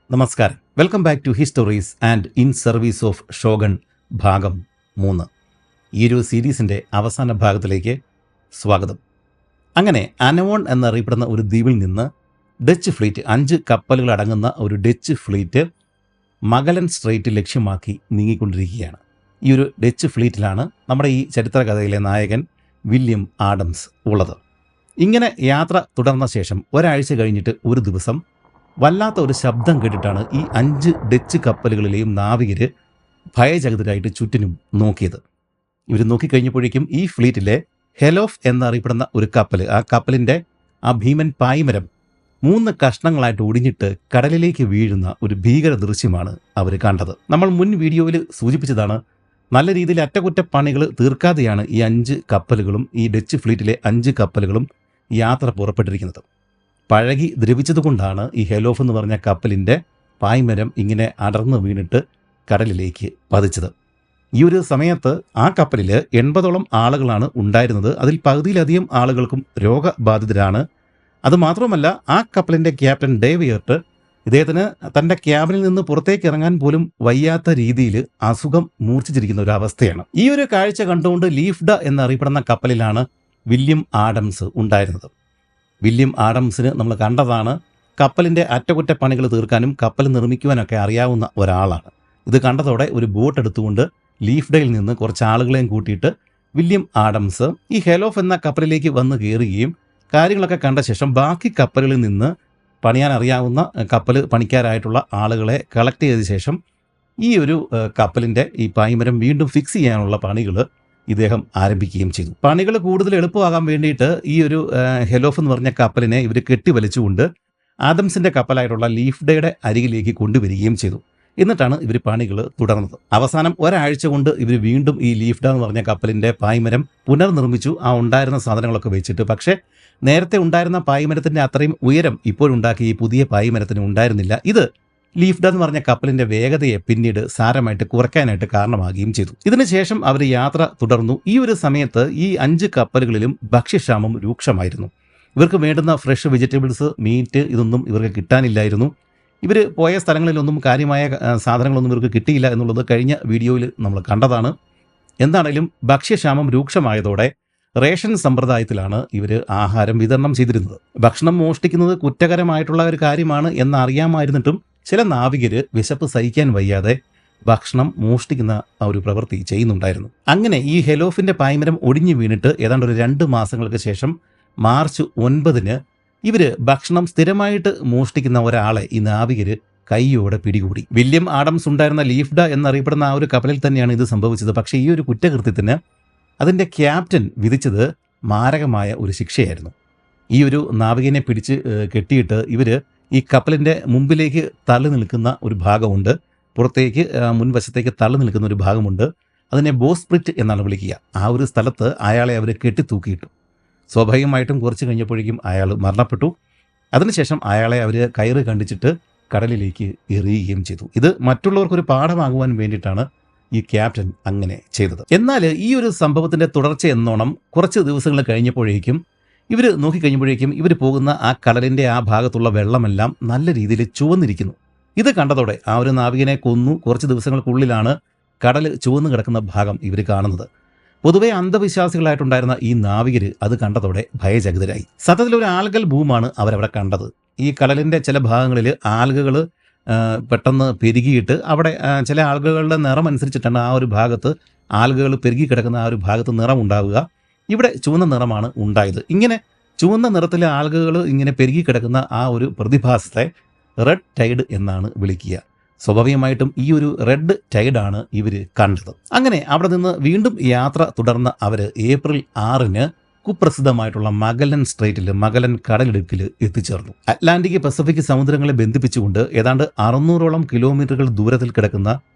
നമസ്കാരം. Welcome back to histories and in service of Shogun ഭാഗം 3. ഈ ഒരു സീരീസിൻ്റെ അവസാന ഭാഗത്തിലേക്ക് സ്വാഗതം. അങ്ങനെ അനവോൺ എന്നറിയപ്പെടുന്ന ഒരു ദ്വീപിൽ നിന്ന് ഡച്ച് ഫ്ലീറ്റ് 5 കപ്പലുകൾ അടങ്ങുന്ന ഒരു ഡച്ച് ഫ്ലീറ്റ് മഗലൻ സ്ട്രെയ്റ്റ് ലക്ഷ്യമാക്കി നീങ്ങിക്കൊണ്ടിരിക്കുകയാണ്. ഈ ഒരു ഡച്ച് ഫ്ലീറ്റിലാണ് നമ്മുടെ ഈ ചരിത്രകഥയിലെ നായകൻ വില്യം ആഡംസ് ഉള്ളത്. ഇങ്ങനെ യാത്ര തുടർന്ന ശേഷം ഒരാഴ്ച കഴിഞ്ഞിട്ട് ഒരു ദിവസം വല്ലാത്ത ഒരു ശബ്ദം കേട്ടിട്ടാണ് ഈ 5 ഡച്ച് കപ്പലുകളിലെയും നാവികർ ഭയചകിതരായിട്ട് ചുറ്റിനും നോക്കിയത്. ഇവർ നോക്കിക്കഴിഞ്ഞപ്പോഴേക്കും ഈ ഫ്ലീറ്റിലെ ഹെലോഫ് എന്നറിയപ്പെടുന്ന ഒരു കപ്പൽ, ആ കപ്പലിൻ്റെ ആ ഭീമൻ പായ്മരം 3 കഷ്ണങ്ങളായിട്ട് ഒടിഞ്ഞിട്ട് കടലിലേക്ക് വീഴുന്ന ഒരു ഭീകര ദൃശ്യമാണ് അവർ കണ്ടത്. നമ്മൾ മുൻ വീഡിയോയിൽ സൂചിപ്പിച്ചതാണ്, നല്ല രീതിയിൽ അറ്റകുറ്റപ്പണികൾ തീർക്കാതെയാണ് ഈ 5 കപ്പലുകളും, ഈ ഡച്ച് ഫ്ലീറ്റിലെ 5 കപ്പലുകളും യാത്ര പുറപ്പെട്ടിരിക്കുന്നത്. പഴകി ദ്രവിച്ചതുകൊണ്ടാണ് ഈ ഹെലോഫ് എന്ന് പറഞ്ഞ കപ്പലിൻ്റെ പായ്മരം ഇങ്ങനെ അടർന്നു വീണിട്ട് കടലിലേക്ക് പതിച്ചത്. ഈ ഒരു സമയത്ത് ആ കപ്പലിൽ 80ഓളം ആളുകളാണ് ഉണ്ടായിരുന്നത്. അതിൽ പകുതിയിലധികം ആളുകൾക്കും രോഗബാധിതരാണ്. അതുമാത്രമല്ല, ആ കപ്പലിൻ്റെ ക്യാപ്റ്റൻ ഡേവിയർട്ട് ഇദ്ദേഹത്തിന് തൻ്റെ ക്യാബിനിൽ നിന്ന് പുറത്തേക്ക് ഇറങ്ങാൻ പോലും വയ്യാത്ത രീതിയിൽ അസുഖം മൂർച്ഛിച്ചിരിക്കുന്ന ഒരു അവസ്ഥയാണ്. ഈ ഒരു കാഴ്ച കണ്ടുകൊണ്ട് ലീഫ്ഡ എന്നറിയപ്പെടുന്ന കപ്പലിലാണ് വില്യം ആഡംസ് ഉണ്ടായിരുന്നത്. വില്യം ആഡംസിന് നമ്മൾ കണ്ടതാണ്, കപ്പലിൻ്റെ അറ്റകുറ്റപ്പണികൾ തീർക്കാനും കപ്പൽ നിർമ്മിക്കുവാനൊക്കെ അറിയാവുന്ന ഒരാളാണ്. ഇത് കണ്ടതോടെ ഒരു ബോട്ട് എടുത്തുകൊണ്ട് ലീഫ്ഡയിൽ നിന്ന് കുറച്ച് ആളുകളെയും കൂട്ടിയിട്ട് വില്യം ആഡംസ് ഈ ഹെലോഫ് എന്ന കപ്പലിലേക്ക് വന്ന് കയറുകയും കാര്യങ്ങളൊക്കെ കണ്ട ശേഷം ബാക്കി കപ്പലുകളിൽ നിന്ന് പണിയാൻ അറിയാവുന്ന കപ്പൽ പണിക്കാരായിട്ടുള്ള ആളുകളെ കളക്ട് ചെയ്ത ശേഷം ഈ ഒരു കപ്പലിൻ്റെ ഈ പായ്മരം വീണ്ടും ഫിക്സ് ചെയ്യാനുള്ള പണികൾ ഇദ്ദേഹം ആരംഭിക്കുകയും ചെയ്തു. പണികൾ കൂടുതൽ എളുപ്പമാകാൻ വേണ്ടിയിട്ട് ഈ ഒരു ഹെലോഫ് എന്ന് പറഞ്ഞ കപ്പലിനെ ഇവർ കെട്ടിവലിച്ചുകൊണ്ട് ആഡംസിൻ്റെ കപ്പലായിട്ടുള്ള ലീഫ്ഡയുടെ അരികിലേക്ക് കൊണ്ടുവരികയും ചെയ്തു. എന്നിട്ടാണ് ഇവർ പണികൾ തുടർന്നത്. അവസാനം ഒരാഴ്ച കൊണ്ട് ഇവർ വീണ്ടും ഈ ലീഫ്ഡ എന്ന് പറഞ്ഞ കപ്പലിൻ്റെ പായ്മരം പുനർനിർമ്മിച്ചു, ആ ഉണ്ടായിരുന്ന സാധനങ്ങളൊക്കെ വെച്ചിട്ട്. പക്ഷേ നേരത്തെ ഉണ്ടായിരുന്ന പായ്മരത്തിൻ്റെ അത്രയും ഉയരം ഇപ്പോഴുണ്ടാക്കിയ ഈ പുതിയ പായ്മരത്തിന് ഉണ്ടായിരുന്നില്ല. ഇത് ലീഫ്ഡ എന്ന് പറഞ്ഞ കപ്പലിൻ്റെ വേഗതയെ പിന്നീട് സാരമായിട്ട് കുറയ്ക്കാനായിട്ട് കാരണമാകുകയും ചെയ്തു. ഇതിനുശേഷം അവർ യാത്ര തുടർന്നു. ഈ ഒരു സമയത്ത് ഈ 5 കപ്പലുകളിലും ഭക്ഷ്യക്ഷാമം രൂക്ഷമായിരുന്നു. ഇവർക്ക് വേണ്ടുന്ന ഫ്രഷ് വെജിറ്റബിൾസ്, മീറ്റ് ഇതൊന്നും ഇവർക്ക് കിട്ടാനില്ലായിരുന്നു. ഇവർ പോയ സ്ഥലങ്ങളിലൊന്നും കാര്യമായ സാധനങ്ങളൊന്നും ഇവർക്ക് കിട്ടിയില്ല എന്നുള്ളത് കഴിഞ്ഞ വീഡിയോയിൽ നമ്മൾ കണ്ടതാണ്. എന്താണേലും ഭക്ഷ്യക്ഷാമം രൂക്ഷമായതോടെ റേഷൻ സമ്പ്രദായത്തിലാണ് ഇവർ ആഹാരം വിതരണം ചെയ്തിരുന്നത്. ഭക്ഷണം മോഷ്ടിക്കുന്നത് കുറ്റകരമായിട്ടുള്ള ഒരു കാര്യമാണ് എന്നറിയാമായിരുന്നിട്ടും ചില നാവികർ വിശപ്പ് സഹിക്കാൻ വയ്യാതെ ഭക്ഷണം മോഷ്ടിക്കുന്ന ആ ഒരു പ്രവൃത്തി ചെയ്യുന്നുണ്ടായിരുന്നു. അങ്ങനെ ഈ ഹെലോഫിൻ്റെ പായ്മരം ഒടിഞ്ഞു വീണിട്ട് ഏതാണ്ട് ഒരു 2 മാസങ്ങൾക്ക് ശേഷം മാർച്ച് 9 ഇവർ ഭക്ഷണം സ്ഥിരമായിട്ട് മോഷ്ടിക്കുന്ന ഒരാളെ ഈ നാവികർ കൈയോടെ പിടികൂടി. വില്യം ആഡംസ് ഉണ്ടായിരുന്ന ലീഫ്ഡ എന്നറിയപ്പെടുന്ന ആ ഒരു കപ്പലിൽ തന്നെയാണ് ഇത് സംഭവിച്ചത്. പക്ഷേ ഈ ഒരു കുറ്റകൃത്യത്തിന് അതിൻ്റെ ക്യാപ്റ്റൻ വിധിച്ചത് മാരകമായ ഒരു ശിക്ഷയായിരുന്നു. ഈ ഒരു നാവികനെ പിടിച്ച് കെട്ടിയിട്ട് ഇവർ ഈ കപ്പലിൻ്റെ മുമ്പിലേക്ക് തള്ളി നിൽക്കുന്ന ഒരു ഭാഗമുണ്ട്, പുറത്തേക്ക് മുൻവശത്തേക്ക് തള്ളി നിൽക്കുന്ന ഒരു ഭാഗമുണ്ട്. അതിനെ ബോസ്പ്രിറ്റ് എന്നാണ് വിളിക്കുക. ആ ഒരു സ്ഥലത്ത് അയാളെ അവർ കെട്ടിത്തൂക്കിയിട്ടു. സ്വാഭാവികമായിട്ടും കുറച്ച് കഴിഞ്ഞപ്പോഴേക്കും അയാൾ മരണപ്പെട്ടു. അതിനുശേഷം അയാളെ അവർ കയറ് കണ്ടിച്ചിട്ട് കടലിലേക്ക് എറിയുകയും ചെയ്തു. ഇത് മറ്റുള്ളവർക്കൊരു പാഠമാകുവാൻ വേണ്ടിയിട്ടാണ് ഈ ക്യാപ്റ്റൻ അങ്ങനെ ചെയ്തത്. എന്നാൽ ഈ ഒരു സംഭവത്തിൻ്റെ തുടർച്ച എന്നോണം കുറച്ച് ദിവസങ്ങൾ കഴിഞ്ഞപ്പോഴേക്കും ഇവർ നോക്കിക്കഴിഞ്ഞപ്പോഴേക്കും ഇവർ പോകുന്ന ആ കടലിൻ്റെ ആ ഭാഗത്തുള്ള വെള്ളമെല്ലാം നല്ല രീതിയിൽ ചുവന്നിരിക്കുന്നു. ഇത് കണ്ടതോടെ ആ ഒരു നാവികനെ കൊന്നു കുറച്ച് ദിവസങ്ങൾക്കുള്ളിലാണ് കടൽ ചുവന്ന് കിടക്കുന്ന ഭാഗം ഇവർ കാണുന്നത്. പൊതുവെ അന്ധവിശ്വാസികളായിട്ടുണ്ടായിരുന്ന ഈ നാവികർ അത് കണ്ടതോടെ ഭയചകിതരായി. സത്യത്തിലൊരു ആൽഗൽ ബൂമാണ് അവരവിടെ കണ്ടത്. ഈ കടലിൻ്റെ ചില ഭാഗങ്ങളിൽ ആൽഗകൾ പെട്ടെന്ന് പെരുകിയിട്ട് അവിടെ ചില ആൽഗകളുടെ നിറം അനുസരിച്ചിട്ടാണ് ആ ഒരു ഭാഗത്ത് ആൽഗകൾ പെരുകി കിടക്കുന്ന ആ ഒരു ഭാഗത്ത് നിറം ഉണ്ടാവുക. ഇവിടെ ചുവന്ന നിറമാണ് ഉണ്ടായത്. ഇങ്ങനെ ചുവന്ന നിറത്തിലെ ആൽഗകൾ ഇങ്ങനെ പെരുകി കിടക്കുന്ന ആ ഒരു പ്രതിഭാസത്തെ റെഡ് ടൈഡ് എന്നാണ് വിളിക്കുക. സ്വാഭാവികമായിട്ടും ഈ ഒരു റെഡ് ടൈഡാണ് ഇവർ കണ്ടത്. അങ്ങനെ അവിടെ നിന്ന് വീണ്ടും യാത്ര തുടർന്ന അവർ ഏപ്രിൽ 6 കുപ്രസിദ്ധമായിട്ടുള്ള മഗലൻ സ്ട്രെയ്റ്റിൽ, മഗലൻ കടലിടുക്കിൽ എത്തിച്ചേർന്നു. അറ്റ്ലാന്റിക് പസഫിക് സമുദ്രങ്ങളെ ബന്ധിപ്പിച്ചുകൊണ്ട് ഏതാണ്ട് 600ഓളം കിലോമീറ്ററുകൾ ദൂരത്തിൽ കിടക്കുന്ന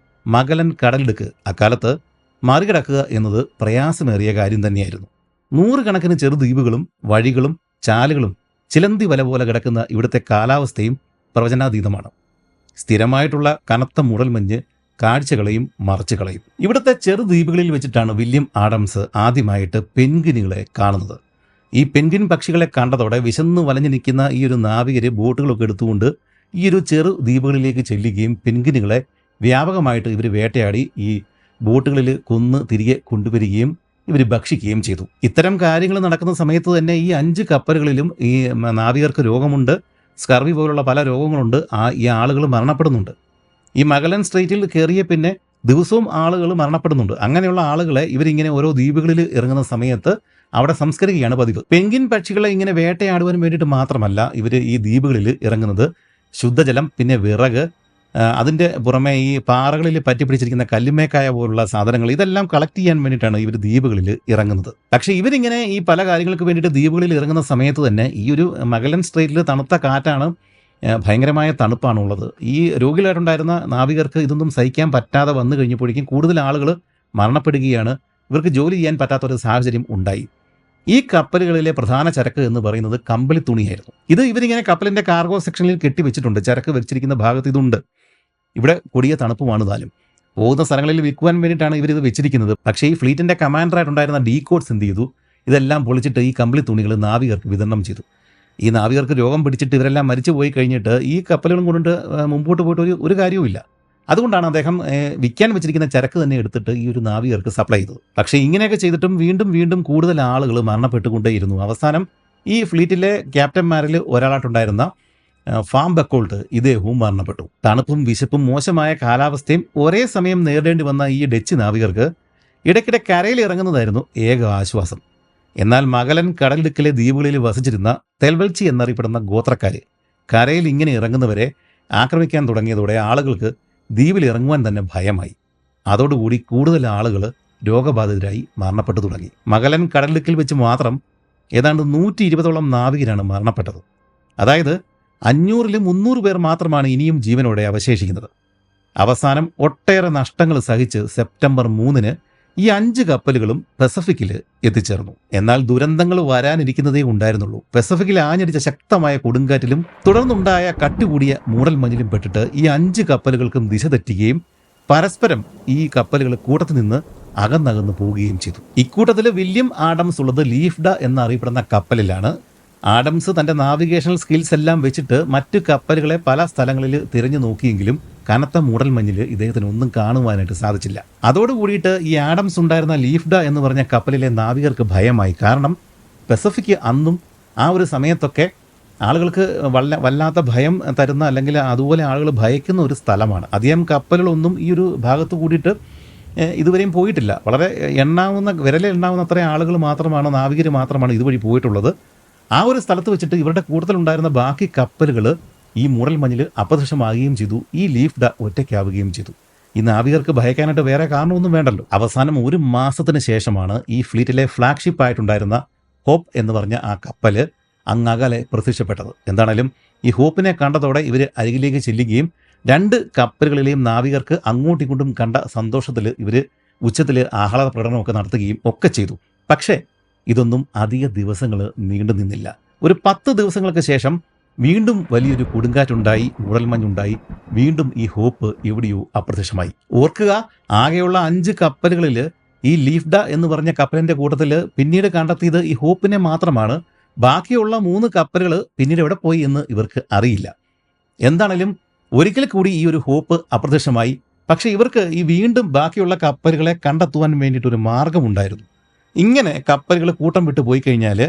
മഗലൻ കടലിടുക്ക് അക്കാലത്ത് മറികടക്കുക എന്നത് പ്രയാസമേറിയ കാര്യം തന്നെയായിരുന്നു. 100 കണക്കിന് ചെറുദ്വീപുകളും വഴികളും ചാലുകളും ചിലന്തി വല പോലെ കിടക്കുന്ന ഇവിടുത്തെ കാലാവസ്ഥയും പ്രവചനാതീതമാണ്. സ്ഥിരമായിട്ടുള്ള കനത്ത മൂടൽമഞ്ഞ് കാഴ്ചകളെയും മറച്ചുകളയും. ഇവിടുത്തെ ചെറുദ്വീപുകളിൽ വെച്ചിട്ടാണ് വില്യം ആഡംസ് ആദ്യമായിട്ട് പെൻഗ്വിനുകളെ കാണുന്നത്. ഈ പെൻഗ്വിൻ പക്ഷികളെ കണ്ടതോടെ വിശന്നു വലഞ്ഞു നിൽക്കുന്ന ഈ ഒരു നാവികർ ബോട്ടുകളൊക്കെ എടുത്തുകൊണ്ട് ഈ ഒരു ചെറു ദ്വീപുകളിലേക്ക് ചെല്ലുകയും പെൻഗ്വിനുകളെ വ്യാപകമായിട്ട് ഇവർ വേട്ടയാടി ഈ ബോട്ടുകളിൽ കൊന്ന് തിരികെ കൊണ്ടുവരികയും ഇവർ ഭക്ഷിക്കുകയും ചെയ്തു. ഇത്തരം കാര്യങ്ങൾ നടക്കുന്ന സമയത്ത് തന്നെ ഈ 5 കപ്പലുകളിലും ഈ നാവികർക്ക് രോഗമുണ്ട്, സ്കർവി പോലുള്ള പല രോഗങ്ങളുണ്ട്. ഈ ആളുകൾ മരണപ്പെടുന്നുണ്ട്. ഈ മഗലൻ സ്ട്രെയിറ്റിൽ കയറിയ പിന്നെ ദിവസവും ആളുകൾ മരണപ്പെടുന്നുണ്ട്. അങ്ങനെയുള്ള ആളുകളെ ഇവരിങ്ങനെ ഓരോ ദ്വീപുകളിൽ ഇറങ്ങുന്ന സമയത്ത് അവിടെ സംസ്കരിക്കുകയാണ് പതിവ്. പെൻഗ്വിൻ പക്ഷികളെ ഇങ്ങനെ വേട്ടയാടുവാൻ വേണ്ടിയിട്ട് മാത്രമല്ല ഇവർ ഈ ദ്വീപുകളിൽ ഇറങ്ങുന്നത്. ശുദ്ധജലം, പിന്നെ വിറക്, അതിൻ്റെ പുറമെ ഈ പാറകളിൽ പറ്റിപ്പിടിച്ചിരിക്കുന്ന കല്ലുമേക്കായ പോലുള്ള സാധനങ്ങൾ, ഇതെല്ലാം കളക്ട് ചെയ്യാൻ വേണ്ടിയിട്ടാണ് ഇവർ ദ്വീപുകളിൽ ഇറങ്ങുന്നത്. പക്ഷേ ഇവരിങ്ങനെ ഈ പല കാര്യങ്ങൾക്ക് വേണ്ടിയിട്ട് ദ്വീപുകളിൽ ഇറങ്ങുന്ന സമയത്ത് തന്നെ ഈ ഒരു മഗലൻ സ്ട്രെയിറ്റിൽ തണുത്ത കാറ്റാണ്, ഭയങ്കരമായ തണുപ്പാണുള്ളത്. ഈ രോഗികളായിട്ടുണ്ടായിരുന്ന നാവികർക്ക് ഇതൊന്നും സഹിക്കാൻ പറ്റാതെ വന്നു കഴിഞ്ഞപ്പോഴേക്കും കൂടുതൽ ആളുകൾ മരണപ്പെടുകയാണ്. ഇവർക്ക് ജോലി ചെയ്യാൻ പറ്റാത്തൊരു സാഹചര്യം ഉണ്ടായി. ഈ കപ്പലുകളിലെ പ്രധാന ചരക്ക് എന്ന് പറയുന്നത് കമ്പിളി തുണിയായിരുന്നു. ഇത് ഇവരിങ്ങനെ കപ്പലിൻ്റെ കാർഗോ സെക്ഷനിൽ കെട്ടിവെച്ചിട്ടുണ്ട്. ചരക്ക് വെച്ചിരിക്കുന്ന ഭാഗത്ത് ഇതുണ്ട്. ഇവിടെ കൊടിയ തണുപ്പുമാണ് താനും. പോകുന്ന സ്ഥലങ്ങളിൽ വിൽക്കുവാൻ വേണ്ടിയിട്ടാണ് ഇവരിത് വെച്ചിരിക്കുന്നത്. പക്ഷേ ഈ ഫ്ലീറ്റിൻ്റെ കമാൻഡറായിട്ടുണ്ടായിരുന്ന ഡീകോഡ്സ് എന്ത് ചെയ്തു? ഇതെല്ലാം പൊളിച്ചിട്ട് ഈ കമ്പിളി തുണികൾ നാവികർക്ക് വിതരണം ചെയ്തു. ഈ നാവികർക്ക് രോഗം പിടിച്ചിട്ട് ഇവരെല്ലാം മരിച്ചു പോയി കഴിഞ്ഞിട്ട് ഈ കപ്പലുകളും കൊണ്ടിട്ട് മുമ്പോട്ട് പോയിട്ട് ഒരു കാര്യവുമില്ല. അതുകൊണ്ടാണ് അദ്ദേഹം വിൽക്കാൻ വെച്ചിരിക്കുന്ന ചരക്ക് തന്നെ എടുത്തിട്ട് ഈ ഒരു നാവികർക്ക് സപ്ലൈ ചെയ്തത്. പക്ഷേ ഇങ്ങനെയൊക്കെ ചെയ്തിട്ടും വീണ്ടും വീണ്ടും കൂടുതൽ ആളുകൾ മരണപ്പെട്ടുകൊണ്ടേയിരുന്നു. അവസാനം ഈ ഫ്ലീറ്റിലെ ക്യാപ്റ്റന്മാരിൽ ഒരാളായിട്ടുണ്ടായിരുന്ന ഫാം ബക്കോൾട്ട് ഇദ്ദേഹവും മരണപ്പെട്ടു. തണുപ്പും വിശപ്പും മോശമായ കാലാവസ്ഥയും ഒരേ സമയം നേരിടേണ്ടി വന്ന ഈ ഡച്ച് നാവികർക്ക് ഇടയ്ക്കിടെ കരയിൽ ഇറങ്ങുന്നതായിരുന്നു ഏക ആശ്വാസം. എന്നാൽ മഗലൻ കടലിടുക്കിലെ ദ്വീപുകളിൽ വസിച്ചിരുന്ന തെൽവൽച്ചി എന്നറിയപ്പെടുന്ന ഗോത്രക്കാർ കരയിൽ ഇങ്ങനെ ഇറങ്ങുന്നവരെ ആക്രമിക്കാൻ തുടങ്ങിയതോടെ ആളുകൾക്ക് ദ്വീപിൽ ഇറങ്ങുവാൻ തന്നെ ഭയമായി. അതോടുകൂടി കൂടുതൽ ആളുകൾ രോഗബാധിതരായി മരണപ്പെട്ടു തുടങ്ങി. മഗലൻ കടലിടുക്കിൽ വെച്ച് മാത്രം ഏതാണ്ട് 120ഓളം നാവികരാണ് മരണപ്പെട്ടത്. അതായത് 500-ൽ 300 പേർ മാത്രമാണ് ഇനിയും ജീവനോടെ അവശേഷിക്കുന്നത്. അവസാനം ഒട്ടേറെ നഷ്ടങ്ങൾ സഹിച്ച് സെപ്റ്റംബർ 3-ന് ഈ 5 കപ്പലുകളും പസഫിക്കിൽ എത്തിച്ചേർന്നു. എന്നാൽ ദുരന്തങ്ങൾ വരാനിരിക്കുന്നതേ ഉണ്ടായിരുന്നുള്ളൂ. പസഫിക്കിൽ ആഞ്ഞടിച്ച ശക്തമായ കൊടുങ്കാറ്റിലും തുടർന്നുണ്ടായ കട്ടുകൂടിയ മൂടൽമഞ്ഞിലും പെട്ടിട്ട് ഈ 5 കപ്പലുകൾക്കും ദിശ തെറ്റുകയും പരസ്പരം ഈ കപ്പലുകൾ കൂട്ടത്തിൽ നിന്ന് അകന്നകന്ന് പോവുകയും ചെയ്തു. ഇക്കൂട്ടത്തിൽ വില്യം ആഡംസ് ഉള്ളത് ലീഫ്ഡ എന്നറിയപ്പെടുന്ന കപ്പലിലാണ്. ആഡംസ് തൻ്റെ നാവിഗേഷണൽ സ്കിൽസ് എല്ലാം വെച്ചിട്ട് മറ്റു കപ്പലുകളെ പല സ്ഥലങ്ങളിൽ തിരഞ്ഞു നോക്കിയെങ്കിലും കനത്ത മൂടൽമഞ്ഞിൽ ഇദ്ദേഹത്തിന് ഒന്നും കാണുവാനായിട്ട് സാധിച്ചില്ല. അതോടുകൂടിയിട്ട് ഈ ആഡംസ് ഉണ്ടായിരുന്ന ലീഫ്ഡ എന്ന് പറഞ്ഞ കപ്പലിലെ നാവികർക്ക് ഭയമായി. കാരണം പസഫിക് അന്നും ആ ഒരു സമയത്തൊക്കെ ആളുകൾക്ക് വല്ലാത്ത ഭയം തരുന്ന, അല്ലെങ്കിൽ അതുപോലെ ആളുകൾ ഭയക്കുന്ന ഒരു സ്ഥലമാണ്. അധികം കപ്പലുകളൊന്നും ഈ ഒരു ഭാഗത്ത് കൂടിയിട്ട് ഇതുവരെയും പോയിട്ടില്ല. വളരെ വിരലെണ്ണാവുന്ന അത്രയും ആളുകൾ മാത്രമാണ്, നാവികർ മാത്രമാണ് ഇതുവഴി പോയിട്ടുള്ളത്. ആ ഒരു സ്ഥലത്ത് വെച്ചിട്ട് ഇവരുടെ കൂട്ടത്തിലുണ്ടായിരുന്ന ബാക്കി കപ്പലുകൾ ഈ മൂടൽമഞ്ഞിൽ അപ്രത്യക്ഷമാകുകയും ചെയ്തു. ഈ ലീഫ്ഡ ഒറ്റയ്ക്കാവുകയും ചെയ്തു. ഈ നാവികർക്ക് ഭയക്കാനായിട്ട് വേറെ കാരണമൊന്നും വേണ്ടല്ലോ. അവസാനം 1 മാസത്തിന് ശേഷമാണ് ഈ ഫ്ലീറ്റിലെ ഫ്ലാഗ്ഷിപ്പ് ആയിട്ടുണ്ടായിരുന്ന ഹോപ്പ് എന്ന് പറഞ്ഞ ആ കപ്പൽ അങ്ങകലെ പ്രത്യക്ഷപ്പെട്ടത്. എന്താണേലും ഈ ഹോപ്പിനെ കണ്ടതോടെ ഇവർ അരികിലേക്ക് ചെല്ലുകയും 2 കപ്പലുകളിലെയും നാവികർക്ക് അങ്ങോട്ടും ഇങ്ങോട്ടും കണ്ട സന്തോഷത്തിൽ ഇവർ ഉച്ചത്തിൽ ആഹ്ലാദ പ്രകടനമൊക്കെ നടത്തുകയും ഒക്കെ ചെയ്തു. പക്ഷേ ഇതൊന്നും അധിക ദിവസങ്ങൾ നീണ്ടു നിന്നില്ല. ഒരു 10 ദിവസങ്ങൾക്ക് ശേഷം വീണ്ടും വലിയൊരു കൊടുങ്കാറ്റുണ്ടായി, മൂടൽമഞ്ഞുണ്ടായി. വീണ്ടും ഈ ഹോപ്പ് എവിടെയോ അപ്രത്യക്ഷമായി. ഓർക്കുക, ആകെയുള്ള 5 കപ്പലുകളിൽ ഈ ലീഫ്ഡ എന്ന് പറഞ്ഞ കപ്പലിൻ്റെ കൂട്ടത്തിൽ പിന്നീട് കണ്ടെത്തിയത് ഈ ഹോപ്പിനെ മാത്രമാണ്. ബാക്കിയുള്ള 3 കപ്പലുകൾ പിന്നീട് എവിടെ പോയി എന്ന് ഇവർക്ക് അറിയില്ല. എന്താണേലും ഒരിക്കൽ കൂടി ഈ ഒരു ഹോപ്പ് അപ്രത്യക്ഷമായി. പക്ഷേ ഇവർക്ക് ഈ വീണ്ടും ബാക്കിയുള്ള കപ്പലുകളെ കണ്ടെത്തുവാൻ വേണ്ടിയിട്ടൊരു മാർഗമുണ്ടായിരുന്നു. ഇങ്ങനെ കപ്പലുകൾ കൂട്ടം വിട്ട് പോയി കഴിഞ്ഞാൽ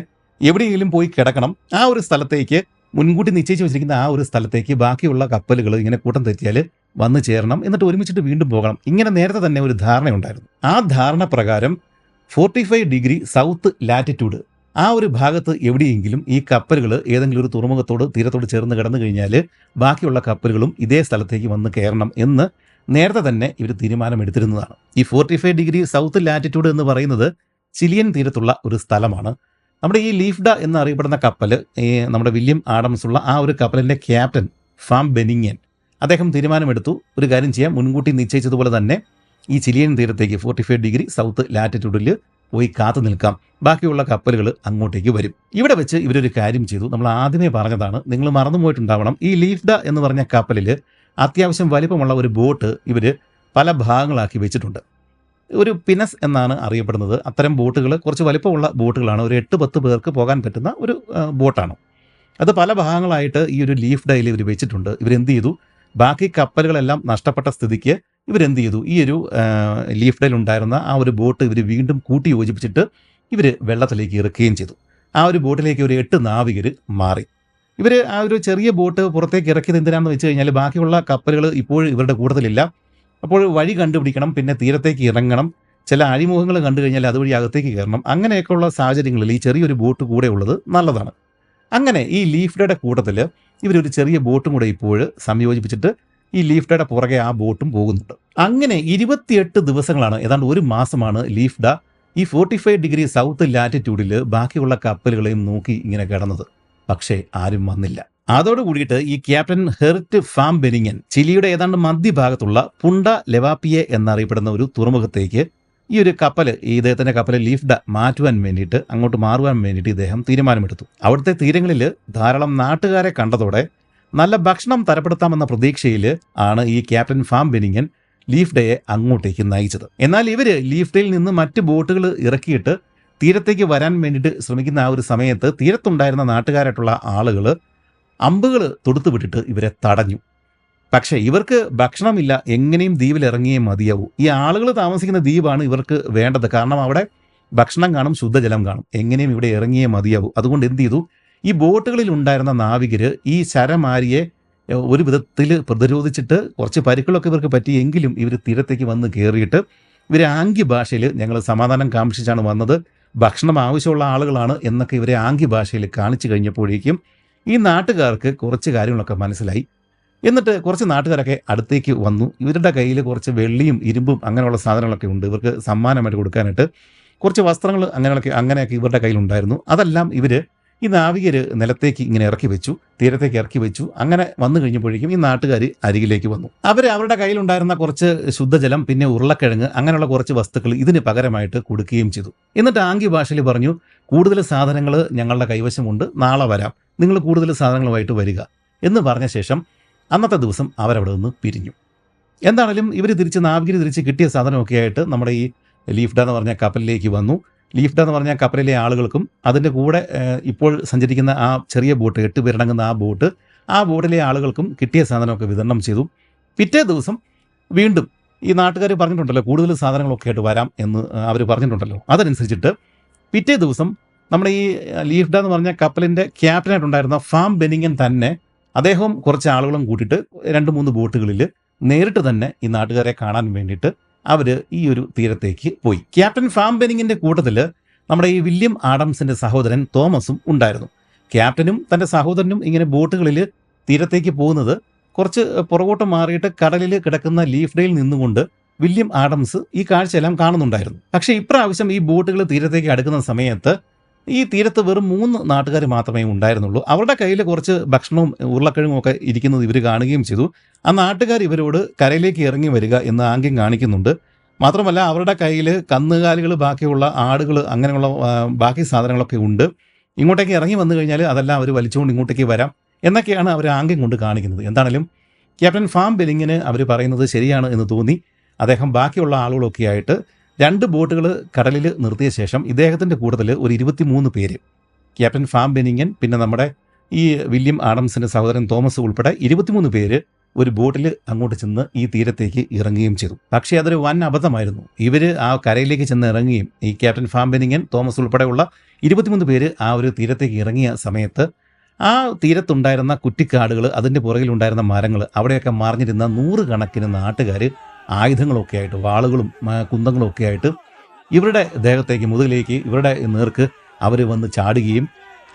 എവിടെയെങ്കിലും പോയി കിടക്കണം. ആ ഒരു സ്ഥലത്തേക്ക് മുൻകൂട്ടി നിശ്ചയിച്ച് വെച്ചിരിക്കുന്ന ആ ഒരു സ്ഥലത്തേക്ക് ബാക്കിയുള്ള കപ്പലുകൾ ഇങ്ങനെ കൂട്ടം തെറ്റിയാൽ വന്നു ചേരണം, എന്നിട്ട് ഒരുമിച്ചിട്ട് വീണ്ടും പോകണം. ഇങ്ങനെ നേരത്തെ തന്നെ ഒരു ധാരണയുണ്ടായിരുന്നു. ആ ധാരണ പ്രകാരം 45 ഡിഗ്രി സൗത്ത് ലാറ്റിറ്റ്യൂഡ് ആ ഒരു ഭാഗത്ത് എവിടെയെങ്കിലും ഈ കപ്പലുകൾ ഏതെങ്കിലും ഒരു തീരത്തോട് ചേർന്ന് കിടന്നു കഴിഞ്ഞാൽ ബാക്കിയുള്ള കപ്പലുകളും ഇതേ സ്ഥലത്തേക്ക് വന്ന് കയറണം എന്ന് നേരത്തെ തന്നെ ഇവർ തീരുമാനമെടുത്തിരുന്നതാണ്. ഈ 45 ഡിഗ്രി സൗത്ത് ലാറ്റിറ്റ്യൂഡ് എന്ന് പറയുന്നത് ചിലിയൻ തീരത്തുള്ള ഒരു സ്ഥലമാണ്. നമ്മുടെ ഈ ലീഫ്ഡ എന്നറിയപ്പെടുന്ന കപ്പൽ, നമ്മുടെ വില്യം ആഡംസ് ഉള്ള ആ ഒരു കപ്പലിൻ്റെ ക്യാപ്റ്റൻ ഫാം ബെനിങ്ങൻ, അദ്ദേഹം തീരുമാനമെടുത്തു, ഒരു കാര്യം ചെയ്യാം, മുൻകൂട്ടി നിശ്ചയിച്ചതുപോലെ തന്നെ ഈ ചിലിയൻ തീരത്തേക്ക് 45 ഡിഗ്രി സൗത്ത് ലാറ്റിറ്റ്യൂഡിൽ പോയി കാത്തു നിൽക്കാം, ബാക്കിയുള്ള കപ്പലുകൾ അങ്ങോട്ടേക്ക് വരും. ഇവിടെ വെച്ച് ഇവരൊരു കാര്യം ചെയ്തു. നമ്മൾ ആദ്യമേ പറഞ്ഞതാണ്, നിങ്ങൾ മറന്നുപോയിട്ടുണ്ടാവണം, ഈ ലീഫ്ഡ എന്ന് പറഞ്ഞ കപ്പലിൽ അത്യാവശ്യം വലിപ്പമുള്ള ഒരു ബോട്ട് ഇവർ പല ഭാഗങ്ങളാക്കി വെച്ചിട്ടുണ്ട്. ഒരു പിനസ് എന്നാണ് അറിയപ്പെടുന്നത്. അത്തരം ബോട്ടുകൾ കുറച്ച് വലിപ്പമുള്ള ബോട്ടുകളാണ്. ഒരു 8-10 പേർക്ക് പോകാൻ പറ്റുന്ന ഒരു ബോട്ടാണ്. അത് പല ഭാഗങ്ങളായിട്ട് ഈ ഒരു ലീഫ് ഡേയിൽ ഇവർ വെച്ചിട്ടുണ്ട്. ഇവരെന്ത് ചെയ്തു, ബാക്കി കപ്പലുകളെല്ലാം നഷ്ടപ്പെട്ട സ്ഥിതിക്ക് ഇവരെന്ത് ചെയ്തു, ഈ ഒരു ലീഫ് ഡേയിൽ ഉണ്ടായിരുന്ന ആ ഒരു ബോട്ട് ഇവർ വീണ്ടും കൂട്ടി യോജിപ്പിച്ചിട്ട് ഇവർ വെള്ളത്തിലേക്ക് ഇറക്കുകയും ചെയ്തു. ആ ഒരു ബോട്ടിലേക്ക് ഒരു 8 നാവികർ മാറി. ഇവർ ആ ഒരു ചെറിയ ബോട്ട് പുറത്തേക്ക് ഇറക്കിയത് എന്തിനാണെന്ന് വെച്ച് കഴിഞ്ഞാൽ ബാക്കിയുള്ള കപ്പലുകൾ ഇപ്പോഴും ഇവരുടെ കൂട്ടത്തിലില്ല. അപ്പോൾ വഴി കണ്ടുപിടിക്കണം, പിന്നെ തീരത്തേക്ക് ഇറങ്ങണം, ചില അഴിമുഖങ്ങൾ കണ്ടു കഴിഞ്ഞാൽ അതുവഴി അകത്തേക്ക് കയറണം. അങ്ങനെയൊക്കെയുള്ള സാഹചര്യങ്ങളിൽ ഈ ചെറിയൊരു ബോട്ട് കൂടെ ഉള്ളത് നല്ലതാണ്. അങ്ങനെ ഈ ലീഫ് ഡേയുടെ കൂട്ടത്തിൽ ഇവരൊരു ചെറിയ ബോട്ടും കൂടെ ഇപ്പോൾ സംയോജിപ്പിച്ചിട്ട് ഈ ലീഫ് ഡേയുടെ പുറകെ ആ ബോട്ടും പോകുന്നുണ്ട്. അങ്ങനെ 28 ദിവസങ്ങളാണ്, ഏതാണ്ട് ഒരു മാസമാണ് ലീഫ് ഡ ഈ 45 ഡിഗ്രി സൗത്ത് ലാറ്റിറ്റ്യൂഡിൽ ബാക്കിയുള്ള കപ്പലുകളെയും നോക്കി ഇങ്ങനെ കിടന്നത്. പക്ഷേ ആരും വന്നില്ല. അതോടുകൂടിയിട്ട് ഈ ക്യാപ്റ്റൻ ഹെർട്ട് ഫാം ബെനിങ്ങൻ ചിലിയുടെ ഏതാണ്ട് മധ്യഭാഗത്തുള്ള പുണ്ട ലെവാപ്പിയെ എന്നറിയപ്പെടുന്ന ഒരു തുറമുഖത്തേക്ക് ഈ ഒരു കപ്പൽ, ഇദ്ദേഹത്തിൻ്റെ കപ്പൽ ലീഫ് ഡ മാറ്റുവാൻ വേണ്ടിയിട്ട്, അങ്ങോട്ട് മാറുവാൻ വേണ്ടിയിട്ട് ഇദ്ദേഹം തീരുമാനമെടുത്തു. അവിടുത്തെ തീരങ്ങളിൽ ധാരാളം നാട്ടുകാരെ കണ്ടതോടെ നല്ല ഭക്ഷണം തരപ്പെടുത്താമെന്ന പ്രതീക്ഷയിൽ ആണ് ഈ ക്യാപ്റ്റൻ ഫാം ബെനിങ്ങൻ ലീഫ് ഡേയെ അങ്ങോട്ടേക്ക് നയിച്ചത്. എന്നാൽ ഇവർ ലീഫ് ഡേയിൽ നിന്ന് മറ്റ് ബോട്ടുകൾ ഇറക്കിയിട്ട് തീരത്തേക്ക് വരാൻ വേണ്ടിയിട്ട് ശ്രമിക്കുന്ന ആ ഒരു സമയത്ത് തീരത്തുണ്ടായിരുന്ന നാട്ടുകാരായിട്ടുള്ള ആളുകൾ അമ്പുകൾ തൊടുത്തു വിട്ടിട്ട് ഇവരെ തടഞ്ഞു. പക്ഷേ ഇവർക്ക് ഭക്ഷണമില്ല, എങ്ങനെയും ദ്വീപിൽ ഇറങ്ങിയേ മതിയാവൂ. ഈ ആളുകൾ താമസിക്കുന്ന ദ്വീപാണ് ഇവർക്ക് വേണ്ടത്, കാരണം അവിടെ ഭക്ഷണം കാണും, ശുദ്ധജലം കാണും, എങ്ങനെയും ഇവിടെ ഇറങ്ങിയേ മതിയാവൂ. അതുകൊണ്ട് എന്ത് ചെയ്തു, ഈ ബോട്ടുകളിൽ ഉണ്ടായിരുന്ന നാവികർ ഈ ശരമാരിയെ ഒരു വിധത്തിൽ പ്രതിരോധിച്ചിട്ട് കുറച്ച് പരിക്കുകളൊക്കെ ഇവർക്ക് പറ്റിയെങ്കിലും ഇവർ തീരത്തേക്ക് വന്ന് കയറിയിട്ട് ഇവർ ആംഗ്യ ഭാഷയിൽ ഞങ്ങൾ സമാധാനം കാംക്ഷിച്ചാണ് വന്നത്, ഭക്ഷണം ആവശ്യമുള്ള ആളുകളാണ് എന്നൊക്കെ ഇവരെ ആംഗ്യ ഭാഷയിൽ കാണിച്ചു കഴിഞ്ഞപ്പോഴേക്കും ഈ നാട്ടുകാർക്ക് കുറച്ച് കാര്യങ്ങളൊക്കെ മനസ്സിലായി. എന്നിട്ട് കുറച്ച് നാട്ടുകാരൊക്കെ അടുത്തേക്ക് വന്നു. ഇവരുടെ കയ്യിൽ കുറച്ച് വെള്ളിയും ഇരുമ്പും അങ്ങനെയുള്ള സാധനങ്ങളൊക്കെ ഉണ്ട്, ഇവർക്ക് സമ്മാനമായിട്ട് കൊടുക്കാനായിട്ട് കുറച്ച് വസ്ത്രങ്ങൾ അങ്ങനെയൊക്കെ ഇവരുടെ കയ്യിലുണ്ടായിരുന്നു. അതെല്ലാം ഇവർ ഈ നാവികർ നിലത്തേക്ക് ഇങ്ങനെ ഇറക്കി വെച്ചു, തീരത്തേക്ക് ഇറക്കി വെച്ചു. അങ്ങനെ വന്നു കഴിഞ്ഞപ്പോഴേക്കും ഈ നാട്ടുകാർ അരികിലേക്ക് വന്നു. അവരുടെ കയ്യിലുണ്ടായിരുന്ന കുറച്ച് ശുദ്ധജലം, പിന്നെ ഉരുളക്കിഴങ്ങ്, അങ്ങനെയുള്ള കുറച്ച് വസ്തുക്കൾ ഇതിന് പകരമായിട്ട് കൊടുക്കുകയും ചെയ്തു. എന്നിട്ട് ആംഗ്യ ഭാഷയിൽ പറഞ്ഞു, കൂടുതൽ സാധനങ്ങൾ ഞങ്ങളുടെ കൈവശമുണ്ട്, നാളെ വരാം, നിങ്ങൾ കൂടുതൽ സാധനങ്ങളുമായിട്ട് വരിക എന്ന് പറഞ്ഞ ശേഷം അന്നത്തെ ദിവസം അവരവിടെ നിന്ന് പിരിഞ്ഞു. എന്താണെങ്കിലും ഇവർ നാവികർ തിരിച്ച് കിട്ടിയ സാധനമൊക്കെ ആയിട്ട് നമ്മുടെ ഈ ലീഫ് ഡ എന്ന് പറഞ്ഞ കപ്പലിലേക്ക് വന്നു. ലീഫ് ഡ എന്ന് പറഞ്ഞ കപ്പലിലെ ആളുകൾക്കും അതിൻ്റെ കൂടെ ഇപ്പോൾ സഞ്ചരിക്കുന്ന ആ ചെറിയ ബോട്ട്, 8 പേരടങ്ങുന്ന ആ ബോട്ടിലെ ആളുകൾക്കും കിട്ടിയ സാധനമൊക്കെ വിതരണം ചെയ്തു. പിറ്റേ ദിവസം വീണ്ടും ഈ നാട്ടുകാർ പറഞ്ഞിട്ടുണ്ടല്ലോ കൂടുതൽ സാധനങ്ങളൊക്കെ ആയിട്ട് വരാം എന്ന് അവർ പറഞ്ഞിട്ടുണ്ടല്ലോ, അതനുസരിച്ചിട്ട് പിറ്റേ ദിവസം നമ്മുടെ ഈ ലീഫ് ഡ എന്ന് പറഞ്ഞ കപ്പലിൻ്റെ ക്യാപ്റ്റനായിട്ടുണ്ടായിരുന്ന ഫാം ബെനിങ്ങൻ തന്നെ അദ്ദേഹം കുറച്ച് ആളുകളും കൂട്ടിയിട്ട് 2-3 ബോട്ടുകളിൽ നേരിട്ട് തന്നെ ഈ നാട്ടുകാരെ കാണാൻ വേണ്ടിയിട്ട് അവർ ഈ ഒരു തീരത്തേക്ക് പോയി. ക്യാപ്റ്റൻ ഫാം ബെനിങ്ങിൻ്റെ കൂട്ടത്തിൽ നമ്മുടെ ഈ വില്യം ആഡംസിൻ്റെ സഹോദരൻ തോമസും ഉണ്ടായിരുന്നു. ക്യാപ്റ്റനും തൻ്റെ സഹോദരനും ഇങ്ങനെ ബോട്ടുകളിൽ തീരത്തേക്ക് പോകുന്നത് കുറച്ച് പുറകോട്ട് മാറിയിട്ട് കടലിൽ കിടക്കുന്ന ലീഫ് ഡേയിൽ നിന്നുകൊണ്ട് വില്യം ആഡംസ് ഈ കാഴ്ചയെല്ലാം കാണുന്നുണ്ടായിരുന്നു. പക്ഷേ ഇപ്രാവശ്യം ഈ ബോട്ടുകൾ തീരത്തേക്ക് അടുക്കുന്ന സമയത്ത് ഈ തീരത്ത് വെറും 3 നാട്ടുകാർ മാത്രമേ ഉണ്ടായിരുന്നുള്ളൂ. അവരുടെ കയ്യിൽ കുറച്ച് ഭക്ഷണവും ഉരുളക്കിഴങ്ങും ഒക്കെ ഇരിക്കുന്നത് ഇവർ കാണുകയും ചെയ്തു. ആ നാട്ടുകാർ ഇവരോട് കരയിലേക്ക് ഇറങ്ങി വരിക എന്ന് ആംഗ്യം കാണിക്കുന്നുണ്ട്. മാത്രമല്ല അവരുടെ കയ്യിൽ കന്നുകാലികൾ, ബാക്കിയുള്ള ആടുകൾ, അങ്ങനെയുള്ള ബാക്കി സാധനങ്ങളൊക്കെ ഉണ്ട്. ഇങ്ങോട്ടേക്ക് ഇറങ്ങി വന്നു കഴിഞ്ഞാൽ അതെല്ലാം അവർ വലിച്ചുകൊണ്ട് ഇങ്ങോട്ടേക്ക് വരാം എന്നൊക്കെയാണ് അവർ ആംഗ്യം കൊണ്ട് കാണിക്കുന്നത്. എന്താണെങ്കിലും ക്യാപ്റ്റൻ ഫാം ബെനിങ്ങിന് അവർ പറയുന്നത് ശരിയാണ് എന്ന് തോന്നി. അദ്ദേഹം ബാക്കിയുള്ള ആളുകളൊക്കെ ആയിട്ട് 2 ബോട്ടുകൾ കടലിൽ നിർത്തിയ ശേഷം ഇദ്ദേഹത്തിൻ്റെ കൂട്ടത്തിൽ ഒരു 23 പേര്, ക്യാപ്റ്റൻ ഫാം ബെനിങ്ങൻ, പിന്നെ നമ്മുടെ ഈ വില്യം ആഡംസിൻ്റെ സഹോദരൻ തോമസ് ഉൾപ്പെടെ 23 പേര് ഒരു ബോട്ടിൽ അങ്ങോട്ട് ചെന്ന് ഈ തീരത്തേക്ക് ഇറങ്ങുകയും ചെയ്തു. പക്ഷേ അതൊരു വൻ അബദ്ധമായിരുന്നു. ഇവർ ആ കരയിലേക്ക് ചെന്ന് ഇറങ്ങുകയും ഈ ക്യാപ്റ്റൻ ഫാം ബെനിങ്ങൻ, തോമസ് ഉൾപ്പെടെയുള്ള 23 പേര് ആ ഒരു തീരത്തേക്ക് ഇറങ്ങിയ സമയത്ത് ആ തീരത്തുണ്ടായിരുന്ന കുറ്റിക്കാടുകൾ, അതിൻ്റെ പുറകിലുണ്ടായിരുന്ന മരങ്ങൾ, അവിടെയൊക്കെ മറിഞ്ഞിരുന്ന 100 കണക്കിന് നാട്ടുകാർ ആയുധങ്ങളൊക്കെ ആയിട്ട്, വാളുകളും കുന്തങ്ങളും ഒക്കെ ആയിട്ട് ഇവരുടെ ദേഹത്തേക്ക്, മുതുകിലേക്ക്, ഇവരുടെ നേർക്ക് അവർ വന്ന് ചാടുകയും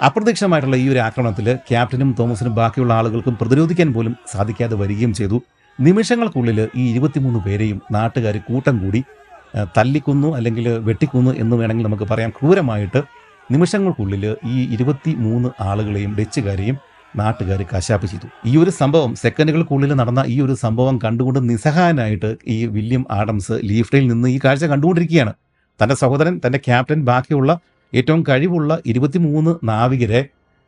അപ്രതീക്ഷിതമായിട്ടുള്ള ഈ ഒരു ആക്രമണത്തിൽ ക്യാപ്റ്റനും തോമസിനും ബാക്കിയുള്ള ആളുകൾക്കും പ്രതിരോധിക്കാൻ പോലും സാധിക്കാതെ വരികയും ചെയ്തു. നിമിഷങ്ങൾക്കുള്ളിൽ ഈ 23 പേരെയും നാട്ടുകാർ കൂട്ടം കൂടി തല്ലിക്കൊന്നു, അല്ലെങ്കിൽ വെട്ടിക്കൊന്നു എന്ന് വേണമെങ്കിൽ നമുക്ക് പറയാം. ക്രൂരമായിട്ട് നിമിഷങ്ങൾക്കുള്ളിൽ ഈ 23 ആളുകളെയും ഡച്ചുകാരെയും നാട്ടുകാർ കശാപ്പ് ചെയ്തു. ഈ ഒരു സംഭവം, സെക്കൻഡുകൾക്കുള്ളിൽ നടന്ന ഈ ഒരു സംഭവം കണ്ടുകൊണ്ട് നിസ്സഹായനായിട്ട് ഈ വില്യം ആഡംസ് ലീഫ് ഡേയിൽ നിന്ന് ഈ കാഴ്ച കണ്ടുകൊണ്ടിരിക്കുകയാണ്. തൻ്റെ സഹോദരൻ, തൻ്റെ ക്യാപ്റ്റൻ, ബാക്കിയുള്ള ഏറ്റവും കഴിവുള്ള 23 നാവികരെ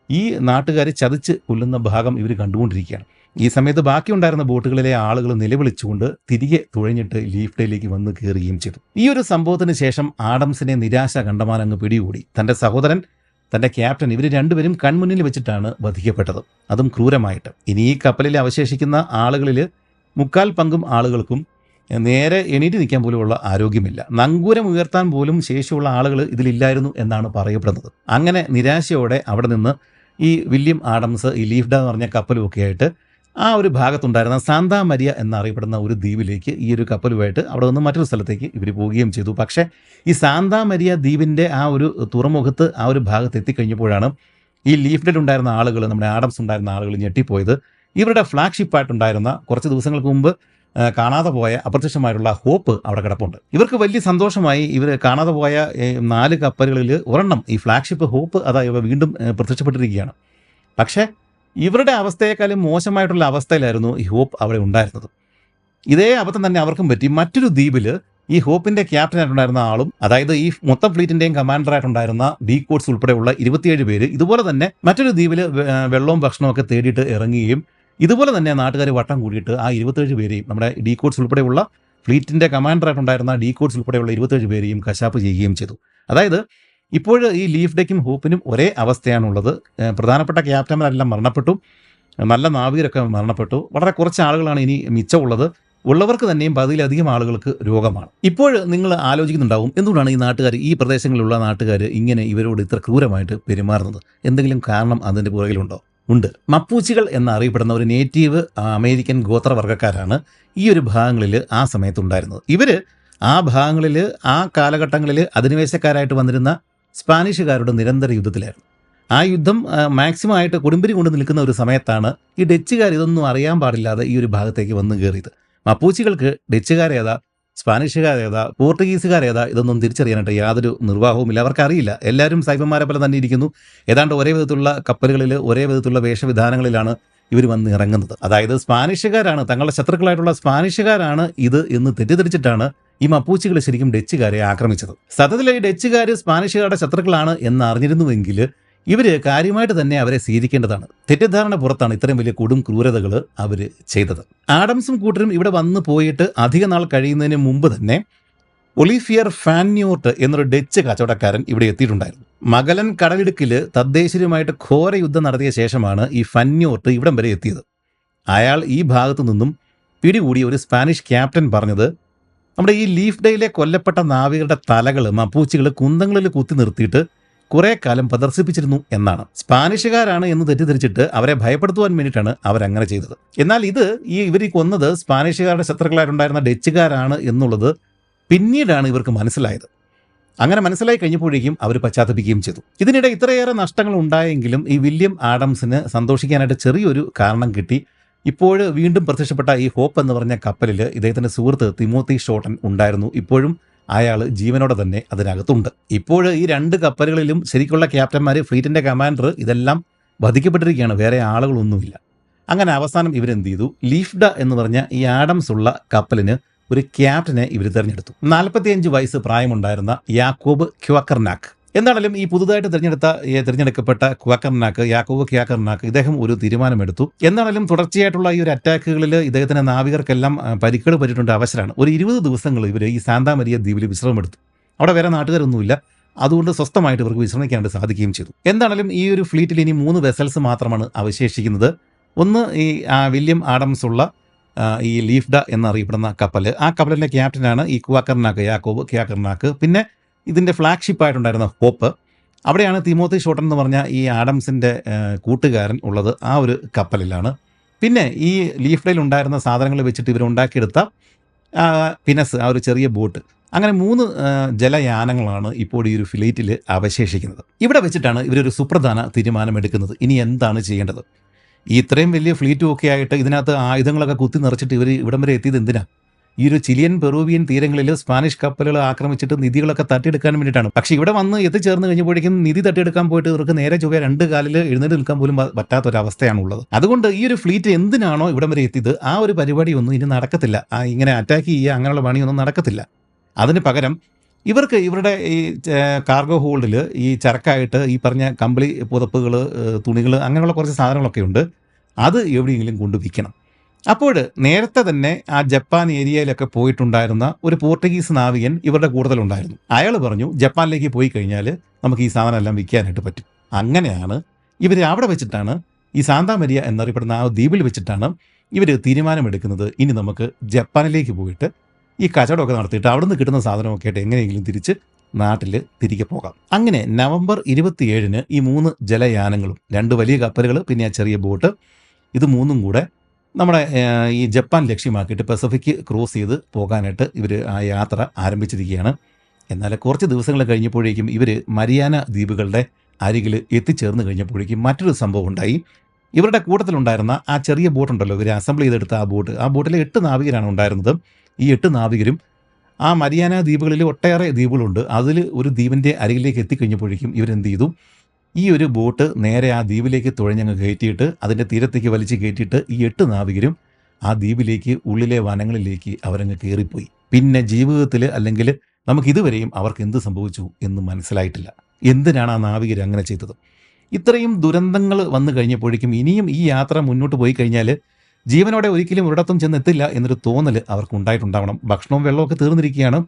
ഈ നാട്ടുകാർ ചതിച്ച് കൊല്ലുന്ന ഭാഗം ഇവർ കണ്ടുകൊണ്ടിരിക്കുകയാണ്. ഈ സമയത്ത് ബാക്കിയുണ്ടായിരുന്ന ബോട്ടുകളിലെ ആളുകൾ നിലവിളിച്ചുകൊണ്ട് തിരികെ തുഴഞ്ഞിട്ട് ലീഫ് ഡേയിലേക്ക് വന്ന് കയറുകയും ചെയ്തു. ഈ ഒരു സംഭവത്തിന് ശേഷം ആഡംസിനെ നിരാശ കണ്ടമാനങ്ങ് പിടികൂടി. തൻ്റെ സഹോദരൻ തൻ്റെ ക്യാപ്റ്റൻ ഇവർ രണ്ടുപേരും കൺമുന്നിൽ വെച്ചിട്ടാണ് വധിക്കപ്പെട്ടത്, അതും ക്രൂരമായിട്ട്. ഇനി ഈ കപ്പലിൽ അവശേഷിക്കുന്ന ആളുകളിൽ 3/4 പങ്കും ആളുകൾക്കും നേരെ എണീറ്റ് നിൽക്കാൻ പോലുമുള്ള ആരോഗ്യമില്ല. നങ്കൂരം ഉയർത്താൻ പോലും ശേഷിയുള്ള ആളുകൾ ഇതിലില്ലായിരുന്നു എന്നാണ് പറയപ്പെടുന്നത്. അങ്ങനെ നിരാശയോടെ അവിടെ നിന്ന് ഈ വില്യം ആഡംസ് ഈ ലീഫ്ഡ എന്ന് പറഞ്ഞ കപ്പലുമൊക്കെ ആയിട്ട് ആ ഒരു ഭാഗത്തുണ്ടായിരുന്ന സാന്താ മരിയ എന്നറിയപ്പെടുന്ന ഒരു ദ്വീപിലേക്ക് ഈ ഒരു കപ്പലുമായിട്ട് അവിടെ നിന്ന് മറ്റൊരു സ്ഥലത്തേക്ക് ഇവർ പോവുകയും ചെയ്തു. പക്ഷേ ഈ സാന്താ മരിയ ദ്വീപിൻ്റെ ആ ഒരു തുറമുഖത്ത് ആ ഒരു ഭാഗത്ത് എത്തിക്കഴിഞ്ഞപ്പോഴാണ് ഈ ലീഫ്ഡിൽ ഉണ്ടായിരുന്ന ആളുകൾ, നമ്മുടെ ആഡംസ് ഉണ്ടായിരുന്ന ആളുകൾ ഞെട്ടിപ്പോയത്. ഇവരുടെ ഫ്ലാഗ്ഷിപ്പായിട്ടുണ്ടായിരുന്ന കുറച്ച് ദിവസങ്ങൾക്ക് മുമ്പ് കാണാതെ പോയ അപ്രത്യക്ഷമായിട്ടുള്ള ഹോപ്പ് അവിടെ കിടപ്പുണ്ട്. ഇവർക്ക് വലിയ സന്തോഷമായി. ഇവർ കാണാതെ പോയ 4 കപ്പലുകളിൽ ഒരെണ്ണം, ഈ ഫ്ലാഗ്ഷിപ്പ് ഹോപ്പ്, അതായത് വീണ്ടും പ്രത്യക്ഷപ്പെട്ടിരിക്കുകയാണ്. പക്ഷേ ഇവരുടെ അവസ്ഥയെക്കാളും മോശമായിട്ടുള്ള അവസ്ഥയിലായിരുന്നു ഈ ഹോപ്പ് അവിടെ ഉണ്ടായിരുന്നത്. ഇതേ അബദ്ധം തന്നെ അവർക്കും പറ്റി. മറ്റൊരു ദ്വീപിൽ ഈ ഹോപ്പിൻ്റെ ക്യാപ്റ്റനായിട്ടുണ്ടായിരുന്ന ആളും, അതായത് ഈ മൊത്തം ഫ്ലീറ്റിൻ്റെയും കമാൻഡറായിട്ടുണ്ടായിരുന്ന ഡീകോഡ്സ് ഉൾപ്പെടെയുള്ള 27 പേര് ഇതുപോലെ തന്നെ മറ്റൊരു ദ്വീപിൽ വെള്ളവും ഭക്ഷണവും ഒക്കെ തേടിയിട്ട് ഇറങ്ങുകയും ഇതുപോലെ തന്നെ നാട്ടുകാർ വട്ടം കൂടിയിട്ട് ആ 27 പേരെയും, നമ്മുടെ ഡീകോഡ്സ് ഉൾപ്പെടെയുള്ള ഫ്ലീറ്റിൻ്റെ കമാൻഡറായിട്ടുണ്ടായിരുന്ന ഡീകോഡ്സ് ഉൾപ്പെടെയുള്ള 27 പേരെയും കശാപ്പ് ചെയ്യുകയും ചെയ്തു. അതായത് ഇപ്പോൾ ഈ ലീഫ്ഡയ്ക്കും ഹോപ്പിനും ഒരേ അവസ്ഥയാണുള്ളത്. പ്രധാനപ്പെട്ട ക്യാപ്റ്റന്മാരെല്ലാം മരണപ്പെട്ടു, നല്ല നാവികരൊക്കെ മരണപ്പെട്ടു. വളരെ കുറച്ച് ആളുകളാണ് ഇനി മിച്ചമുള്ളത്. ഉള്ളവർക്ക് തന്നെയും 10-ലധികം ആളുകൾക്ക് രോഗമാണ്. ഇപ്പോൾ നിങ്ങൾ ആലോചിക്കുന്നുണ്ടാവും, എന്തുകൊണ്ടാണ് ഈ നാട്ടുകാർ, ഈ പ്രദേശങ്ങളിലുള്ള നാട്ടുകാർ ഇങ്ങനെ ഇവരോട് ഇത്ര ക്രൂരമായിട്ട് പെരുമാറുന്നത്? എന്തെങ്കിലും കാരണം അതിൻ്റെ പുറകിലുണ്ടോ? ഉണ്ട്. മപ്പൂച്ചികൾ എന്നറിയപ്പെടുന്ന ഒരു നേറ്റീവ് അമേരിക്കൻ ഗോത്രവർഗ്ഗക്കാരാണ് ഈ ഒരു ഭാഗങ്ങളിൽ ആ സമയത്തുണ്ടായിരുന്നത്. ഇവർ ആ ഭാഗങ്ങളിൽ, ആ കാലഘട്ടങ്ങളിൽ അധിനിവേശക്കാരായിട്ട് വന്നിരുന്ന സ്പാനിഷുകാരുടെ നിരന്തര യുദ്ധത്തിലായിരുന്നു. ആ യുദ്ധം മാക്സിമം ആയിട്ട് കൊടുമ്പിരി കൊണ്ട് നിൽക്കുന്ന ഒരു സമയത്താണ് ഈ ഡച്ചുകാർ ഇതൊന്നും അറിയാൻ പാടില്ലാതെ ഈ ഒരു ഭാഗത്തേക്ക് വന്നു കയറിയത്. മപ്പൂച്ചികൾക്ക് ഡച്ചുകാരേതാ, സ്പാനിഷുകാരേതാ, പോർട്ടുഗീസുകാരേതാ ഇതൊന്നും തിരിച്ചറിയാനായിട്ട് യാതൊരു നിർവാഹവുമില്ല. അവർക്കറിയില്ല. എല്ലാവരും സൈബന്മാരെ പോലെ തന്നെ ഇരിക്കുന്നു. ഏതാണ്ട് ഒരേ വിധത്തിലുള്ള കപ്പലുകളിൽ, ഒരേ വിധത്തിലുള്ള വേഷവിധാനങ്ങളിലാണ് ഇവർ വന്ന് ഇറങ്ങുന്നത്. അതായത് സ്പാനിഷുകാരാണ്, തങ്ങളുടെ ശത്രുക്കളായിട്ടുള്ള സ്പാനിഷുകാരാണ് ഇത് എന്ന് തെറ്റിദ്ധരിച്ചിട്ടാണ് ഈ മപ്പൂച്ചികൾ ശരിക്കും ഡച്ചുകാരെ ആക്രമിച്ചത്. സത്യത്തിൽ ഈ ഡച്ചുകാർ സ്പാനിഷുകാരുടെ ശത്രുക്കളാണ് എന്ന് അറിഞ്ഞിരുന്നുവെങ്കിൽ ഇവർ കാര്യമായിട്ട് തന്നെ അവരെ സ്വീകരിക്കേണ്ടതാണ്. തെറ്റിദ്ധാരണ പുറത്താണ് ഇത്രയും വലിയ കൊടും ക്രൂരതകൾ അവർ ചെയ്തത്. ആഡംസും കൂട്ടരും ഇവിടെ വന്നു പോയിട്ട് അധിക നാൾ കഴിയുന്നതിന് മുമ്പ് തന്നെ ഒലിഫിയർ ഫാന്യോർട്ട് എന്നൊരു ഡച്ച് കച്ചവടക്കാരൻ ഇവിടെ എത്തിയിട്ടുണ്ടായിരുന്നു. മഗലൻ കടലിടുക്കിൽ തദ്ദേശീയരുമായിട്ട് ഘോര യുദ്ധം നടത്തിയ ശേഷമാണ് ഈ ഫന്യോർട്ട് ഇവിടം വരെ എത്തിയത്. അയാൾ ഈ ഭാഗത്തു നിന്നും പിടികൂടിയ ഒരു സ്പാനിഷ് ക്യാപ്റ്റൻ പറഞ്ഞത്, നമ്മുടെ ഈ ലീഫ് ഡേയിലെ കൊല്ലപ്പെട്ട നാവികരുടെ തലകൾ മപ്പൂച്ചികൾ കുന്തങ്ങളിൽ കുത്തി നിർത്തിയിട്ട് കുറേ കാലം പ്രദർശിപ്പിച്ചിരുന്നു എന്നാണ്. സ്പാനിഷുകാരാണ് എന്ന് തെറ്റിദ്ധരിച്ചിട്ട് അവരെ ഭയപ്പെടുത്തുവാൻ വേണ്ടിയിട്ടാണ് അവരങ്ങനെ ചെയ്തത്. എന്നാൽ ഇവർ കൊന്നത് സ്പാനിഷുകാരുടെ ശത്രുക്കളായിട്ടുണ്ടായിരുന്ന ഡച്ചുകാരാണ് എന്നുള്ളത് പിന്നീടാണ് ഇവർക്ക് മനസ്സിലായത്. അങ്ങനെ മനസ്സിലായി കഴിഞ്ഞപ്പോഴേക്കും അവർ പശ്ചാത്തപിക്കുകയും ചെയ്തു. ഇതിനിടെ ഇത്രയേറെ നഷ്ടങ്ങൾ ഉണ്ടായെങ്കിലും ഈ വില്യം ആഡംസിന് സന്തോഷിക്കാനായിട്ട് ചെറിയൊരു കാരണം കിട്ടി. ഇപ്പോൾ വീണ്ടും പ്രത്യക്ഷപ്പെട്ട ഈ ഹോപ്പ് എന്ന് പറഞ്ഞ കപ്പലിൽ ഇദ്ദേഹത്തിൻ്റെ സുഹൃത്ത് തിമോത്തി ഷോട്ടൻ ഉണ്ടായിരുന്നു. ഇപ്പോഴും അയാൾ ജീവനോടെ തന്നെ അതിനകത്തുണ്ട്. ഇപ്പോൾ ഈ 2 കപ്പലുകളിലും ശരിക്കുള്ള ക്യാപ്റ്റന്മാർ, ഫ്ലീറ്റിൻ്റെ കമാൻഡർ ഇതെല്ലാം വധിക്കപ്പെട്ടിരിക്കുകയാണ്. വേറെ ആളുകളൊന്നുമില്ല. അങ്ങനെ അവസാനം ഇവരെന്ത് ചെയ്തു? ലീഫ്ഡ എന്ന് പറഞ്ഞ ഈ ആഡംസ് ഉള്ള കപ്പലിന് ഒരു ക്യാപ്റ്റനെ ഇവർ തിരഞ്ഞെടുത്തു. 45 വയസ്സ് പ്രായമുണ്ടായിരുന്ന യാക്കോബ് ക്വാക്കർനാക്ക്. എന്താണെങ്കിലും ഈ പുതുതായിട്ട് തിരഞ്ഞെടുക്കപ്പെട്ട യാക്കോബ് ക്വാക്കർനാക്ക് ഇദ്ദേഹം ഒരു തീരുമാനമെടുത്തു. എന്താണെങ്കിലും തുടർച്ചയായിട്ടുള്ള ഈ ഒരു അറ്റാക്കുകളിൽ ഇദ്ദേഹത്തിന് നാവികർക്കെല്ലാം പരിക്കുകൾ പറ്റിയിട്ടുണ്ട്, അവശരാണ്. ഒരു 20 ദിവസങ്ങൾ ഇവർ ഈ സാന്താ മരിയ ദ്വീപിൽ വിശ്രമമെടുത്തു. അവിടെ വേറെ നാട്ടുകാരൊന്നുമില്ല. അതുകൊണ്ട് സ്വസ്ഥമായിട്ട് ഇവർക്ക് വിശ്രമിക്കാനായിട്ട് സാധിക്കുകയും ചെയ്തു. എന്താണെങ്കിലും ഈ ഒരു ഫ്ലീറ്റിൽ ഇനി 3 വെസൽസ് മാത്രമാണ് അവശേഷിക്കുന്നത്. ഒന്ന് ഈ വില്യം ആഡംസ് ഉള്ള ഈ ലീഫ്ഡ എന്നറിയപ്പെടുന്ന കപ്പൽ. ആ കപ്പലിൻ്റെ ക്യാപ്റ്റനാണ് ഈ യാക്കോബ് ക്വാക്കർനാക്ക്. പിന്നെ ഇതിൻ്റെ ഫ്ലാഗ്ഷിപ്പായിട്ടുണ്ടായിരുന്ന ഹോപ്പ്. അവിടെയാണ് തിമോത്തി ഷോട്ടൻ എന്ന് പറഞ്ഞ ഈ ആഡംസിൻ്റെ കൂട്ടുകാരൻ ഉള്ളത്. ആ ഒരു കപ്പലിലാണ്. പിന്നെ ഈ ലീഫ്ഡയിൽ ഉണ്ടായിരുന്ന സാധനങ്ങൾ വെച്ചിട്ട് ഇവരുണ്ടാക്കിയെടുത്ത പിനസ്, ആ ഒരു ചെറിയ ബോട്ട്. അങ്ങനെ 3 ജലയാനങ്ങളാണ് ഇപ്പോൾ ഈ ഒരു ഫ്ലീറ്റിൽ അവശേഷിക്കുന്നത്. ഇവിടെ വെച്ചിട്ടാണ് ഇവരൊരു സുപ്രധാന തീരുമാനമെടുക്കുന്നത്. ഇനി എന്താണ് ചെയ്യേണ്ടത്? ഈ ഇത്രയും വലിയ ഫ്ലീറ്റും ഒക്കെ ആയിട്ട് ഇതിനകത്ത് ആയുധങ്ങളൊക്കെ കുത്തി നിറച്ചിട്ട് ഇവർ ഇവിടം വരെ എത്തിയത് എന്തിനാണ്? ഈ ഒരു ചിലിയൻ പെറൂവിയൻ തീരങ്ങളിൽ സ്പാനിഷ് കപ്പലുകൾ ആക്രമിച്ചിട്ട് നിധികളൊക്കെ തട്ടിയെടുക്കാൻ വേണ്ടിയിട്ടാണ്. പക്ഷേ ഇവിടെ വന്ന് എത്തിച്ചേർന്ന് കഴിഞ്ഞപ്പോഴേക്കും നിധി തട്ടിയെടുക്കാൻ പോയിട്ട് ഇവർക്ക് നേരെ ചൊവ്വേ 2 കാലിൽ എഴുന്നേറ്റ് നിൽക്കാൻ പോലും പറ്റാത്തൊരവസ്ഥയാണുള്ളത്. അതുകൊണ്ട് ഈ ഒരു ഫ്ലീറ്റ് എന്തിനാണോ ഇവിടം വരെ എത്തിയത് ആ ഒരു പരിപാടിയൊന്നും ഇനി നടക്കത്തില്ല. ഇങ്ങനെ അറ്റാക്ക് ചെയ്യുക, അങ്ങനെയുള്ള പണിയൊന്നും നടക്കത്തില്ല. അതിന് പകരം ഇവർക്ക് ഇവരുടെ ഈ കാർഗോ ഹോൾഡിൽ ഈ ചരക്കായിട്ട് ഈ പറഞ്ഞ കമ്പിളി പുതപ്പുകൾ, തുണികൾ, അങ്ങനെയുള്ള കുറച്ച് സാധനങ്ങളൊക്കെ ഉണ്ട്. അത് എവിടെയെങ്കിലും കൊണ്ട് വിൽക്കണം. അപ്പോൾ നേരത്തെ തന്നെ ആ ജപ്പാൻ ഏരിയയിലൊക്കെ പോയിട്ടുണ്ടായിരുന്ന ഒരു പോർട്ടുഗീസ് നാവികൻ ഇവരുടെ കൂടുതലുണ്ടായിരുന്നു. അയാൾ പറഞ്ഞു, ജപ്പാനിലേക്ക് പോയി കഴിഞ്ഞാൽ നമുക്ക് ഈ സാധനം എല്ലാം വിൽക്കാനായിട്ട് പറ്റും. അങ്ങനെയാണ് ഇവർ അവിടെ വെച്ചിട്ടാണ് ഈ സാന്താ മരിയ എന്നറിയപ്പെടുന്ന ആ ദ്വീപിൽ വെച്ചിട്ടാണ് ഇവർ തീരുമാനമെടുക്കുന്നത്, ഇനി നമുക്ക് ജപ്പാനിലേക്ക് പോയിട്ട് ഈ കച്ചവടമൊക്കെ നടത്തിയിട്ട് അവിടെ നിന്ന് കിട്ടുന്ന സാധനമൊക്കെ ആയിട്ട് എങ്ങനെയെങ്കിലും തിരിച്ച് നാട്ടിൽ തിരികെ പോകാം. അങ്ങനെ നവംബർ 27-ന് ഈ 3 ജലയാനങ്ങളും 2 വലിയ കപ്പലുകൾ പിന്നെ ആ ചെറിയ ബോട്ട് ഇത് 3ഉം കൂടെ നമ്മുടെ ഈ ജപ്പാൻ ലക്ഷ്യമാക്കിയിട്ട് പസഫിക് ക്രോസ് ചെയ്ത് പോകാനായിട്ട് ഇവർ ആ യാത്ര ആരംഭിച്ചിരിക്കുകയാണ്. എന്നാൽ കുറച്ച് ദിവസങ്ങൾ കഴിഞ്ഞപ്പോഴേക്കും ഇവർ മരിയാന ദ്വീപുകളുടെ അരികിൽ എത്തിച്ചേർന്ന് കഴിഞ്ഞപ്പോഴേക്കും മറ്റൊരു സംഭവം ഉണ്ടായി. ഇവരുടെ കൂട്ടത്തിലുണ്ടായിരുന്ന ആ ചെറിയ ബോട്ടുണ്ടല്ലോ, ഇവർ അസംബിൾ ചെയ്തെടുത്ത ആ ബോട്ടിൽ 8 നാവികരാണ് ഉണ്ടായിരുന്നത്. ഈ 8 നാവികരും ആ മരിയാന ദ്വീപുകളിൽ ഒട്ടേറെ ദ്വീപുകളുണ്ട്. അതിൽ ഒരു ദ്വീപിൻ്റെ അരികിലേക്ക് എത്തിക്കഴിഞ്ഞപ്പോഴേക്കും ഇവരെന്ത് ചെയ്തു, ഈ ഒരു ബോട്ട് നേരെ ആ ദ്വീപിലേക്ക് തുഴഞ്ഞങ്ങ് കയറ്റിയിട്ട് അതിൻ്റെ തീരത്തേക്ക് വലിച്ച് കയറ്റിയിട്ട് ഈ 8 നാവികരും ആ ദ്വീപിലേക്ക് ഉള്ളിലെ വനങ്ങളിലേക്ക് അവരങ്ങ് കയറിപ്പോയി. പിന്നെ ജീവിതത്തിൽ അല്ലെങ്കിൽ നമുക്കിതുവരെയും അവർക്ക് എന്ത് സംഭവിച്ചു എന്ന് മനസ്സിലായിട്ടില്ല. എന്തിനാണ് ആ നാവികർ അങ്ങനെ ചെയ്തത്? ഇത്രയും ദുരന്തങ്ങൾ വന്നു കഴിഞ്ഞപ്പോഴേക്കും ഇനിയും ഈ യാത്ര മുന്നോട്ട് പോയി കഴിഞ്ഞാൽ ജീവനോടെ ഒരിക്കലും ഒരിടത്തും ചെന്നെത്തില്ല എന്നൊരു തോന്നൽ അവർക്ക് ഉണ്ടായിട്ടുണ്ടാവണം. ഭക്ഷണവും വെള്ളമൊക്കെ തീർന്നിരിക്കുകയാണ്.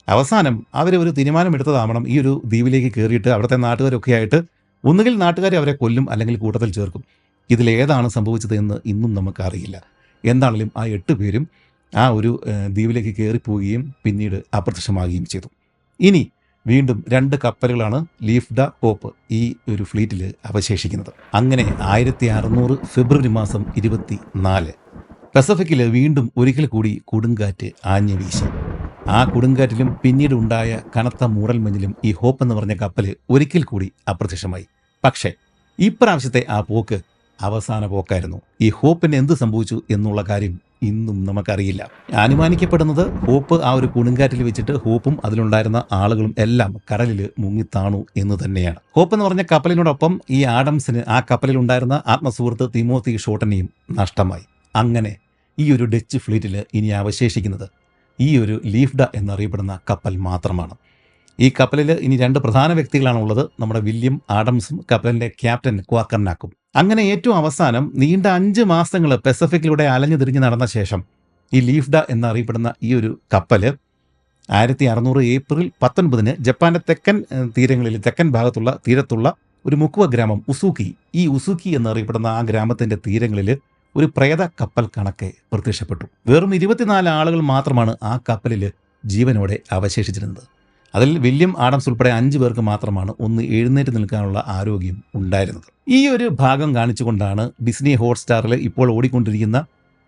അവസാനം അവർ ഒരു തീരുമാനമെടുത്തതാവണം, ഈ ഒരു ദ്വീപിലേക്ക് കയറിയിട്ട് അവിടുത്തെ നാട്ടുകാരൊക്കെ ആയിട്ട് ഒന്നുകിൽ നാട്ടുകാർ അവരെ കൊല്ലും അല്ലെങ്കിൽ കൂട്ടത്തിൽ ചേർക്കും. ഇതിലേതാണ് സംഭവിച്ചത് എന്ന് ഇന്നും നമുക്കറിയില്ല. എന്താണെങ്കിലും ആ 8 പേരും ആ ഒരു ദ്വീപിലേക്ക് കയറിപ്പോവുകയും പിന്നീട് അപ്രത്യക്ഷമാകുകയും ചെയ്തു. ഇനി വീണ്ടും 2 കപ്പലുകളാണ് ലീഫ് ദ ഹോപ്പ് ഈ ഒരു ഫ്ലീറ്റിൽ അവശേഷിക്കുന്നത്. അങ്ങനെ 1600 ഫെബ്രുവരി മാസം 24 പസഫിക്കിൽ വീണ്ടും ഒരിക്കൽ കൂടി കൊടുങ്കാറ്റ് ആഞ്ഞു വീശി. ആ കൊടുങ്കാറ്റിലും പിന്നീട് ഉണ്ടായ കനത്ത മൂടൽമഞ്ഞിലും ഈ ഹോപ്പ് എന്ന് പറഞ്ഞ കപ്പൽ ഒരിക്കൽ കൂടി അപ്രത്യക്ഷമായി. പക്ഷേ ഇപ്രാവശ്യത്തെ ആ പോക്ക് അവസാന പോക്കായിരുന്നു. ഈ ഹോപ്പിന് എന്ത് സംഭവിച്ചു എന്നുള്ള കാര്യം ഇന്നും നമുക്കറിയില്ല. അനുമാനിക്കപ്പെടുന്നത് ഹോപ്പ് ആ ഒരു കൊടുങ്കാറ്റിൽ വെച്ചിട്ട് ഹോപ്പും അതിലുണ്ടായിരുന്ന ആളുകളും എല്ലാം കടലിൽ മുങ്ങിത്താണു എന്ന് തന്നെയാണ്. ഹോപ്പ് എന്ന് പറഞ്ഞ കപ്പലിനോടൊപ്പം ഈ ആഡംസിന് ആ കപ്പലിലുണ്ടായിരുന്ന ആത്മസുഹൃത്ത് തിമോത്തി ഷോട്ടനെയും നഷ്ടമായി. അങ്ങനെ ഈ ഒരു ഡച്ച് ഫ്ലീറ്റിൽ ഇനി അവശേഷിക്കുന്നത് ഈ ഒരു ലീഫ്ഡ എന്നറിയപ്പെടുന്ന കപ്പൽ മാത്രമാണ്. ഈ കപ്പലിൽ ഇനി 2 പ്രധാന വ്യക്തികളാണുള്ളത്, നമ്മുടെ വില്യം ആഡംസും കപ്പലിൻ്റെ ക്യാപ്റ്റൻ ക്വാക്കർനാക്കും. അങ്ങനെ ഏറ്റവും അവസാനം നീണ്ട 5 മാസങ്ങൾ പസഫിക്കിലൂടെ അലഞ്ഞു തിരിഞ്ഞ് നടന്ന ശേഷം ഈ ലീഫ്ഡ എന്നറിയപ്പെടുന്ന ഈ ഒരു കപ്പൽ 1600 ഏപ്രിൽ 19-ന് ജപ്പാന്റെ തെക്കൻ ഭാഗത്തുള്ള തീരത്തുള്ള ഒരു മുക്കുവ ഗ്രാമം ഉസൂക്കി, ഈ ഉസൂക്കി എന്നറിയപ്പെടുന്ന ആ ഗ്രാമത്തിൻ്റെ തീരങ്ങളിൽ ഒരു പ്രേത കപ്പൽ കണക്കെ പ്രത്യക്ഷപ്പെട്ടു. വെറും 24 ആളുകൾ മാത്രമാണ് ആ കപ്പലിൽ ജീവനോടെ അവശേഷിച്ചിരുന്നത്. അതിൽ വില്യം ആഡംസ് ഉൾപ്പെടെ 5 പേർക്ക് മാത്രമാണ് ഒന്ന് എഴുന്നേറ്റ് നിൽക്കാനുള്ള ആരോഗ്യം ഉണ്ടായിരുന്നത്. ഈ ഒരു ഭാഗം കാണിച്ചുകൊണ്ടാണ് ഡിസ്നി ഹോട്ട്സ്റ്റാറിൽ ഇപ്പോൾ ഓടിക്കൊണ്ടിരിക്കുന്ന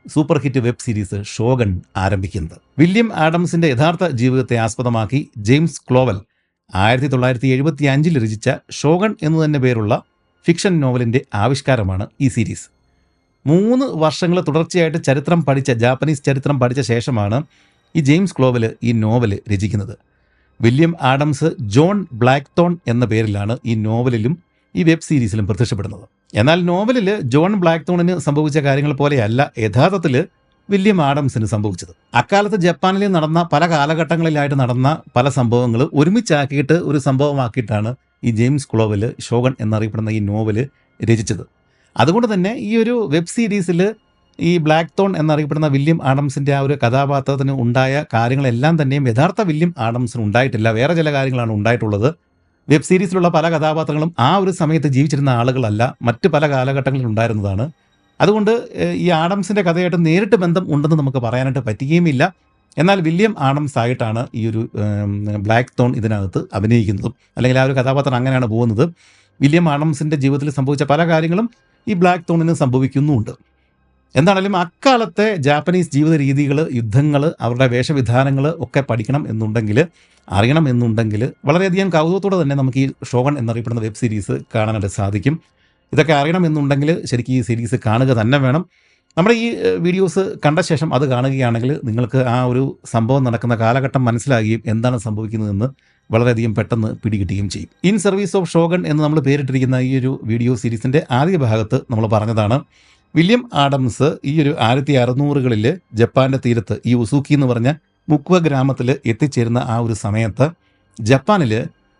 super hit web series Shogun ആരംഭിക്കുന്നത്. വില്യം ആഡംസിന്റെ യഥാർത്ഥ ജീവിതത്തെ ആസ്പദമാക്കി ജെയിംസ് ക്ലോവൽ 1975 രചിച്ച ഷോഗൺ എന്നു തന്നെ പേരുള്ള ഫിക്ഷൻ നോവലിന്റെ ആവിഷ്കാരമാണ് ഈ സീരീസ്. 3 വർഷങ്ങൾ തുടർച്ചയായിട്ട് ജാപ്പനീസ് ചരിത്രം പഠിച്ച ശേഷമാണ് ഈ ജെയിംസ് ക്ലോവൽ ഈ നോവൽ രചിക്കുന്നത്. വില്യം ആഡംസ് ജോൺ ബ്ലാക്ക്തോൺ എന്ന പേരിലാണ് ഈ നോവലിലും ഈ വെബ് സീരീസിലും പ്രത്യക്ഷപ്പെടുന്നത്. എന്നാൽ നോവലിൽ ജോൺ ബ്ലാക്ക്തോണിന് സംഭവിച്ച കാര്യങ്ങൾ പോലെയല്ല യഥാർത്ഥത്തിൽ വില്യം ആഡംസിന് സംഭവിച്ചത്. അക്കാലത്ത് ജപ്പാനിൽ നടന്ന പല കാലഘട്ടങ്ങളിലായിട്ട് നടന്ന പല സംഭവങ്ങൾ ഒരുമിച്ചാക്കിയിട്ട് ഒരു സംഭവമാക്കിയിട്ടാണ് ഈ ജെയിംസ് ക്ലോവൽ ഷോഗൺ എന്നറിയപ്പെടുന്ന ഈ നോവൽ രചിച്ചത്. അതുകൊണ്ട് തന്നെ ഈ ഒരു വെബ് സീരീസിൽ ഈ ബ്ലാക്ക്തോൺ എന്നറിയപ്പെടുന്ന വില്യം ആഡംസിൻ്റെ ആ ഒരു കഥാപാത്രത്തിന് ഉണ്ടായ കാര്യങ്ങളെല്ലാം തന്നെയും യഥാർത്ഥ വില്യം ആഡംസിന് ഉണ്ടായിട്ടില്ല, വേറെ ചില കാര്യങ്ങളാണ് ഉണ്ടായിട്ടുള്ളത്. വെബ് സീരീസിലുള്ള പല കഥാപാത്രങ്ങളും ആ ഒരു സമയത്ത് ജീവിച്ചിരുന്ന ആളുകളല്ല, മറ്റ് പല കാലഘട്ടങ്ങളിൽ ഉണ്ടായിരുന്നതാണ്. അതുകൊണ്ട് ഈ ആഡംസിൻ്റെ കഥയായിട്ട് നേരിട്ട് ബന്ധം ഉണ്ടെന്ന് നമുക്ക് പറയാനായിട്ട് പറ്റുകയുമില്ല. എന്നാൽ വില്യം ആഡംസ് ആയിട്ടാണ് ഈ ഒരു ബ്ലാക്ക്തോൺ ഇതിനകത്ത് അഭിനയിക്കുന്നതും, അല്ലെങ്കിൽ ആ ഒരു കഥാപാത്രം അങ്ങനെയാണ് പോകുന്നത്. വില്യം ആഡംസിൻ്റെ ജീവിതത്തിൽ സംഭവിച്ച പല കാര്യങ്ങളും ഈ ബ്ലാക്ക്തോണിന് സംഭവിക്കുന്നുമുണ്ട്. എന്താണെങ്കിലും അക്കാലത്തെ ജാപ്പനീസ് ജീവിത രീതികൾ, യുദ്ധങ്ങൾ, അവരുടെ വേഷവിധാനങ്ങൾ ഒക്കെ പഠിക്കണം എന്നുണ്ടെങ്കിൽ, അറിയണം എന്നുണ്ടെങ്കിൽ വളരെയധികം കൗതുകത്തോടെ തന്നെ നമുക്ക് ഈ ഷോഗൺ എന്നറിയപ്പെടുന്ന വെബ് സീരീസ് കാണാനായിട്ട് സാധിക്കും. ഇതൊക്കെ അറിയണം എന്നുണ്ടെങ്കിൽ ശരിക്കും ഈ സീരീസ് കാണുക തന്നെ വേണം. നമ്മുടെ ഈ വീഡിയോസ് കണ്ട ശേഷം അത് കാണുകയാണെങ്കിൽ നിങ്ങൾക്ക് ആ ഒരു സംഭവം നടക്കുന്ന കാലഘട്ടം മനസ്സിലാകുകയും എന്താണ് സംഭവിക്കുന്നതെന്ന് വളരെയധികം പെട്ടെന്ന് പിടികിട്ടുകയും ചെയ്യും. ഇൻ സർവീസ് ഓഫ് ഷോഗൺ എന്ന് നമ്മൾ പേരിട്ടിരിക്കുന്ന ഈ ഒരു വീഡിയോ സീരീസിൻ്റെ ആദ്യ ഭാഗത്ത് നമ്മൾ പറഞ്ഞതാണ്, വില്യം ആഡംസ് ഈ ഒരു 1600-കളിൽ ജപ്പാന്റെ തീരത്ത് ഈ ഉസൂക്കി എന്ന് പറഞ്ഞ മുക്കുവ ഗ്രാമത്തിൽ എത്തിച്ചേരുന്ന ആ ഒരു സമയത്ത് ജപ്പാനിൽ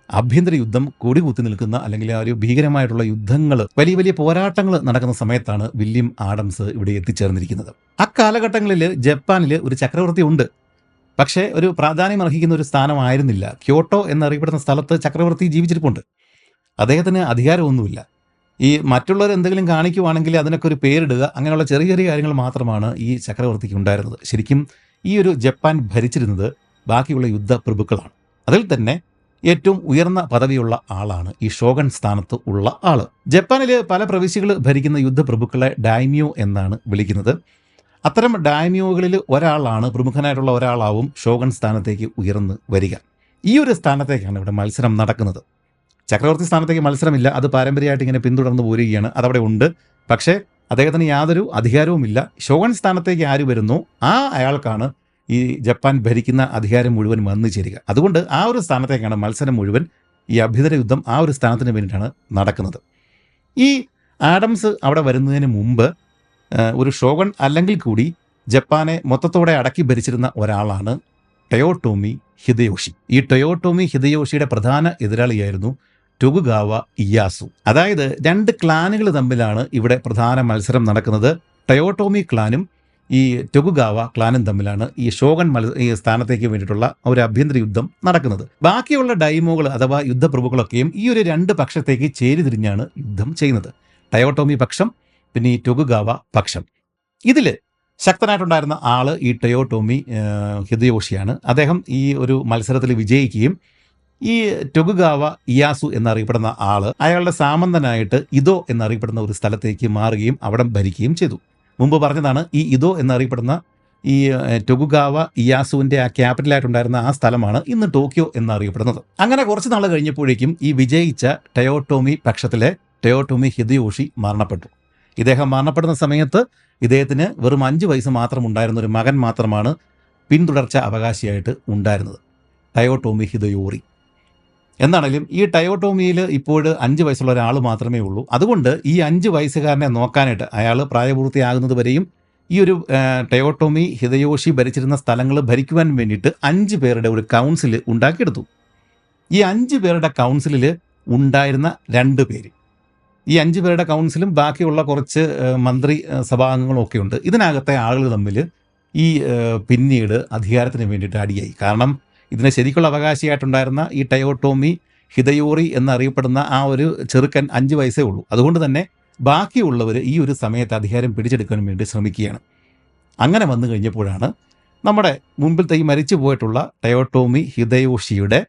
ആഭ്യന്തര യുദ്ധം കൊടികുത്തി നിൽക്കുന്ന, അല്ലെങ്കിൽ ആ ഒരു ഭീകരമായിട്ടുള്ള യുദ്ധങ്ങൾ, വലിയ വലിയ പോരാട്ടങ്ങൾ നടക്കുന്ന സമയത്താണ് വില്യം ആഡംസ് ഇവിടെ എത്തിച്ചേർന്നിരിക്കുന്നത്. അക്കാലഘട്ടങ്ങളിൽ ജപ്പാനിൽ ഒരു ചക്രവർത്തി ഉണ്ട്, പക്ഷേ ഒരു പ്രാധാന്യം അർഹിക്കുന്ന ഒരു സ്ഥാനമായിരുന്നില്ല. ക്യോട്ടോ എന്നറിയപ്പെടുന്ന സ്ഥലത്ത് ചക്രവർത്തി ജീവിച്ചിരിപ്പുണ്ട്. അദ്ദേഹത്തിന് അധികാരമൊന്നുമില്ല. ഈ മറ്റുള്ളവർ എന്തെങ്കിലും കാണിക്കുവാണെങ്കിൽ അതിനൊക്കെ ഒരു പേരിടുക, അങ്ങനെയുള്ള ചെറിയ ചെറിയ കാര്യങ്ങൾ മാത്രമാണ് ഈ ചക്രവർത്തിക്ക് ഉണ്ടായിരുന്നത്. ശരിക്കും ഈ ഒരു ജപ്പാൻ ഭരിച്ചിരുന്നത് ബാക്കിയുള്ള യുദ്ധപ്രഭുക്കളാണ്. അതിൽ തന്നെ ഏറ്റവും ഉയർന്ന പദവിയുള്ള ആളാണ് ഈ ഷോഗൻ സ്ഥാനത്ത് ഉള്ള ആള്. ജപ്പാനിൽ പല പ്രവിശ്യകൾ ഭരിക്കുന്ന യുദ്ധപ്രഭുക്കളെ ഡൈമ്യോ എന്നാണ് വിളിക്കുന്നത്. അത്തരം ഡൈമ്യോകളിൽ ഒരാളാണ്, പ്രമുഖനായിട്ടുള്ള ഒരാളാവും ഷോഗൻ സ്ഥാനത്തേക്ക് ഉയർന്ന് വരിക. ഈ ഒരു സ്ഥാനത്തേക്കാണ് ഇവിടെ മത്സരം നടക്കുന്നത്. ചക്രവർത്തി സ്ഥാനത്തേക്ക് മത്സരമില്ല, അത് പാരമ്പര്യമായിട്ട് ഇങ്ങനെ പിന്തുടർന്ന് പോരുകയാണ്, അതവിടെ ഉണ്ട്. പക്ഷേ അദ്ദേഹത്തിന് യാതൊരു അധികാരവുമില്ല. ഷോഗൻ സ്ഥാനത്തേക്ക് ആര് വരുന്നു അയാൾക്കാണ് ഈ ജപ്പാൻ ഭരിക്കുന്ന അധികാരം മുഴുവൻ വന്നു ചേരുക. അതുകൊണ്ട് ആ ഒരു സ്ഥാനത്തേക്കാണ് മത്സരം മുഴുവൻ. ഈ അഭ്യുദയ യുദ്ധം ആ ഒരു സ്ഥാനത്തിന് വേണ്ടിയിട്ടാണ് നടക്കുന്നത്. ഈ ആഡംസ് അവിടെ വരുന്നതിന് മുമ്പ് ഒരു ഷോഗൻ അല്ലെങ്കിൽ കൂടി ജപ്പാനെ മൊത്തത്തോടെ അടക്കി ഭരിച്ചിരുന്ന ഒരാളാണ് ടൊയോട്ടോമി ഹിദയോഷി. ഈ ടൊയോട്ടോമി ഹിദയോഷിയുടെ പ്രധാന എതിരാളിയായിരുന്നു ടൊകുഗാവ ഇയാസു. അതായത് 2 ക്ലാനുകൾ തമ്മിലാണ് ഇവിടെ പ്രധാന മത്സരം നടക്കുന്നത്. ടൊയോട്ടോമി ക്ലാനും ഈ ടൊകുഗാവ ക്ലാനും തമ്മിലാണ് ഈ ഷോഗൻ ഈ സ്ഥാനത്തേക്ക് വേണ്ടിയിട്ടുള്ള ഒരു ആഭ്യന്തര യുദ്ധം നടക്കുന്നത്. ബാക്കിയുള്ള ഡൈമോകൾ അഥവാ യുദ്ധപ്രഭുക്കളൊക്കെയും ഈ ഒരു 2 പക്ഷത്തേക്ക് ചേരിതിരിഞ്ഞാണ് യുദ്ധം ചെയ്യുന്നത്. ടൊയോട്ടോമി പക്ഷം, പിന്നെ ഈ ടൊകുഗാവ പക്ഷം. ഇതിൽ ശക്തനായിട്ടുണ്ടായിരുന്ന ആള് ഈ ടൊയോട്ടോമി ഹിദയോഷിയാണ്. അദ്ദേഹം ഈ ഒരു മത്സരത്തിൽ വിജയിക്കുകയും ഈ ടൊകുഗാവ ഇയാസു എന്നറിയപ്പെടുന്ന ആള് അയാളുടെ സാമന്തനായിട്ട് ഇദോ എന്നറിയപ്പെടുന്ന ഒരു സ്ഥലത്തേക്ക് മാറുകയും അവിടെ ഭരിക്കുകയും ചെയ്തു. മുമ്പ് പറഞ്ഞതാണ്, ഈ ഇദോ എന്നറിയപ്പെടുന്ന ഈ ടൊകുഗാവ ഇയാസുവിൻ്റെ ആ ക്യാപിറ്റലായിട്ടുണ്ടായിരുന്ന ആ സ്ഥലമാണ് ഇന്ന് ടോക്കിയോ എന്നറിയപ്പെടുന്നത്. അങ്ങനെ കുറച്ച് നാൾ കഴിഞ്ഞപ്പോഴേക്കും ഈ വിജയിച്ച ടൊയോട്ടോമി പക്ഷത്തിലെ ടൊയോട്ടോമി ഹിദയോഷി മരണപ്പെട്ടു. ഇദ്ദേഹം മരണപ്പെടുന്ന സമയത്ത് ഇദ്ദേഹത്തിന് വെറും 5 വയസ്സ് മാത്രം ഉണ്ടായിരുന്ന ഒരു മകൻ മാത്രമാണ് പിന്തുടർച്ച അവകാശിയായിട്ട് ഉണ്ടായിരുന്നത്, ടൊയോട്ടോമി ഹിദയോറി. എന്താണെങ്കിലും ഈ ടൊയോട്ടോമിയിൽ ഇപ്പോൾ 5 വയസ്സുള്ള ഒരാൾ മാത്രമേ ഉള്ളൂ. അതുകൊണ്ട് ഈ 5 വയസ്സുകാരനെ നോക്കാനായിട്ട് അയാൾ പ്രായപൂർത്തിയാകുന്നത് വരെയും ഈ ഒരു ടൊയോട്ടോമി ഹിദയോഷി ഭരിച്ചിരുന്ന സ്ഥലങ്ങൾ ഭരിക്കുവാൻ വേണ്ടിയിട്ട് 5 പേരുടെ ഒരു കൗൺസിൽ ഉണ്ടാക്കിയെടുത്തു. ഈ 5 പേരുടെ കൗൺസിലിൽ ഉണ്ടായിരുന്ന 2 പേര്, ഈ 5 പേരുടെ കൗൺസിലും ബാക്കിയുള്ള കുറച്ച് മന്ത്രി സഭാംഗങ്ങളും ഒക്കെ ഉണ്ട്. ഇതിനകത്തെ ആളുകൾ തമ്മിൽ ഈ പിന്നീട് അധികാരത്തിന് വേണ്ടിയിട്ട് അടിയായി. കാരണം ഇതിന് ശരിക്കുള്ള അവകാശിയായിട്ടുണ്ടായിരുന്ന ഈ ടൊയോട്ടോമി ഹിദയോറി എന്നറിയപ്പെടുന്ന ആ ഒരു ചെറുക്കൻ 5 വയസ്സേ ഉള്ളൂ. അതുകൊണ്ട് തന്നെ ബാക്കിയുള്ളവർ ഈ ഒരു സമയത്ത് അധികാരം പിടിച്ചെടുക്കാൻ വേണ്ടി ശ്രമിക്കുകയാണ്. അങ്ങനെ വന്നു കഴിഞ്ഞപ്പോഴാണ് നമ്മുടെ മുൻപിലത്തെ ഈ മരിച്ചു പോയിട്ടുള്ള ടൊയോട്ടോമി ഹിദയോഷിയുടെ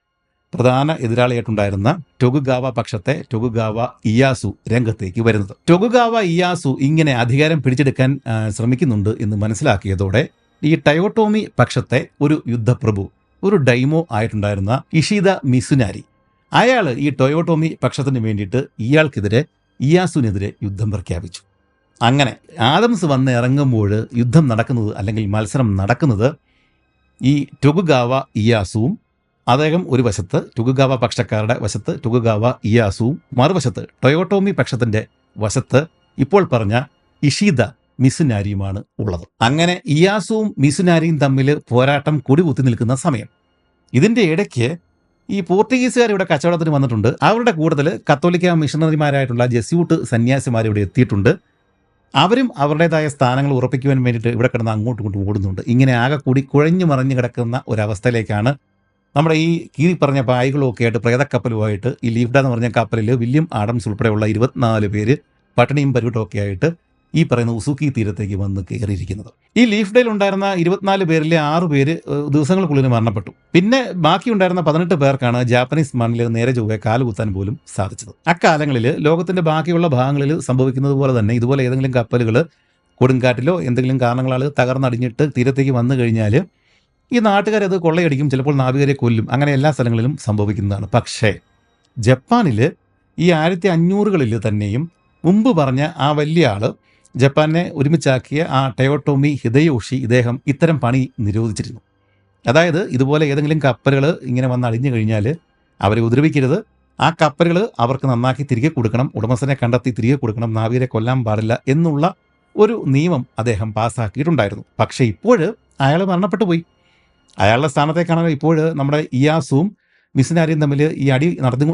പ്രധാന എതിരാളിയായിട്ടുണ്ടായിരുന്ന ടൊകുഗാവ പക്ഷത്തെ ടൊകുഗാവ ഇയാസു രംഗത്തേക്ക് വരുന്നത്. ടൊകുഗാവ ഇയാസു ഇങ്ങനെ അധികാരം പിടിച്ചെടുക്കാൻ ശ്രമിക്കുന്നുണ്ട് എന്ന് മനസ്സിലാക്കിയതോടെ ഈ ടൊയോട്ടോമി പക്ഷത്തെ ഒരു യുദ്ധപ്രഭു, ഒരു ഡൈമോ ആയിട്ടുണ്ടായിരുന്ന ഇഷിദ മിസുനാരി, അയാൾ ഈ ടൊയോട്ടോമി പക്ഷത്തിന് വേണ്ടിയിട്ട് ഇയാസുവിനെതിരെ യുദ്ധം പ്രഖ്യാപിച്ചു. അങ്ങനെ ആദംസ് വന്ന് ഇറങ്ങുമ്പോൾ യുദ്ധം നടക്കുന്നത്, അല്ലെങ്കിൽ മത്സരം നടക്കുന്നത്, ഈ ടൊകുഗാവ ഇയാസുവും അദ്ദേഹം ഒരു വശത്ത്, ടൊകുഗാവ പക്ഷക്കാരുടെ വശത്ത് ടൊകുഗാവ ഇയാസുവും, മറുവശത്ത് ടൊയോട്ടോമി പക്ഷത്തിൻ്റെ വശത്ത് ഇപ്പോൾ പറഞ്ഞ ഇഷിദ മിസുനാരിയുമാണ് ഉള്ളത്. അങ്ങനെ ഇയാസുവും മിസുനാരിയും തമ്മിൽ പോരാട്ടം കൊടികുത്തി നിൽക്കുന്ന സമയം, ഇതിൻ്റെ ഇടയ്ക്ക് ഈ പോർട്ടുഗീസുകാർ ഇവിടെ കച്ചവടത്തിന് വന്നിട്ടുണ്ട്. അവരുടെ കൂടുതൽ കത്തോലിക്ക മിഷണറിമാരായിട്ടുള്ള ജെസ്യൂട്ട് സന്യാസിമാർ ഇവിടെ എത്തിയിട്ടുണ്ട്. അവരും അവരുടേതായ സ്ഥാനങ്ങൾ ഉറപ്പിക്കുവാൻ വേണ്ടിയിട്ട് ഇവിടെ കിടന്ന് അങ്ങോട്ടും ഇങ്ങോട്ടും ഓടുന്നുണ്ട്. ഇങ്ങനെ ആകെ കൂടി കുഴഞ്ഞു മറിഞ്ഞു കിടക്കുന്ന ഒരവസ്ഥയിലേക്കാണ് നമ്മുടെ ഈ കീറി പറഞ്ഞ പായ്കളൊക്കെ ആയിട്ട് പ്രേതക്കപ്പലുമായിട്ട് ഈ ലീഫ്ഡ എന്ന് പറഞ്ഞ കപ്പലിൽ വില്യം ആഡംസ് ഉൾപ്പെടെയുള്ള 24 പേര് പട്ടിണിയും പരിവട്ടമൊക്കെ ആയിട്ട് ഈ പറയുന്ന ഉസുക്കി തീരത്തേക്ക് വന്ന് കയറിയിരിക്കുന്നത്. ഈ ലീഫ് ഡേയിൽ ഉണ്ടായിരുന്ന 24 പേരിലെ 6 പേര് ദിവസങ്ങൾക്കുള്ളിൽ മരണപ്പെട്ടു. പിന്നെ ബാക്കിയുണ്ടായിരുന്ന 18 പേർക്കാണ് ജാപ്പനീസ് മണ്ണിൽ നേരെ ചൊവ്വേ കാലുകുത്താൻ പോലും സാധിച്ചത്. അക്കാലങ്ങളിൽ ലോകത്തിന്റെ ബാക്കിയുള്ള ഭാഗങ്ങളിൽ സംഭവിക്കുന്നത് പോലെ തന്നെ ഇതുപോലെ ഏതെങ്കിലും കപ്പലുകൾ കൊടുങ്കാറ്റിലോ എന്തെങ്കിലും കാരണങ്ങളാൽ തകർന്നടിഞ്ഞിട്ട് തീരത്തേക്ക് വന്നു കഴിഞ്ഞാൽ ഈ നാട്ടുകാരത് കൊള്ളയടിക്കും, ചിലപ്പോൾ നാവികരെ കൊല്ലും. അങ്ങനെ എല്ലാ സ്ഥലങ്ങളിലും സംഭവിക്കുന്നതാണ്. പക്ഷേ ജപ്പാനിൽ ഈ 1500കളിൽ തന്നെയും മുമ്പ് പറഞ്ഞ ആ വലിയ ആള് ജപ്പാനെ ഒരുമിച്ചാക്കിയ ആ ടൊയോട്ടോമി ഹിദയോഷി, ഇദ്ദേഹം ഇത്തരം പണി നിരോധിച്ചിരുന്നു. അതായത് ഇതുപോലെ ഏതെങ്കിലും കപ്പലുകൾ ഇങ്ങനെ വന്ന് അടിഞ്ഞു കഴിഞ്ഞാൽ അവരെ ഉപദ്രവിക്കരുത്, ആ കപ്പലുകൾ അവർക്ക് നന്നാക്കി തിരികെ കൊടുക്കണം, ഉടമസ്ഥനെ കണ്ടെത്തി തിരികെ കൊടുക്കണം, നാവികരെ കൊല്ലാൻ പാടില്ല എന്നുള്ള ഒരു നിയമം അദ്ദേഹം പാസ്സാക്കിയിട്ടുണ്ടായിരുന്നു. പക്ഷേ ഇപ്പോൾ അയാൾ മരണപ്പെട്ടു പോയി. അയാളുടെ സ്ഥാനത്തേക്കാണ് ഇപ്പോൾ നമ്മുടെ ഇയാസുവും മിസുനാരിയും തമ്മിൽ ഈ അടി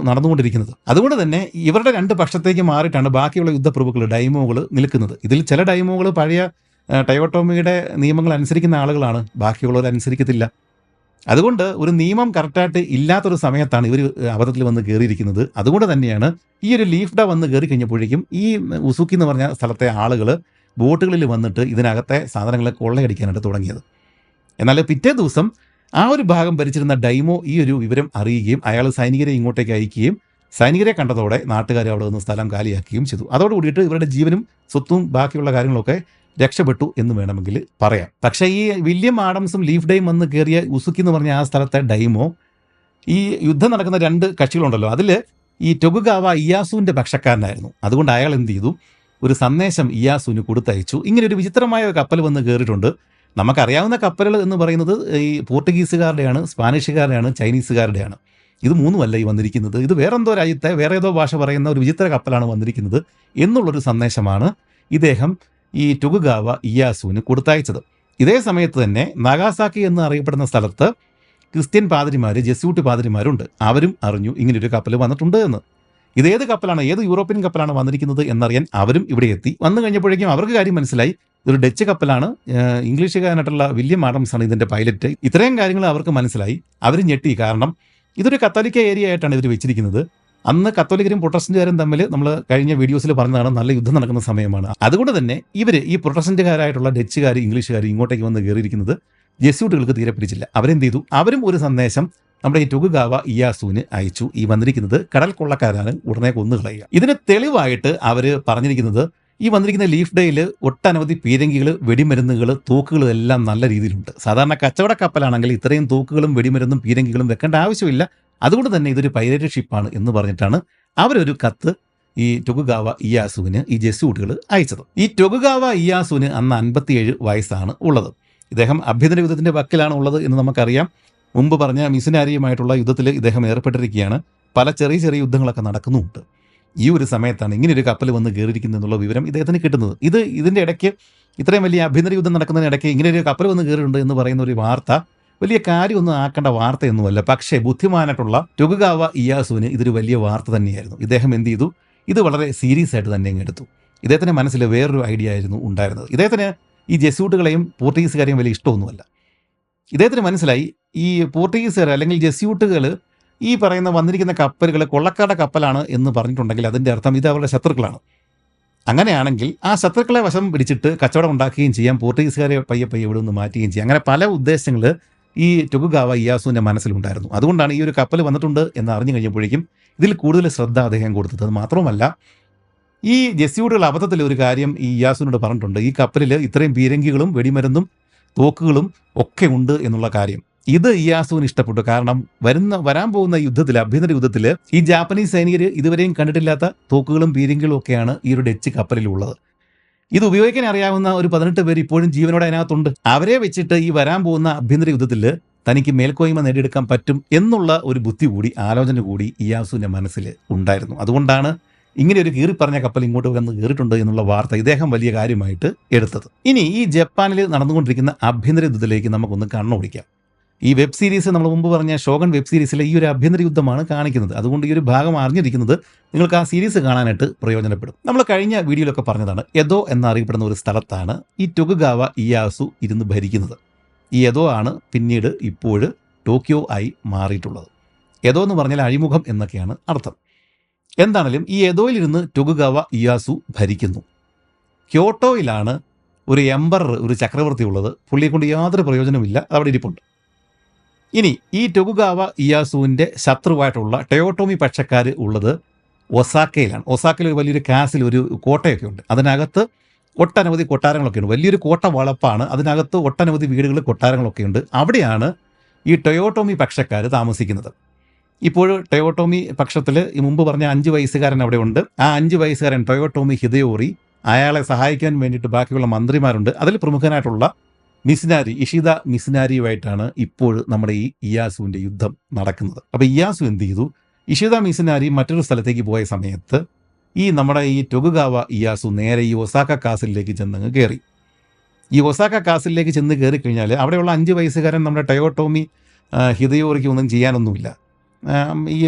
നടന്നുകൊണ്ടിരിക്കുന്നത്. അതുകൊണ്ട് തന്നെ ഇവരുടെ 2 പക്ഷത്തേക്ക് മാറിയിട്ടാണ് ബാക്കിയുള്ള യുദ്ധപ്രഭുക്കൾ, ഡൈമോകൾ നിൽക്കുന്നത്. ഇതിൽ ചില ഡൈമോകൾ പഴയ ടൊയോട്ടോമിയുടെ നിയമങ്ങൾ അനുസരിക്കുന്ന ആളുകളാണ്, ബാക്കിയുള്ളവർ അനുസരിക്കത്തില്ല. അതുകൊണ്ട് ഒരു നിയമം കറക്റ്റായിട്ട് ഇല്ലാത്തൊരു സമയത്താണ് ഇവർ അബദ്ധത്തിൽ വന്ന് കയറിയിരിക്കുന്നത്. അതുകൊണ്ട് തന്നെയാണ് ഈ ഒരു ലീഫ് ഡേ വന്ന് കയറി കഴിഞ്ഞപ്പോഴേക്കും ഈ ഉസുക്കി എന്ന് പറഞ്ഞ സ്ഥലത്തെ ആളുകൾ ബോട്ടുകളിൽ വന്നിട്ട് ഇതിനകത്തെ സാധനങ്ങളെ കൊള്ളയടിക്കാനായിട്ട് തുടങ്ങിയത്. എന്നാൽ പിറ്റേ ദിവസം ആ ഒരു ഭാഗം ഭരിച്ചിരുന്ന ഡൈമോ ഈ ഒരു വിവരം അറിയുകയും അയാൾ സൈനികരെ ഇങ്ങോട്ടേക്ക് അയക്കുകയും സൈനികരെ കണ്ടതോടെ നാട്ടുകാർ അവിടെ നിന്ന് സ്ഥലം കാലിയാക്കുകയും ചെയ്തു. അതോടുകൂടിയിട്ട് ഇവരുടെ ജീവനും സ്വത്തും ബാക്കിയുള്ള കാര്യങ്ങളൊക്കെ രക്ഷപ്പെട്ടു എന്ന് വേണമെങ്കിൽ പറയാം. പക്ഷേ ഈ വില്യം ആഡംസും ലീഫ് ഡേയും വന്ന് കയറിയ ഉസുക്കി എന്ന് പറഞ്ഞ ആ സ്ഥലത്തെ ഡൈമോ ഈ യുദ്ധം നടക്കുന്ന 2 കക്ഷികളുണ്ടല്ലോ, അതിൽ ഈ ടൊകുഗാവ ഇയാസുവിൻ്റെ പക്ഷക്കാരനായിരുന്നു. അതുകൊണ്ട് അയാൾ എന്ത് ചെയ്തു, ഒരു സന്ദേശം ഇയാസുവിന് കൊടുത്തയച്ചു. ഇങ്ങനെ ഒരു വിചിത്രമായ കപ്പൽ വന്ന് കയറിയിട്ടുണ്ട്. നമുക്കറിയാവുന്ന കപ്പലുകൾ എന്ന് പറയുന്നത് ഈ പോർട്ടുഗീസുകാരുടെയാണ്, സ്പാനിഷുകാരുടെയാണ്, ചൈനീസുകാരുടെയാണ്. ഇത് 3 ഈ വന്നിരിക്കുന്നത്. ഇത് വേറെന്തോ രാജ്യത്തെ വേറെ ഏതോ ഭാഷ പറയുന്ന ഒരു വിചിത്ര കപ്പലാണ് വന്നിരിക്കുന്നത് എന്നുള്ളൊരു സന്ദേശമാണ് ഇദ്ദേഹം ഈ ടൊകുഗാവ ഇയാസുവിന് കൊടുത്തയച്ചത്. ഇതേ സമയത്ത് തന്നെ നഗാസാക്കി എന്ന് അറിയപ്പെടുന്ന സ്ഥലത്ത് ക്രിസ്ത്യൻ പാതിരിമാർ, ജെസ്യൂട്ട് പാതിരിമാരുണ്ട്. അവരും അറിഞ്ഞു ഇങ്ങനൊരു കപ്പൽ വന്നിട്ടുണ്ട് എന്ന്. ഇതേത് കപ്പലാണ്, ഏത് യൂറോപ്യൻ കപ്പലാണ് വന്നിരിക്കുന്നത് എന്നറിയാൻ അവരും ഇവിടെ എത്തി. വന്നു കഴിഞ്ഞപ്പോഴേക്കും അവർക്ക് കാര്യം മനസ്സിലായി, ഇതൊരു ഡച്ച് കപ്പലാണ്, ഇംഗ്ലീഷുകാരനായിട്ടുള്ള വില്യം ആഡംസ് ആണ് ഇതിൻ്റെ പൈലറ്റ്. ഇത്രയും കാര്യങ്ങൾ അവർക്ക് മനസ്സിലായി. അവർ ഞെട്ടി. കാരണം ഇതൊരു കത്തോലിക്ക ഏരിയ ആയിട്ടാണ് ഇവർ വെച്ചിരിക്കുന്നത്. അന്ന് കത്തോലിക്കരും പ്രൊട്ടസ്റ്റന്റുകാരും തമ്മിൽ നമ്മൾ കഴിഞ്ഞ വീഡിയോസിൽ പറഞ്ഞതാണ്, നല്ല യുദ്ധം നടക്കുന്ന സമയമാണ്. അതുകൊണ്ട് തന്നെ ഇവർ ഈ പ്രൊട്ടസ്റ്റന്റുകാരായിട്ടുള്ള ഡച്ചുകാർ, ഇംഗ്ലീഷുകാർ ഇങ്ങോട്ടേക്ക് വന്ന് കയറിയിരിക്കുന്നത് ജെസ്യൂട്ടുകൾക്ക് തീരെ പിടിച്ചില്ല. അവരെന്ത് ചെയ്തു, അവരും ഒരു സന്ദേശം നമ്മുടെ ഈ ടൊകുഗാവ ഇയാസുവിന് അയച്ചു. ഈ വന്നിരിക്കുന്നത് കടൽ കൊള്ളക്കാരാണ്, ഉടനെ കൊന്നുകളയുക. ഇതിന് തെളിവായിട്ട് അവർ പറഞ്ഞിരിക്കുന്നത്, ഈ വന്നിരിക്കുന്ന ലീഫ് ഡേയിൽ ഒട്ടനവധി പീരങ്കികൾ, വെടിമരുന്നുകൾ, തോക്കുകൾ എല്ലാം നല്ല രീതിയിലുണ്ട്. സാധാരണ കച്ചവട കപ്പലാണെങ്കിൽ ഇത്രയും തോക്കുകളും വെടിമരുന്നും പീരങ്കികളും വെക്കേണ്ട ആവശ്യമില്ല. അതുകൊണ്ട് തന്നെ ഇതൊരു പൈരേറ്റ് ഷിപ്പാണ് എന്ന് പറഞ്ഞിട്ടാണ് അവരൊരു കത്ത് ഈ ടൊകുഗാവ ഇയാസുവിന് ഈ ജെസ്യൂട്ടുകൾ അയച്ചത്. ഈ ടൊകുഗാവ ഇയാസുവിന് അന്ന് 57 വയസ്സാണ് ഉള്ളത്. ഇദ്ദേഹം ആഭ്യന്തര യുദ്ധത്തിൻ്റെ വക്കിലാണ് ഉള്ളത് എന്ന് നമുക്കറിയാം. മുമ്പ് പറഞ്ഞ മിസിനാരിയുമായിട്ടുള്ള യുദ്ധത്തിൽ ഇദ്ദേഹം ഏർപ്പെട്ടിരിക്കുകയാണ്. പല ചെറിയ ചെറിയ യുദ്ധങ്ങളൊക്കെ നടക്കുന്നുമുണ്ട്. ഈ ഒരു സമയത്താണ് ഇങ്ങനെയൊരു കപ്പൽ വന്ന് കയറിയിരിക്കുന്നത് എന്നുള്ള വിവരം ഇദ്ദേഹത്തിന് കിട്ടുന്നത്. ഇതിൻ്റെ ഇടയ്ക്ക്, ഇത്രയും വലിയ ആഭ്യന്തര യുദ്ധം നടക്കുന്നതിനിടയ്ക്ക് ഇങ്ങനെയൊരു കപ്പൽ വന്ന് കയറിയിട്ടുണ്ട് എന്ന് പറയുന്ന ഒരു വാർത്ത വലിയ കാര്യമൊന്നും ആക്കേണ്ട വാർത്തയൊന്നുമല്ല. പക്ഷേ ബുദ്ധിമാനായിട്ടുള്ള ടൊകുഗാവ ഇയാസുവിന് ഇതൊരു വലിയ വാർത്ത തന്നെയായിരുന്നു. ഇദ്ദേഹം എന്ത് ചെയ്തു, ഇത് വളരെ സീരിയസ് ആയിട്ട് തന്നെ എടുത്തു. ഇദ്ദേഹത്തിൻ്റെ മനസ്സിൽ വേറൊരു ഐഡിയ ആയിരുന്നു ഉണ്ടായിരുന്നത്. ഇദ്ദേഹത്തിന് ഈ ജെസ്യൂട്ടുകളെയും പോർട്ടുഗീസുകാരെയും വലിയ ഇഷ്ടമൊന്നുമല്ല. ഇദ്ദേഹത്തിന് മനസ്സിലായി, ഈ പോർട്ടുഗീസുകാർ അല്ലെങ്കിൽ ജെസ്യൂട്ടുകൾ ഈ പറയുന്ന വന്നിരിക്കുന്ന കപ്പലുകൾ കൊള്ളക്കാരുടെ കപ്പലാണ് എന്ന് പറഞ്ഞിട്ടുണ്ടെങ്കിൽ അതിൻ്റെ അർത്ഥം ഇത് അവരുടെ ശത്രുക്കളാണ്. അങ്ങനെയാണെങ്കിൽ ആ ശത്രുക്കളെ വശം പിടിച്ചിട്ട് കച്ചവടം ഉണ്ടാക്കുകയും ചെയ്യാം, പോർട്ടുഗീസുകാരെ പയ്യെ ഇവിടെ നിന്ന് മാറ്റുകയും ചെയ്യാം. അങ്ങനെ പല ഉദ്ദേശങ്ങൾ ഈ ടൊകുഗാവ ഇയാസുവിൻ്റെ മനസ്സിലുണ്ടായിരുന്നു. അതുകൊണ്ടാണ് ഈ ഒരു കപ്പൽ വന്നിട്ടുണ്ട് എന്ന് അറിഞ്ഞു കഴിഞ്ഞപ്പോഴേക്കും ഇതിൽ കൂടുതൽ ശ്രദ്ധ അദ്ദേഹം കൊടുത്തത്. അത് മാത്രമല്ല, ഈ ജെസ്യൂട്ടുകൾ അബദ്ധത്തിൽ ഒരു കാര്യം ഈ ഇയാസുവിനോട് പറഞ്ഞിട്ടുണ്ട്, ഈ കപ്പലിൽ ഇത്രയും പീരങ്കികളും വെടിമരുന്നും തോക്കുകളും ഒക്കെ ഉണ്ട് എന്നുള്ള കാര്യം. ഇത് ഇയാസുവിന് ഇഷ്ടപ്പെട്ടു. കാരണം വരാൻ പോകുന്ന യുദ്ധത്തിൽ, ആഭ്യന്തര യുദ്ധത്തിൽ ഈ ജാപ്പനീസ് സൈനികർ ഇതുവരെയും കണ്ടിട്ടില്ലാത്ത തോക്കുകളും പീരങ്കികളും ഒക്കെയാണ് ഈ ഒരു ഡച്ച് കപ്പലിലുള്ളത്. ഇത് ഉപയോഗിക്കാൻ അറിയാവുന്ന ഒരു 18 പേര് ഇപ്പോഴും ജീവനോടെ അതിനകത്തുണ്ട്. അവരെ വെച്ചിട്ട് ഈ വരാൻ പോകുന്ന ആഭ്യന്തര യുദ്ധത്തിൽ തനിക്ക് മേൽക്കോയ്മ നേടിയെടുക്കാൻ പറ്റും എന്നുള്ള ഒരു ബുദ്ധി കൂടി, ആലോചന കൂടി ഇയാസുവിൻ്റെ മനസ്സിൽ ഉണ്ടായിരുന്നു. അതുകൊണ്ടാണ് ഇങ്ങനെ ഒരു കീറിപ്പറഞ്ഞ കപ്പൽ ഇങ്ങോട്ട് വന്ന് കയറിയിട്ടുണ്ട് എന്നുള്ള വാർത്ത ഇദ്ദേഹം വലിയ കാര്യമായിട്ട് എടുത്തത്. ഇനി ഈ ജപ്പാനിൽ നടന്നുകൊണ്ടിരിക്കുന്ന ആഭ്യന്തര യുദ്ധത്തിലേക്ക് നമുക്കൊന്ന് കണ്ണോടിക്കാം. ഈ വെബ് സീരീസ്, നമ്മൾ മുമ്പ് പറഞ്ഞ ഷോഗൺ വെബ് സീരീസിലെ ഈ ഒരു ആഭ്യന്തര യുദ്ധമാണ് കാണിക്കുന്നത്. അതുകൊണ്ട് ഈ ഒരു ഭാഗം അറിഞ്ഞിരിക്കുന്നത് നിങ്ങൾക്ക് ആ സീരീസ് കാണാനായിട്ട് പ്രയോജനപ്പെടും. നമ്മൾ കഴിഞ്ഞ വീഡിയോയിലൊക്കെ പറഞ്ഞതാണ്, എദോ എന്നറിയപ്പെടുന്ന ഒരു സ്ഥലത്താണ് ഈ ടൊകുഗാവ ഇയാസു ഇരുന്ന് ഭരിക്കുന്നത്. ഈ എദോ ആണ് പിന്നീട് ഇപ്പോഴ് ടോക്കിയോ ആയി മാറിയിട്ടുള്ളത്. എദോ എന്ന് പറഞ്ഞാൽ അഴിമുഖം എന്നൊക്കെയാണ് അർത്ഥം. എന്താണെങ്കിലും ഈ എദോയിലിരുന്ന് ടൊകുഗാവ ഇയാസു ഭരിക്കുന്നു. ക്യോട്ടോയിലാണ് ഒരു എംപറർ, ഒരു ചക്രവർത്തി ഉള്ളത്. പുള്ളിയെ കൊണ്ട് യാതൊരു പ്രയോജനമില്ല, അവിടെ ഇരിപ്പുണ്ട്. ഇനി ഈ ടൊകുഗാവ ഇയാസുവിൻ്റെ ശത്രുവായിട്ടുള്ള ടൊയോട്ടോമി പക്ഷക്കാർ ഉള്ളത് ഒസാക്കയിലാണ്. ഒസാക്കയിൽ ഒരു വലിയൊരു കാസിൽ ഒരു കോട്ടയൊക്കെ ഉണ്ട്. അതിനകത്ത് ഒട്ടനവധി കൊട്ടാരങ്ങളൊക്കെ ഉണ്ട്. വലിയൊരു കോട്ട വളപ്പാണ്. അതിനകത്ത് ഒട്ടനവധി വീടുകൾ, കൊട്ടാരങ്ങളൊക്കെ ഉണ്ട്. അവിടെയാണ് ഈ ടൊയോട്ടോമി പക്ഷക്കാർ താമസിക്കുന്നത്. ഇപ്പോൾ ടൊയോട്ടോമി പക്ഷത്തിൽ ഈ മുമ്പ് പറഞ്ഞ 5 വയസ്സുകാരൻ അവിടെ ഉണ്ട്. ആ 5 വയസ്സുകാരൻ ടൊയോട്ടോമി ഹിദയോറി, അയാളെ സഹായിക്കാൻ വേണ്ടിയിട്ട് ബാക്കിയുള്ള മന്ത്രിമാരുണ്ട്. അതിൽ പ്രമുഖനായിട്ടുള്ള മിസിനാരി, ഇഷിത മിസിനാരിയുമായിട്ടാണ് ഇപ്പോൾ നമ്മുടെ ഈ ഇയാസുവിൻ്റെ യുദ്ധം നടക്കുന്നത്. അപ്പോൾ ഇയാസു എന്ത് ചെയ്തു, ഇഷിത മിസിനാരി മറ്റൊരു സ്ഥലത്തേക്ക് പോയ സമയത്ത് ഈ നമ്മുടെ ഈ ടൊകുഗാവ ഇയാസു നേരെ ഈ ഒസാക്ക കാസിലേക്ക് ചെന്നങ്ങ് കയറി. ഈ ഒസാക്ക കാസിലേക്ക് ചെന്ന് കയറി കഴിഞ്ഞാൽ അവിടെയുള്ള 5 വയസ്സുകാരൻ നമ്മുടെ ടൊയോട്ടോമി ഹിദയോറിക്ക് ഒന്നും ചെയ്യാനൊന്നുമില്ല. ഈ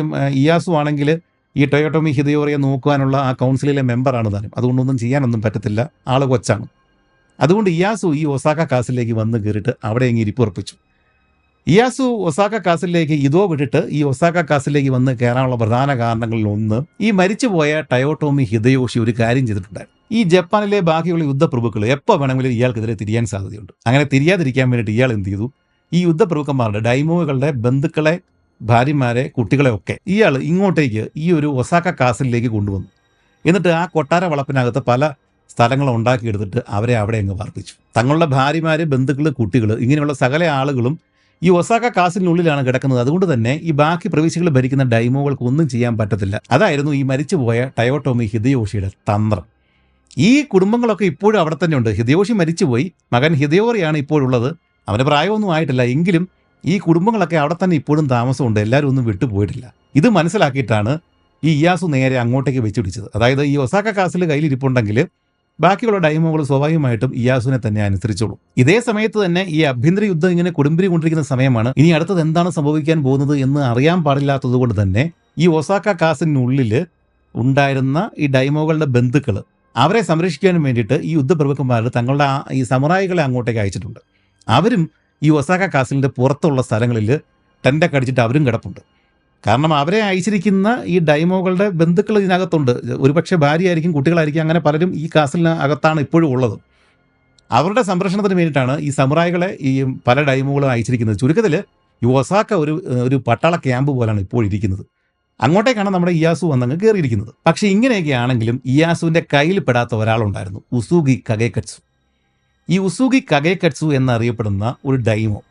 ഇയാസു ആണെങ്കിൽ ഈ ടൊയോട്ടോമി ഹിദയോറിയെ നോക്കുവാനുള്ള ആ കൗൺസിലിലെ മെമ്പറാണ് താനും. അതുകൊണ്ടൊന്നും ചെയ്യാനൊന്നും പറ്റത്തില്ല, ആൾ കൊച്ചാണ്. അതുകൊണ്ട് ഇയാസു ഈ ഒസാക്ക കാസിലേക്ക് വന്ന് കയറിയിട്ട് അവിടെ ഇരിപ്പുറപ്പിച്ചു. ഇയാസു ഒസാക്ക കാസിലേക്ക് ഇതോ വിട്ടിട്ട് ഈ ഒസാക്ക കാസിലേക്ക് വന്ന് കയറാനുള്ള പ്രധാന കാരണങ്ങളിൽ ഒന്ന്, ഈ മരിച്ചുപോയ ടയോട്ടോമി ഹിദയോഷി ഒരു കാര്യം ചെയ്തിട്ടുണ്ടായിരുന്നു. ഈ ജപ്പാനിലെ ബാക്കിയുള്ള യുദ്ധപ്രഭുക്കൾ എപ്പോൾ വേണമെങ്കിലും ഇയാൾക്കെതിരെ തിരിയാൻ സാധ്യതയുണ്ട്. അങ്ങനെ തിരിയാതിരിക്കാൻ വേണ്ടിയിട്ട് ഇയാൾ എന്ത് ചെയ്തു, ഈ യുദ്ധപ്രഭുക്കന്മാരുടെ ഡൈമോകളുടെ ബന്ധുക്കളെ, ഭാര്യമാരെ, കുട്ടികളെ ഒക്കെ ഇയാൾ ഇങ്ങോട്ടേക്ക് ഈ ഒരു ഒസാക്ക കാസിലേക്ക് കൊണ്ടുവന്നു. എന്നിട്ട് ആ കൊട്ടാര വളപ്പിനകത്ത് പല സ്ഥലങ്ങൾ ഉണ്ടാക്കിയെടുത്തിട്ട് അവരെ അവിടെ അങ്ങ് പാർപ്പിച്ചു. തങ്ങളുടെ ഭാര്യമാർ, ബന്ധുക്കൾ, കുട്ടികൾ, ഇങ്ങനെയുള്ള സകല ആളുകളും ഈ ഒസാക്ക കാസിനുള്ളിലാണ് കിടക്കുന്നത്. അതുകൊണ്ട് തന്നെ ഈ ബാക്കി പ്രവിശ്യകൾ ഭരിക്കുന്ന ഡൈമോകൾക്ക് ഒന്നും ചെയ്യാൻ പറ്റത്തില്ല. അതായിരുന്നു ഈ മരിച്ചുപോയ ടയോട്ടോമി ഹിദയോഷിയുടെ തന്ത്രം. ഈ കുടുംബങ്ങളൊക്കെ ഇപ്പോഴും അവിടെ തന്നെ ഉണ്ട്. ഹിദയോഷി മരിച്ചുപോയി, മകൻ ഹിദയോറിയാണ് ഇപ്പോഴുള്ളത്. അവൻ്റെ പ്രായമൊന്നും ആയിട്ടില്ല. എങ്കിലും ഈ കുടുംബങ്ങളൊക്കെ അവിടെ തന്നെ ഇപ്പോഴും താമസമുണ്ട്. എല്ലാവരും ഒന്നും വിട്ടുപോയിട്ടില്ല. ഇത് മനസ്സിലാക്കിയിട്ടാണ് ഈ ഇയാസു നേരെ അങ്ങോട്ടേക്ക് വെച്ചുപിടിച്ചത്. അതായത് ഈ ഒസാക്ക കാസിൽ കയ്യിലിരിപ്പുണ്ടെങ്കിൽ ബാക്കിയുള്ള ഡൈമോകൾ സ്വാഭാവികമായിട്ടും ഇയാസുവിനെ തന്നെ അനുസരിച്ചോളൂ. ഇതേ സമയത്ത് തന്നെ ഈ ആഭ്യന്തര യുദ്ധം ഇങ്ങനെ കൊടുമ്പിരി കൊണ്ടിരിക്കുന്ന സമയമാണ്. ഇനി അടുത്തത് എന്താണ് സംഭവിക്കാൻ പോകുന്നത് എന്ന് അറിയാൻ പാടില്ലാത്തത് കൊണ്ട് തന്നെ ഈ ഒസാക്ക കാസിനുള്ളിൽ ഉണ്ടായിരുന്ന ഈ ഡൈമോകളുടെ ബന്ധുക്കൾ, അവരെ സംരക്ഷിക്കാനും വേണ്ടിയിട്ട് ഈ യുദ്ധപ്രഭുക്കന്മാർ തങ്ങളുടെ ഈ സമുറായികളെ അങ്ങോട്ടേക്ക് അയച്ചിട്ടുണ്ട്. അവരും ഈ ഒസാക്ക കാസിലിൻ്റെ പുറത്തുള്ള സ്ഥലങ്ങളിൽ ടെൻ്റൊക്കെ അടിച്ചിട്ട് അവരും കിടപ്പുണ്ട്. കാരണം അവരെ അയച്ചിരിക്കുന്ന ഈ ഡൈമോകളുടെ ബന്ധുക്കൾ ഇതിനകത്തുണ്ട്. ഒരുപക്ഷെ ഭാര്യയായിരിക്കും, കുട്ടികളായിരിക്കും, അങ്ങനെ പലരും ഈ കാസിലിന് അകത്താണ് ഇപ്പോഴും ഉള്ളത്. അവരുടെ സംരക്ഷണത്തിന് വേണ്ടിയിട്ടാണ് ഈ സമുറായികളെ ഈ പല ഡൈമോകളും അയച്ചിരിക്കുന്നത്. ചുരുക്കത്തിൽ ഈ ഒസാക്ക ഒരു പട്ടാള ക്യാമ്പ് പോലാണ് ഇപ്പോൾ ഇരിക്കുന്നത്. അങ്ങോട്ടേക്കാണ് നമ്മുടെ ഇയാസു വന്നങ്ങ് കയറിയിരിക്കുന്നത്. പക്ഷേ ഇങ്ങനെയൊക്കെ ആണെങ്കിലും ഇയാസുവിൻ്റെ കയ്യിൽ പെടാത്ത ഒരാളുണ്ടായിരുന്നു, ഉസൂഗി കഗേക്കറ്റ്സു. ഈ ഉസൂഗി കഗേക്കറ്റ്സു എന്നറിയപ്പെടുന്ന ഒരു ഡൈമോ,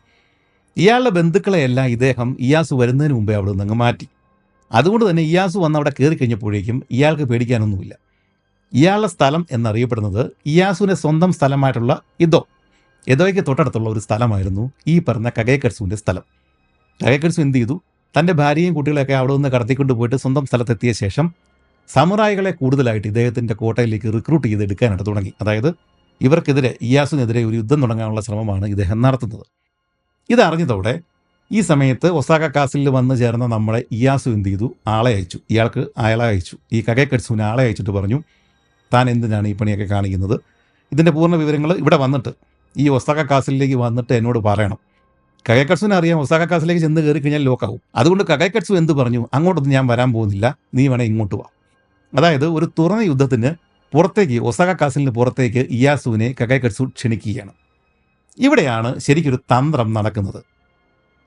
ഇയാളുടെ ബന്ധുക്കളെയെല്ലാം ഇദ്ദേഹം ഇയാസു വരുന്നതിന് മുമ്പേ അവിടെ നിന്ന് മാറ്റി. അതുകൊണ്ട് തന്നെ ഇയാസു വന്ന് അവിടെ കയറി കഴിഞ്ഞപ്പോഴേക്കും ഇയാൾക്ക് പേടിക്കാനൊന്നുമില്ല. ഇയാളുടെ സ്ഥലം എന്നറിയപ്പെടുന്നത് ഇയാസുവിൻ്റെ സ്വന്തം സ്ഥലമായിട്ടുള്ള എദോയ്ക്ക് തൊട്ടടുത്തുള്ള ഒരു സ്ഥലമായിരുന്നു ഈ പറഞ്ഞ കഗേക്കറ്റ്സുവിൻ്റെ സ്ഥലം. കഗേക്കറ്റ്സു എന്ത് ചെയ്തു, തൻ്റെ ഭാര്യയും കുട്ടികളെയൊക്കെ അവിടെ നിന്ന് കടത്തിക്കൊണ്ട് പോയിട്ട് സ്വന്തം സ്ഥലത്തെത്തിയ ശേഷം സമുറായികളെ കൂടുതലായിട്ട് ഇദ്ദേഹത്തിൻ്റെ കോട്ടയിലേക്ക് റിക്രൂട്ട് ചെയ്തെടുക്കാനായിട്ട് തുടങ്ങി. അതായത് ഇവർക്കെതിരെ, ഇയാസുവിനെതിരെ ഒരു യുദ്ധം തുടങ്ങാനുള്ള ശ്രമമാണ് ഇദ്ദേഹം നടത്തുന്നത്. ഇതറിഞ്ഞതോടെ ഈ സമയത്ത് ഒസാക്ക കാസിൽ വന്ന് ചേർന്ന നമ്മുടെ ഇയാസു എന്ത് ചെയ്തു, ആളെ അയച്ചു. അയാളെ അയച്ചു. ഈ കഗേക്കറ്റ്സുവിനെ ആളെ അയച്ചിട്ട് പറഞ്ഞു, താൻ എന്തിനാണ് ഈ പണിയൊക്കെ കാണിക്കുന്നത്? ഇതിൻ്റെ പൂർണ്ണ വിവരങ്ങൾ ഇവിടെ വന്നിട്ട് ഈ ഒസാക്ക കാസിലേക്ക് വന്നിട്ട് എന്നോട് പറയണം. കഗേക്കറ്റ്സുവിനെ അറിയാം, ഒസാക്ക കാസിലേക്ക് ചെന്ന് കയറി കഴിഞ്ഞാൽ ലോക്കാവും. അതുകൊണ്ട് കഗേക്കറ്റ്സു എന്ത് പറഞ്ഞു, അങ്ങോട്ടൊന്നും ഞാൻ വരാൻ പോകുന്നില്ല, നീ വേണേ ഇങ്ങോട്ട് വാ. അതായത് ഒരു തുറന്ന യുദ്ധത്തിന് പുറത്തേക്ക്, ഒസാക്ക കാസിലിന് പുറത്തേക്ക് ഇയാസുവിനെ കഗേക്കറ്റ്സു ക്ഷണിക്കുകയാണ്. ഇവിടെയാണ് ശരിക്കൊരു തന്ത്രം നടക്കുന്നത്.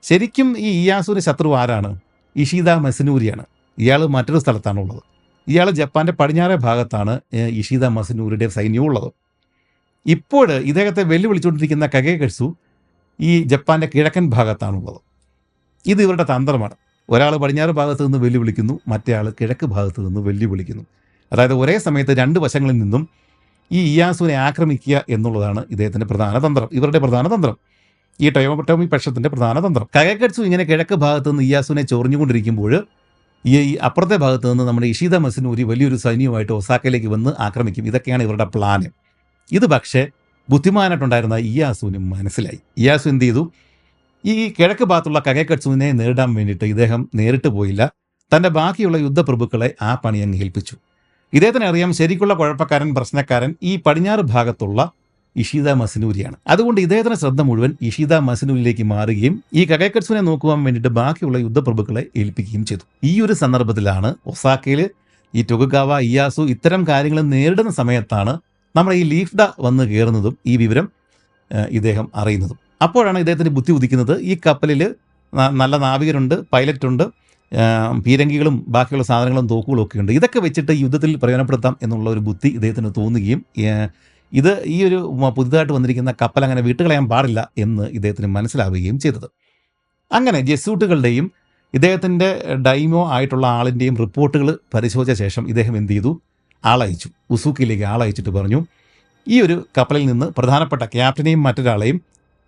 ശരിക്കും ഈ ഇയാസുവിൻ്റെ ശത്രു ആരാണ്? ഇഷിത മസനൂരിയാണ്. ഇയാൾ മറ്റൊരു സ്ഥലത്താണുള്ളത്. ഇയാൾ ജപ്പാൻ്റെ പടിഞ്ഞാറേ ഭാഗത്താണ് ഇഷിത മസനൂരിയുടെ സൈന്യവും ഉള്ളത്. ഇപ്പോൾ ഇദ്ദേഹത്തെ വെല്ലുവിളിച്ചുകൊണ്ടിരിക്കുന്ന കഗേക്കറ്റ്സു ഈ ജപ്പാൻ്റെ കിഴക്കൻ ഭാഗത്താണുള്ളത്. ഇത് ഇവരുടെ തന്ത്രമാണ്. ഒരാൾ പടിഞ്ഞാറ് ഭാഗത്ത് നിന്ന് വെല്ലുവിളിക്കുന്നു, മറ്റേ ആൾ കിഴക്ക് ഭാഗത്ത് നിന്ന് വെല്ലുവിളിക്കുന്നു. അതായത് ഒരേ സമയത്ത് രണ്ട് വശങ്ങളിൽ നിന്നും ഈ ഇയാസുവിനെ ആക്രമിക്കുക എന്നുള്ളതാണ് ഇദ്ദേഹത്തിൻ്റെ പ്രധാന തന്ത്രം, ഇവരുടെ പ്രധാന തന്ത്രം, ഈ ടയോട്ടോമി പക്ഷത്തിൻ്റെ പ്രധാന തന്ത്രം. കഗേക്കറ്റ്സു ഇങ്ങനെ കിഴക്ക് ഭാഗത്ത് നിന്ന് ഇയാസുവിനെ ചൊറിഞ്ഞുകൊണ്ടിരിക്കുമ്പോൾ ഈ അപ്പുറത്തെ ഭാഗത്ത് നിന്ന് നമ്മുടെ ഇഷിത മസനൂരി വലിയൊരു സൈന്യവുമായിട്ട് ഒസാക്കയിലേക്ക് വന്ന് ആക്രമിക്കും. ഇതൊക്കെയാണ് ഇവരുടെ പ്ലാന്. ഇത് പക്ഷേ ബുദ്ധിമാനായിട്ടുണ്ടായിരുന്ന ഇയാസുവിനും മനസ്സിലായി. ഇയാസു എന്ത് ചെയ്തു, ഈ കിഴക്ക് ഭാഗത്തുള്ള കഗേക്കറ്റ്സുവിനെ നേരിടാൻ വേണ്ടിയിട്ട് ഇദ്ദേഹം നേരിട്ട് പോയില്ല. തൻ്റെ ബാക്കിയുള്ള യുദ്ധപ്രഭുക്കളെ ആ പണി അങ്ങ് ഏൽപ്പിച്ചു. ഇദ്ദേഹത്തിന് അറിയാം, ശരിക്കുള്ള കുഴപ്പക്കാരൻ, പ്രശ്നക്കാരൻ ഈ പടിഞ്ഞാറ് ഭാഗത്തുള്ള ഇഷിത മസനൂരിയാണ്. അതുകൊണ്ട് ഇദ്ദേഹത്തിന് ശ്രദ്ധ മുഴുവൻ ഇഷിത മസനൂരിലേക്ക് മാറുകയും ഈ കഗേക്കറ്റ്സുവിനെ നോക്കുവാൻ വേണ്ടിയിട്ട് ബാക്കിയുള്ള യുദ്ധപ്രഭുക്കളെ ഏൽപ്പിക്കുകയും ചെയ്തു. ഈ ഒരു സന്ദർഭത്തിലാണ് ഒസാക്കയിൽ ഈ ടൊകുഗാവ ഇയാസു ഇത്തരം കാര്യങ്ങൾ നേരിടുന്ന സമയത്താണ് നമ്മുടെ ഈ ലീഫ്ഡ വന്ന് കയറുന്നതും ഈ വിവരം ഇദ്ദേഹം അറിയുന്നതും. അപ്പോഴാണ് ഇദ്ദേഹത്തിന് ബുദ്ധി ഉദിക്കുന്നത്. ഈ കപ്പലിൽ നല്ല നാവികരുണ്ട്, പൈലറ്റുണ്ട്, പീരങ്കികളും ബാക്കിയുള്ള സാധനങ്ങളും തോക്കുകളും ഒക്കെ ഉണ്ട്. ഇതൊക്കെ വെച്ചിട്ട് യുദ്ധത്തിൽ പ്രയോജനപ്പെടുത്താം എന്നുള്ള ഒരു ബുദ്ധി ഇദ്ദേഹത്തിന് തോന്നുകയും ഈ ഒരു പുതുതായിട്ട് വന്നിരിക്കുന്ന കപ്പൽ അങ്ങനെ വിട്ടുകളയാൻ പാടില്ല എന്ന് ഇദ്ദേഹത്തിന് മനസ്സിലാവുകയും ചെയ്തത്. അങ്ങനെ ജെസ്യൂട്ടുകളുടെയും ഇദ്ദേഹത്തിൻ്റെ ഡൈമോ ആയിട്ടുള്ള ആളിൻ്റെയും റിപ്പോർട്ടുകൾ പരിശോധിച്ച ശേഷം ഇദ്ദേഹം എന്ത് ചെയ്തു, ആളയച്ചു. ഉസൂക്കിയിലേക്ക് ആളയച്ചിട്ട് പറഞ്ഞു, ഈ ഒരു കപ്പലിൽ നിന്ന് പ്രധാനപ്പെട്ട ക്യാപ്റ്റനെയും മറ്റൊരാളെയും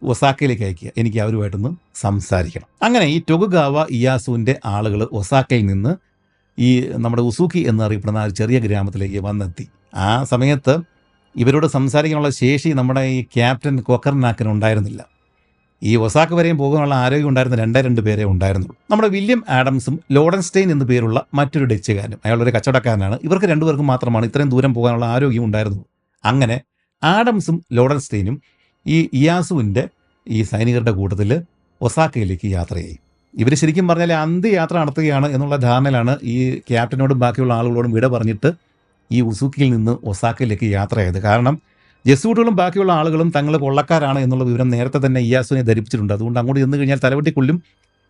ഒസാക്കയിലേക്ക് അയക്കുക, എനിക്ക് അവരുമായിട്ടൊന്ന് സംസാരിക്കണം. അങ്ങനെ ഈ ടൊകുഗാവ ഇയാസുവിൻ്റെ ആളുകൾ ഒസാക്കയിൽ നിന്ന് ഈ നമ്മുടെ ഉസൂക്കി എന്നറിയപ്പെടുന്ന ഒരു ചെറിയ ഗ്രാമത്തിലേക്ക് വന്നെത്തി. ആ സമയത്ത് ഇവരോട് സംസാരിക്കാനുള്ള ശേഷി നമ്മുടെ ഈ ക്യാപ്റ്റൻ കൊക്കർനാക്കിന് ഉണ്ടായിരുന്നില്ല. ഈ ഒസാക്ക വരെയും പോകാനുള്ള ആരോഗ്യം ഉണ്ടായിരുന്ന രണ്ട് പേരെ ഉണ്ടായിരുന്നുള്ളൂ. നമ്മുടെ വില്യം ആഡംസും ലോഡൻസ്റ്റൈൻ എന്നു പേരുള്ള മറ്റൊരു ഡച്ചുകാരനും, അയാളൊരു കച്ചവടക്കാരനാണ്. ഇവർക്ക് രണ്ടുപേർക്കും മാത്രമാണ് ഇത്രയും ദൂരം പോകാനുള്ള ആരോഗ്യം ഉണ്ടായിരുന്നത്. അങ്ങനെ ആഡംസും ലോഡൻസ്റ്റൈനും ഈ ഇയാസുവിൻ്റെ ഈ സൈനികരുടെ കൂട്ടത്തിൽ ഒസാക്കയിലേക്ക് യാത്രയായി. ഇവർ ശരിക്കും പറഞ്ഞാൽ അന്ത്യയാത്ര നടത്തുകയാണ് എന്നുള്ള ധാരണയിലാണ് ഈ ക്യാപ്റ്റനോടും ബാക്കിയുള്ള ആളുകളോടും വിട പറഞ്ഞിട്ട് ഈ ഉസൂക്കിയിൽ നിന്ന് ഒസാക്കയിലേക്ക് യാത്രയായത്. കാരണം ജെസൂട്ടുകളും ബാക്കിയുള്ള ആളുകളും തങ്ങൾ കൊള്ളക്കാരാണ് എന്നുള്ള വിവരം നേരത്തെ തന്നെ ഇയാസുവിനെ ധരിപ്പിച്ചിട്ടുണ്ട്. അതുകൊണ്ട് അങ്ങോട്ട് ചെന്ന് കഴിഞ്ഞാൽ തലവെട്ടിക്കൊല്ലും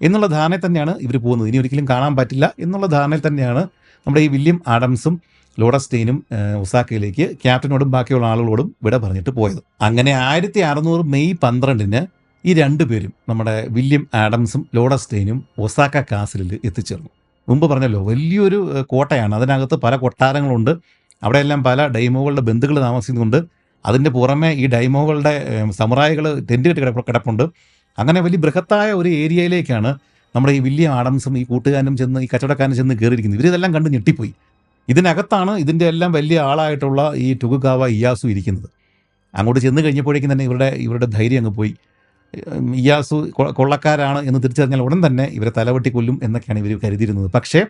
എന്നുള്ള ധാരണയിൽ തന്നെയാണ് ഇവർ പോകുന്നത്. ഇനി ഒരിക്കലും കാണാൻ പറ്റില്ല എന്നുള്ള ധാരണയിൽ തന്നെയാണ് നമ്മുടെ ഈ വില്യം ആഡംസും ലോഡസ്റ്റെയിനും ഒസാക്കയിലേക്ക് ക്യാപ്റ്റനോടും ബാക്കിയുള്ള ആളുകളോടും വിട പറഞ്ഞിട്ട് പോയത്. അങ്ങനെ 1600 മെയ് 12 ഈ രണ്ടുപേരും നമ്മുടെ വില്യം ആഡംസും ലോഡസ്റ്റെയിനും ഒസാക്ക കാസിലിൽ എത്തിച്ചേർന്നു. മുമ്പ് പറഞ്ഞല്ലോ, വലിയൊരു കോട്ടയാണ്. അതിനകത്ത് പല കൊട്ടാരങ്ങളുണ്ട്. അവിടെയെല്ലാം പല ഡൈമോകളുടെ ബന്ധുക്കൾ താമസിക്കുന്നുണ്ട്. അതിൻ്റെ പുറമെ ഈ ഡൈമോകളുടെ സമുറായികൾ ടെൻറ്റ് കെട്ടി കിടപ്പുണ്ട്. അങ്ങനെ വലിയ ബൃഹത്തായ ഒരു ഏരിയയിലേക്കാണ് നമ്മുടെ ഈ വില്യം ആഡംസും ഈ കൂട്ടുകാരനും ചെന്ന് ഈ കച്ചവടക്കാരനും ചെന്ന് കയറിയിരിക്കുന്നത്. ഇവരിതെല്ലാം കണ്ട് ഞെട്ടിപ്പോയി. ഇതിനകത്താണ് ഇതിൻ്റെ എല്ലാം വലിയ ആളായിട്ടുള്ള ഈ ടൊകുഗാവ ഇയാസു ഇരിക്കുന്നത്. അങ്ങോട്ട് ചെന്ന് കഴിഞ്ഞപ്പോഴേക്കും തന്നെ ഇവരുടെ ധൈര്യം അങ്ങ് പോയി. ഇയാസു കൊള്ളക്കാരാണ് എന്ന് തിരിച്ചറിഞ്ഞാൽ ഉടൻ തന്നെ ഇവരെ തലവെട്ടി കൊല്ലും എന്നൊക്കെയാണ് ഇവർ കരുതിയിരുന്നത്. പക്ഷേ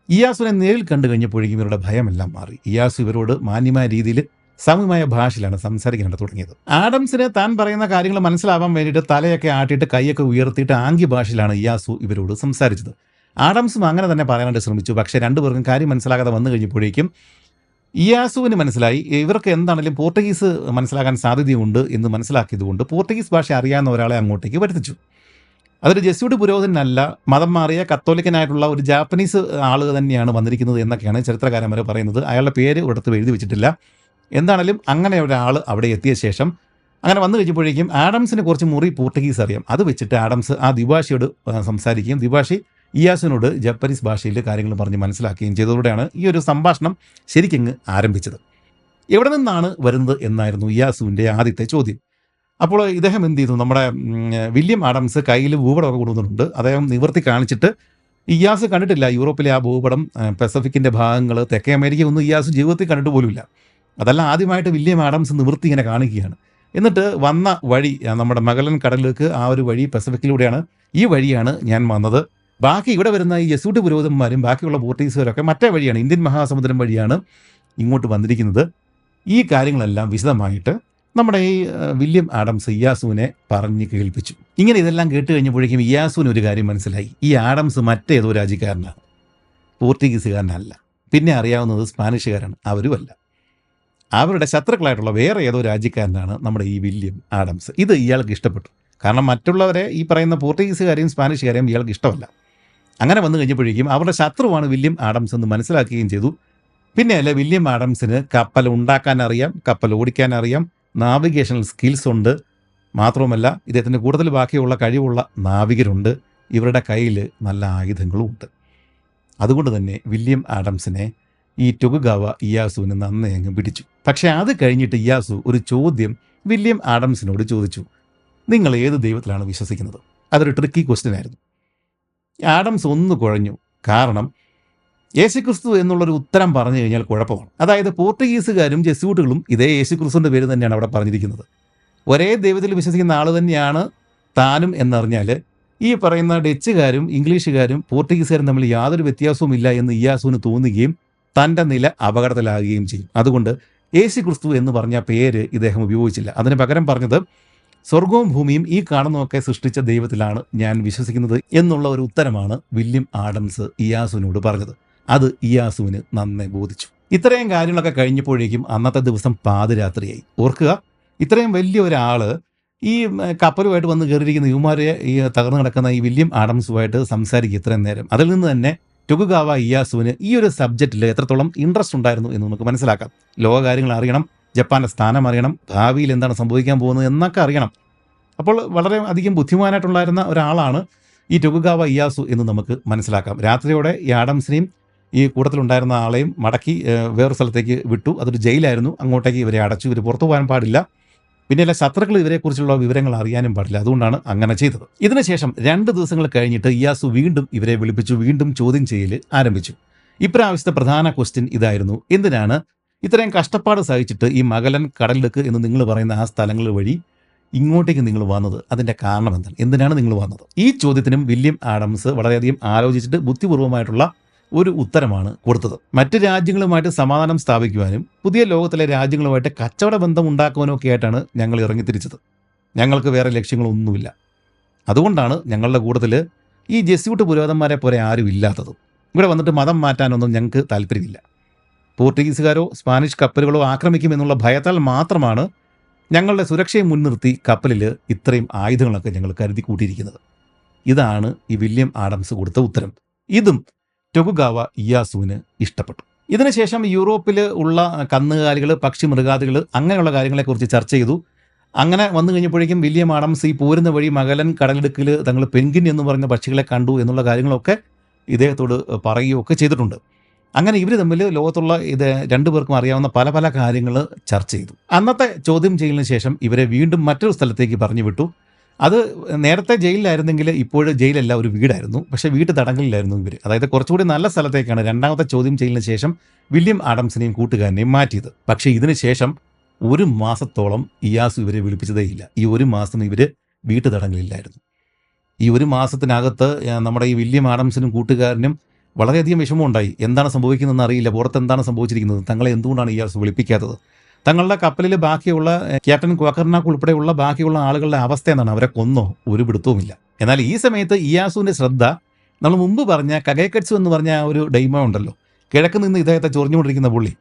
ഇയാസുവിനെ നേരിൽ കണ്ടു കഴിഞ്ഞപ്പോഴേക്കും ഇവരുടെ ഭയമെല്ലാം മാറി. ഇയാസു ഇവരോട് മാന്യമായ രീതിയിൽ സാമ്യമായ ഭാഷയിലാണ് സംസാരിക്കാനായിട്ട് തുടങ്ങിയത്. ആഡംസിന് താൻ പറയുന്ന കാര്യങ്ങൾ മനസ്സിലാവാൻ വേണ്ടിയിട്ട് തലയൊക്കെ ആട്ടിയിട്ട് കൈയൊക്കെ ഉയർത്തിയിട്ട് ആംഗ്യ ഭാഷയിലാണ് ഇയാസു ഇവരോട് സംസാരിച്ചത്. ആഡംസും അങ്ങനെ തന്നെ പറയാനായിട്ട് ശ്രമിച്ചു. പക്ഷേ രണ്ടുപേർക്കും കാര്യം മനസ്സിലാകാതെ വന്നു കഴിഞ്ഞപ്പോഴേക്കും ഇയാസുവിന് മനസ്സിലായി ഇവർക്ക് എന്താണെങ്കിലും പോർട്ടുഗീസ് മനസ്സിലാക്കാൻ സാധ്യതയുണ്ട് എന്ന് മനസ്സിലാക്കിയതുകൊണ്ട് പോർട്ടുഗീസ് ഭാഷ അറിയാവുന്ന ഒരാളെ അങ്ങോട്ടേക്ക് വരുത്തിച്ചു. അതൊരു ജെസ്യൂട്ട് പുരോഹിതനല്ല, മതം മാറിയ കത്തോലിക്കനായിട്ടുള്ള ഒരു ജാപ്പനീസ് ആൾ തന്നെയാണ് വന്നിരിക്കുന്നത് എന്നൊക്കെയാണ് ചരിത്രകാരന്മാർ പറയുന്നത്. അയാളുടെ പേര് ഒരിടത്തും എഴുതി വെച്ചിട്ടില്ല. എന്താണെങ്കിലും അങ്ങനെ ഒരാൾ അവിടെ എത്തിയ ശേഷം അങ്ങനെ വന്നു കഴിഞ്ഞപ്പോഴേക്കും ആഡംസിന് കുറച്ച് മുറി പോർട്ടുഗീസ് അറിയാം. അത് വെച്ചിട്ട് ആഡംസ് ആ ദ്വിഭാഷിയോട് സംസാരിക്കുകയും ദ്വിഭാഷി ഇയാസുവിനോട് ജപ്പനീസ് ഭാഷയിൽ കാര്യങ്ങൾ പറഞ്ഞ് മനസ്സിലാക്കുകയും ചെയ്തതോടെയാണ് ഈ ഒരു സംഭാഷണം ശരിക്കങ്ങ് ആരംഭിച്ചത്. എവിടെ നിന്നാണ് വരുന്നത് എന്നായിരുന്നു ഇയാസുവിൻ്റെ ആദ്യത്തെ ചോദ്യം. അപ്പോൾ ഇദ്ദേഹം എന്ത് ചെയ്തു, നമ്മുടെ വില്യം ആഡംസ് കയ്യിൽ ഭൂപടമൊക്കെ കൊണ്ടുവന്നിട്ടുണ്ട്. അദ്ദേഹം നിവർത്തി കാണിച്ചിട്ട് ഇയാസ് കണ്ടിട്ടില്ല യൂറോപ്പിലെ ആ ഭൂപടം, പസഫിക്കിൻ്റെ ഭാഗങ്ങൾ, തെക്കേ അമേരിക്ക ഒന്നും ഇയാസ് ജീവിതത്തിൽ കണ്ടിട്ട് പോലുമില്ല. അതെല്ലാം ആദ്യമായിട്ട് വില്യം ആഡംസ് നിവർത്തി ഇങ്ങനെ കാണിക്കുകയാണ്. എന്നിട്ട് വന്ന വഴി നമ്മുടെ മഗല്ലൻ കടലിലേക്ക് ആ ഒരു വഴി പസഫിക്കിലൂടെയാണ്, ഈ വഴിയാണ് ഞാൻ വന്നത്. ബാക്കി ഇവിടെ വരുന്ന ഈ ജെസൂട്ട് പുരോഹിതന്മാരും ബാക്കിയുള്ള പോർട്ടുഗീസുകാരൊക്കെ മറ്റേ വഴിയാണ്, ഇന്ത്യൻ മഹാസമുദ്രം വഴിയാണ് ഇങ്ങോട്ട് വന്നിരിക്കുന്നത്. ഈ കാര്യങ്ങളെല്ലാം വിശദമായിട്ട് നമ്മുടെ ഈ വില്യം ആഡംസ് ഇയാസുവിനെ പറഞ്ഞ് കേൾപ്പിച്ചു. ഇങ്ങനെ ഇതെല്ലാം കേട്ട് കഴിഞ്ഞപ്പോഴേക്കും ഇയാസുവിന് ഒരു കാര്യം മനസ്സിലായി. ഈ ആഡംസ് മറ്റേതോ രാജ്യക്കാരനാണ്, പോർട്ടുഗീസുകാരനല്ല. പിന്നെ അറിയാവുന്നത് സ്പാനിഷുകാരാണ്, അവരുമല്ല. അവരുടെ ശത്രുക്കളായിട്ടുള്ള വേറെ ഏതോ രാജ്യക്കാരനാണ് നമ്മുടെ ഈ വില്യം ആഡംസ്. ഇത് ഇയാൾക്ക് ഇഷ്ടപ്പെട്ടു. കാരണം മറ്റുള്ളവരെ ഈ പറയുന്ന പോർട്ടുഗീസുകാരെയും സ്പാനിഷുകാരെയും ഇയാൾക്ക് ഇഷ്ടമല്ല. അങ്ങനെ വന്നു കഴിഞ്ഞപ്പോഴേക്കും അവരുടെ ശത്രുവാണ് വില്യം ആഡംസ് എന്ന് മനസ്സിലാക്കുകയും ചെയ്തു. പിന്നെയല്ല, വില്യം ആഡംസിന് കപ്പൽ ഉണ്ടാക്കാൻ അറിയാം, കപ്പൽ ഓടിക്കാൻ അറിയാം, നാവിഗേഷണൽ സ്കിൽസ് ഉണ്ട്. മാത്രവുമല്ല ഇദ്ദേഹത്തിന് കൂടുതൽ ബാക്കിയുള്ള കഴിവുള്ള നാവികരുണ്ട്. ഇവരുടെ കയ്യിൽ നല്ല ആയുധങ്ങളും ഉണ്ട്. അതുകൊണ്ട് തന്നെ വില്യം ആഡംസിനെ ഈ ടൊകുഗാവ ഇയാസുവിന് നന്നേ അങ്ങ് പിടിച്ചു. പക്ഷേ അത് കഴിഞ്ഞിട്ട് ഇയാസു ഒരു ചോദ്യം വില്യം ആഡംസിനോട് ചോദിച്ചു. നിങ്ങൾ ഏത് ദൈവത്തിലാണ് വിശ്വസിക്കുന്നത്? അതൊരു ട്രിക്കി ക്വസ്റ്റ്യൻ ആയിരുന്നു. ആഡംസ് ഒന്ന് കുഴഞ്ഞു. കാരണം യേശുക്രിസ്തു എന്നുള്ളൊരു ഉത്തരം പറഞ്ഞു കഴിഞ്ഞാൽ കുഴപ്പമാണ്. അതായത് പോർട്ടുഗീസുകാരും ജെസ്യൂട്ടുകളും ഇതേ യേശുക്രിസ്തുവിൻ്റെ പേര് തന്നെയാണ് അവിടെ പറഞ്ഞിരിക്കുന്നത്. ഒരേ ദൈവത്തിൽ വിശ്വസിക്കുന്ന ആൾ തന്നെയാണ് താനും എന്നറിഞ്ഞാൽ ഈ പറയുന്ന ഡച്ചുകാരും ഇംഗ്ലീഷുകാരും പോർട്ടുഗീസുകാരും തമ്മിൽ യാതൊരു വ്യത്യാസവും ഇല്ല എന്ന് ഇയാസുവിന് തോന്നുകയും തൻ്റെ നില അപകടത്തിലാകുകയും ചെയ്യും. അതുകൊണ്ട് യേശുക്രിസ്തു എന്ന് പറഞ്ഞ പേര് ഇദ്ദേഹം ഉപയോഗിച്ചില്ല. അതിന് പകരം പറഞ്ഞത് സ്വർഗവും ഭൂമിയും ഈ കാണുന്നതൊക്കെ സൃഷ്ടിച്ച ദൈവത്തിലാണ് ഞാൻ വിശ്വസിക്കുന്നത് എന്നുള്ള ഒരു ഉത്തരമാണ് വില്യം ആഡംസ് ഇയാസുവിനോട് പറഞ്ഞത്. അത് ഇയാസുവിന് നന്നേ ബോധിച്ചു. ഇത്രയും കാര്യങ്ങളൊക്കെ കഴിഞ്ഞപ്പോഴേക്കും അന്നത്തെ ദിവസം പാതിരാത്രിയായി. ഓർക്കുക, ഇത്രയും വലിയ ഒരാൾ ഈ കപ്പലുമായിട്ട് വന്ന് കയറിയിരിക്കുന്ന യുവമാരെ ഈ തകർന്നു കിടക്കുന്ന ഈ വില്യം ആഡംസുമായിട്ട് സംസാരിക്കുക ഇത്രയും നേരം. അതിൽ നിന്ന് തന്നെ ടൊകുഗാവ ഇയാസുവിന് ഈ ഒരു സബ്ജക്റ്റിൽ എത്രത്തോളം ഇൻട്രസ്റ്റ് ഉണ്ടായിരുന്നു എന്ന് നമുക്ക് മനസ്സിലാക്കാം. ലോകകാര്യങ്ങൾ അറിയണം, ജപ്പാൻ്റെ സ്ഥാനം അറിയണം, ഭാവിയിൽ എന്താണ് സംഭവിക്കാൻ പോകുന്നത് എന്നൊക്കെ അറിയണം. അപ്പോൾ വളരെ അധികം ബുദ്ധിമാനായിട്ടുണ്ടായിരുന്ന ഒരാളാണ് ഈ ടൊകുഗാവ ഇയാസു എന്ന് നമുക്ക് മനസ്സിലാക്കാം. രാത്രിയോടെ ഈ ആഡംസിനെയും ഈ കൂട്ടത്തിലുണ്ടായിരുന്ന ആളെയും മടക്കി വേറൊരു സ്ഥലത്തേക്ക് വിട്ടു. അതൊരു ജയിലായിരുന്നു. അങ്ങോട്ടേക്ക് ഇവരെ അടച്ചു. ഇവർ പുറത്തു പോകാൻ പാടില്ല. പിന്നെയല്ല, ശത്രുക്കൾ ഇവരെക്കുറിച്ചുള്ള വിവരങ്ങൾ അറിയാനും പാടില്ല. അതുകൊണ്ടാണ് അങ്ങനെ ചെയ്തത്. ഇതിനുശേഷം 2 ദിവസങ്ങൾ കഴിഞ്ഞിട്ട് ഇയാസു വീണ്ടും ഇവരെ വിളിപ്പിച്ചു. വീണ്ടും ചോദ്യം ചെയ്യൽ ആരംഭിച്ചു. ഇപ്രാവശ്യത്തെ പ്രധാന ക്വസ്റ്റ്യൻ ഇതായിരുന്നു. എന്തിനാണ് ഇത്രയും കഷ്ടപ്പാട് സഹിച്ചിട്ട് ഈ മഗല്ലൻ കടലിടുക്ക് എന്ന് നിങ്ങൾ പറയുന്ന ആ സ്ഥലങ്ങൾ വഴി ഇങ്ങോട്ടേക്ക് നിങ്ങൾ വന്നത്? അതിൻ്റെ കാരണം എന്താണ്? എന്തിനാണ് നിങ്ങൾ വന്നത്? ഈ ചോദ്യത്തിനും വില്യം ആഡംസ് വളരെയധികം ആലോചിച്ചിട്ട് ബുദ്ധിപൂർവമായിട്ടുള്ള ഒരു ഉത്തരമാണ് കൊടുത്തത്. മറ്റ് രാജ്യങ്ങളുമായിട്ട് സമാധാനം സ്ഥാപിക്കുവാനും പുതിയ ലോകത്തിലെ രാജ്യങ്ങളുമായിട്ട് കച്ചവട ബന്ധം ഉണ്ടാക്കുവാനും ഒക്കെ ആയിട്ടാണ് ഞങ്ങൾ ഇറങ്ങിത്തിരിച്ചത്. ഞങ്ങൾക്ക് വേറെ ലക്ഷ്യങ്ങളൊന്നുമില്ല. അതുകൊണ്ടാണ് ഞങ്ങളുടെ കൂട്ടത്തിൽ ഈ ജെസ്യൂട്ട് പുരോഹിതന്മാരെ പോലെ ആരും ഇല്ലാത്തത്. ഇവിടെ വന്നിട്ട് മതം മാറ്റാനൊന്നും ഞങ്ങൾക്ക് താല്പര്യമില്ല. പോർട്ടുഗീസുകാരോ സ്പാനിഷ് കപ്പലുകളോ ആക്രമിക്കുമെന്നുള്ള ഭയത്താൽ മാത്രമാണ് ഞങ്ങളുടെ സുരക്ഷയെ മുൻനിർത്തി കപ്പലിൽ ഇത്രയും ആയുധങ്ങളൊക്കെ ഞങ്ങൾ കരുതി കൂട്ടിയിരിക്കുന്നത്. ഇതാണ് ഈ വില്യം ആഡംസ് കൊടുത്ത ഉത്തരം. ഇതും ടൊകുഗാവ ഇയാസുവിന് ഇഷ്ടപ്പെട്ടു. ഇതിനുശേഷം യൂറോപ്പിൽ ഉള്ള കന്നുകാലികൾ, പക്ഷി മൃഗാദികൾ അങ്ങനെയുള്ള കാര്യങ്ങളെക്കുറിച്ച് ചർച്ച ചെയ്തു. അങ്ങനെ വന്നു കഴിഞ്ഞപ്പോഴേക്കും വില്യം ആഡംസ് ഈ പോരുന്ന വഴി മഗലൻ കടലിടുക്കിൽ തങ്ങൾ പെൻഗിൻ എന്ന് പറഞ്ഞ പക്ഷികളെ കണ്ടു എന്നുള്ള കാര്യങ്ങളൊക്കെ ഇദ്ദേഹത്തോട് പറയുകയൊക്കെ ചെയ്തിട്ടുണ്ട്. അങ്ങനെ ഇവർ തമ്മിൽ ലോകത്തുള്ള ഇത് രണ്ടുപേർക്കും അറിയാവുന്ന പല പല കാര്യങ്ങൾ ചർച്ച ചെയ്തു. അന്നത്തെ ചോദ്യം ചെയ്യലിന് ശേഷം ഇവരെ വീണ്ടും മറ്റൊരു സ്ഥലത്തേക്ക് പറഞ്ഞു വിട്ടു. അത് നേരത്തെ ജയിലിലായിരുന്നെങ്കിൽ ഇപ്പോൾ ജയിലല്ല, ഒരു വീടായിരുന്നു. പക്ഷേ വീട്ടു തടങ്കലിലായിരുന്നു ഇവർ. അതായത് കുറച്ചുകൂടി നല്ല സ്ഥലത്തേക്കാണ് രണ്ടാമത്തെ ചോദ്യം ചെയ്യലിന് ശേഷം വില്യം ആഡംസിനെയും കൂട്ടുകാരനെയും മാറ്റിയത്. പക്ഷേ ഇതിന് ശേഷം 1 മാസത്തോളം ഇയാസു ഇവരെ വിളിപ്പിച്ചതേയില്ല. ഈ 1 മാസം ഇവർ വീട്ടു തടങ്കലില്ലായിരുന്നു. ഈ 1 മാസത്തിനകത്ത് നമ്മുടെ ഈ വില്യം ആഡംസിനും കൂട്ടുകാരനും വളരെയധികം വിഷമമുണ്ടായി. എന്താണ് സംഭവിക്കുന്നതെന്ന് അറിയില്ല, പുറത്ത് എന്താണ് സംഭവിച്ചിരിക്കുന്നത്, തങ്ങളെ എന്തുകൊണ്ടാണ് ഇയാസ് വിളിപ്പിക്കാത്തത്, തങ്ങളുടെ കപ്പലിൽ ബാക്കിയുള്ള ക്യാപ്റ്റൻ ക്വാക്കർനാക്ക് ഉൾപ്പെടെയുള്ള ബാക്കിയുള്ള ആളുകളുടെ അവസ്ഥ എന്താണ്, അവരെ കൊന്നോ, ഒരു പിടുത്തവുമില്ല. എന്നാൽ ഈ സമയത്ത് ഇയാസുവിൻ്റെ ശ്രദ്ധ നമ്മൾ മുമ്പ് പറഞ്ഞ കഗേക്കറ്റ്സു എന്ന് പറഞ്ഞ ഒരു ഡൈമ ഉണ്ടല്ലോ, കിഴക്ക് നിന്ന് ഇദ്ദേഹത്തെ ചൊറിഞ്ഞുകൊണ്ടിരിക്കുന്ന പുള്ളി,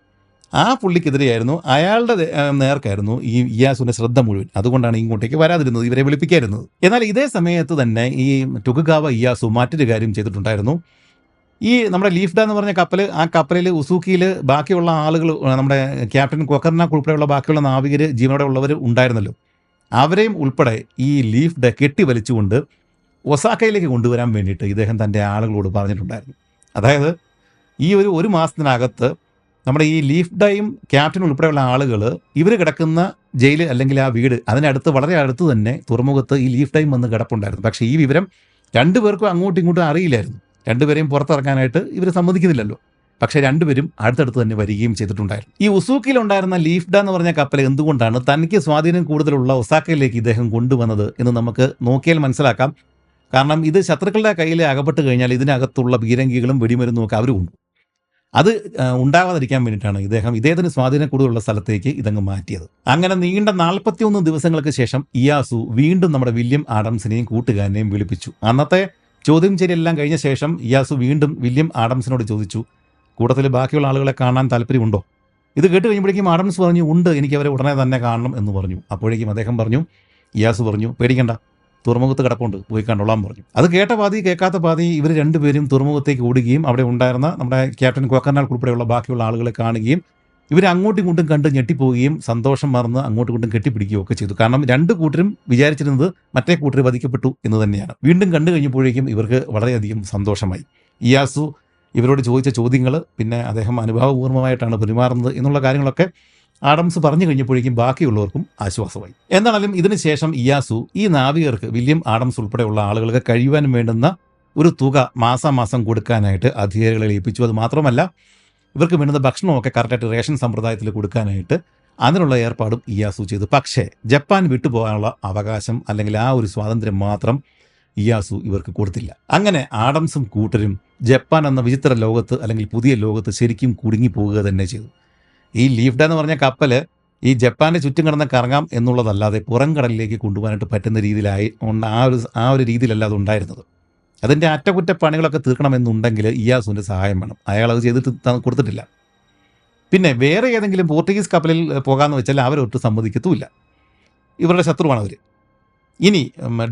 ആ പുള്ളിക്കെതിരെയായിരുന്നു, അയാളുടെ നേർക്കായിരുന്നു ഈ ഇയാസുവിൻ്റെ ശ്രദ്ധ മുഴുവൻ. അതുകൊണ്ടാണ് ഇങ്ങോട്ടേക്ക് വരാതിരുന്നത്, ഇവരെ വിളിപ്പിക്കാതിരുന്നത്. എന്നാൽ ഇതേ സമയത്ത് തന്നെ ഈ ടൊകുഗാവ ഇയാസു മറ്റൊരു കാര്യം ചെയ്തിട്ടുണ്ടായിരുന്നു. ഈ നമ്മുടെ ലീഫ്ഡ എന്ന് പറഞ്ഞ കപ്പൽ, ആ കപ്പലിൽ ഉസൂക്കിയിൽ ബാക്കിയുള്ള ആളുകൾ, നമ്മുടെ ക്യാപ്റ്റൻ ക്വാക്കർനാക്ക് ഉൾപ്പെടെയുള്ള ബാക്കിയുള്ള നാവികർ, ജീവനോടെ ഉള്ളവർ ഉണ്ടായിരുന്നല്ലോ, അവരെയും ഉൾപ്പെടെ ഈ ലീഫ്ഡ കെട്ടി വലിച്ചുകൊണ്ട് ഒസാക്കയിലേക്ക് കൊണ്ടുവരാൻ വേണ്ടിയിട്ട് ഇദ്ദേഹം തൻ്റെ ആളുകളോട് പറഞ്ഞിട്ടുണ്ടായിരുന്നു. അതായത് ഈ ഒരു മാസത്തിനകത്ത് നമ്മുടെ ഈ ലീഫ്ഡയും ക്യാപ്റ്റൻ ഉൾപ്പെടെയുള്ള ആളുകൾ ഇവർ കിടക്കുന്ന ജയിൽ അല്ലെങ്കിൽ ആ വീട് അതിനടുത്ത് വളരെ അടുത്ത് തന്നെ തുറമുഖത്ത് ഈ ലീഫ്ഡയും വന്ന് കിടപ്പുണ്ടായിരുന്നു. പക്ഷേ ഈ വിവരം രണ്ടുപേർക്കും അങ്ങോട്ടും ഇങ്ങോട്ടും അറിയില്ലായിരുന്നു. രണ്ടുപേരെയും പുറത്തിറക്കാനായിട്ട് ഇവർ സമ്മതിക്കുന്നില്ലല്ലോ. പക്ഷേ രണ്ടുപേരും അടുത്തടുത്ത് തന്നെ വരികയും ചെയ്തിട്ടുണ്ടായിരുന്നു. ഈ ഉസൂക്കിയിലുണ്ടായിരുന്ന ലീഫ്ഡ എന്ന് പറഞ്ഞ കപ്പൽ എന്തുകൊണ്ടാണ് തനിക്ക് സ്വാധീനം കൂടുതലുള്ള ഒസാക്കയിലേക്ക് ഇദ്ദേഹം കൊണ്ടുവന്നത് എന്ന് നമുക്ക് നോക്കിയാൽ മനസ്സിലാക്കാം. കാരണം ഇത് ശത്രുക്കളുടെ കയ്യിൽ അകപ്പെട്ട് കഴിഞ്ഞാൽ ഇതിനകത്തുള്ള പീരങ്കികളും വെടിമരുന്നും ഒക്കെ അവർ കൊണ്ടു. അത് ഉണ്ടാവാതിരിക്കാൻ വേണ്ടിയിട്ടാണ് ഇദ്ദേഹത്തിന് സ്വാധീനം കൂടുതലുള്ള സ്ഥലത്തേക്ക് ഇതങ്ങ് മാറ്റിയത്. അങ്ങനെ നീണ്ട 41 ദിവസങ്ങൾക്ക് ശേഷം ഇയാസു വീണ്ടും നമ്മുടെ വില്യം ആഡംസിനെയും കൂട്ടുകാരനെയും വിളിപ്പിച്ചു. അന്നത്തെ ചോദ്യം ചെയ്യലെല്ലാം കഴിഞ്ഞ ശേഷം ഇയാസു വീണ്ടും വില്യം ആഡംസിനോട് ചോദിച്ചു, കൂട്ടത്തിൽ ബാക്കിയുള്ള ആളുകളെ കാണാൻ താല്പര്യമുണ്ടോ? ഇത് കേട്ട് കഴിയുമ്പോഴേക്കും ആഡംസ് പറഞ്ഞു, ഉണ്ട്, എനിക്ക് അവരെ ഉടനെ തന്നെ കാണണം എന്ന് പറഞ്ഞു. അപ്പോഴേക്കും ഇയാസു പറഞ്ഞു, പേടിക്കണ്ട, തുറമുഖത്ത് കിടപ്പുണ്ട്, പോയി കണ്ടോളാൻ പറഞ്ഞു. അത് കേട്ട പാതി കേൾക്കാത്ത പാതി ഇവർ രണ്ടുപേരും തുറമുഖത്തേക്ക് ഓടുകയും അവിടെ ഉണ്ടായിരുന്ന നമ്മുടെ ക്യാപ്റ്റൻ ക്വാക്കർനാക്ക് ഉൾപ്പെടെയുള്ള ബാക്കിയുള്ള ആളുകളെ കാണുകയും ഇവർ അങ്ങോട്ടും ഇങ്ങോട്ടും കണ്ട് ഞെട്ടിപ്പോവുകയും സന്തോഷം മറന്ന് അങ്ങോട്ടും ഇങ്ങോട്ടും കെട്ടിപ്പിടിക്കുകയും ഒക്കെ ചെയ്തു. കാരണം രണ്ടു കൂട്ടരും വിചാരിച്ചിരുന്നത് മറ്റേ കൂട്ടർ വധിക്കപ്പെട്ടു എന്ന് തന്നെയാണ്. വീണ്ടും കണ്ടു കഴിഞ്ഞപ്പോഴേക്കും ഇവർക്ക് വളരെയധികം സന്തോഷമായി. ഇയാസു ഇവരോട് ചോദിച്ച ചോദ്യങ്ങൾ, പിന്നെ അദ്ദേഹം അനുഭാവപൂർവ്വമായിട്ടാണ് പെരുമാറുന്നത് എന്നുള്ള കാര്യങ്ങളൊക്കെ ആഡംസ് പറഞ്ഞു കഴിഞ്ഞപ്പോഴേക്കും ബാക്കിയുള്ളവർക്കും ആശ്വാസമായി. എന്നാലും ഇതിനുശേഷം ഇയാസു ഈ നാവികർക്ക്, വില്യം ആഡംസ് ഉൾപ്പെടെയുള്ള ആളുകൾക്ക് കഴിയുവാൻ വേണ്ടുന്ന ഒരു തുക മാസാമാസം കൊടുക്കാനായിട്ട് അധികാരികളെ ഏൽപ്പിച്ചു. അത് മാത്രമല്ല ഇവർക്ക് വേണ്ടുന്ന ഭക്ഷണമൊക്കെ കറക്റ്റായിട്ട് റേഷൻ സമ്പ്രദായത്തിൽ കൊടുക്കാനായിട്ട് അതിനുള്ള ഏർപ്പാടും ഇയാസു ചെയ്തു. പക്ഷേ ജപ്പാൻ വിട്ടുപോകാനുള്ള അവകാശം അല്ലെങ്കിൽ ആ ഒരു സ്വാതന്ത്ര്യം മാത്രം ഇയാസു ഇവർക്ക് കൊടുത്തില്ല. അങ്ങനെ ആഡംസും കൂട്ടരും ജപ്പാൻ എന്ന വിചിത്ര ലോകത്ത് അല്ലെങ്കിൽ പുതിയ ലോകത്ത് ശരിക്കും കുടുങ്ങിപ്പോവുക തന്നെ ചെയ്തു. ഈ ലീഫ്ഡ എന്ന് പറഞ്ഞ കപ്പൽ ഈ ജപ്പാൻ്റെ ചുറ്റും കിടന്ന് കറങ്ങാം എന്നുള്ളതല്ലാതെ പുറം കടലിലേക്ക് കൊണ്ടുപോകാനായിട്ട് പറ്റുന്ന രീതിയിലായി ആ ഒരു രീതിയിലല്ല അതുണ്ടായിരുന്നത്. അതിൻ്റെ അറ്റകുറ്റപ്പണികളൊക്കെ തീർക്കണമെന്നുണ്ടെങ്കിൽ ഇയാസുവിൻ്റെ സഹായം വേണം. അയാൾ അത് ചെയ്തിട്ട് കൊടുത്തിട്ടില്ല. പിന്നെ വേറെ ഏതെങ്കിലും പോർട്ടുഗീസ് കപ്പലിൽ പോകാമെന്ന് വെച്ചാൽ അവരൊട്ടും സമ്മതിക്കത്തുമില്ല. ഇവരുടെ ശത്രുവാണ് അവർ. ഇനി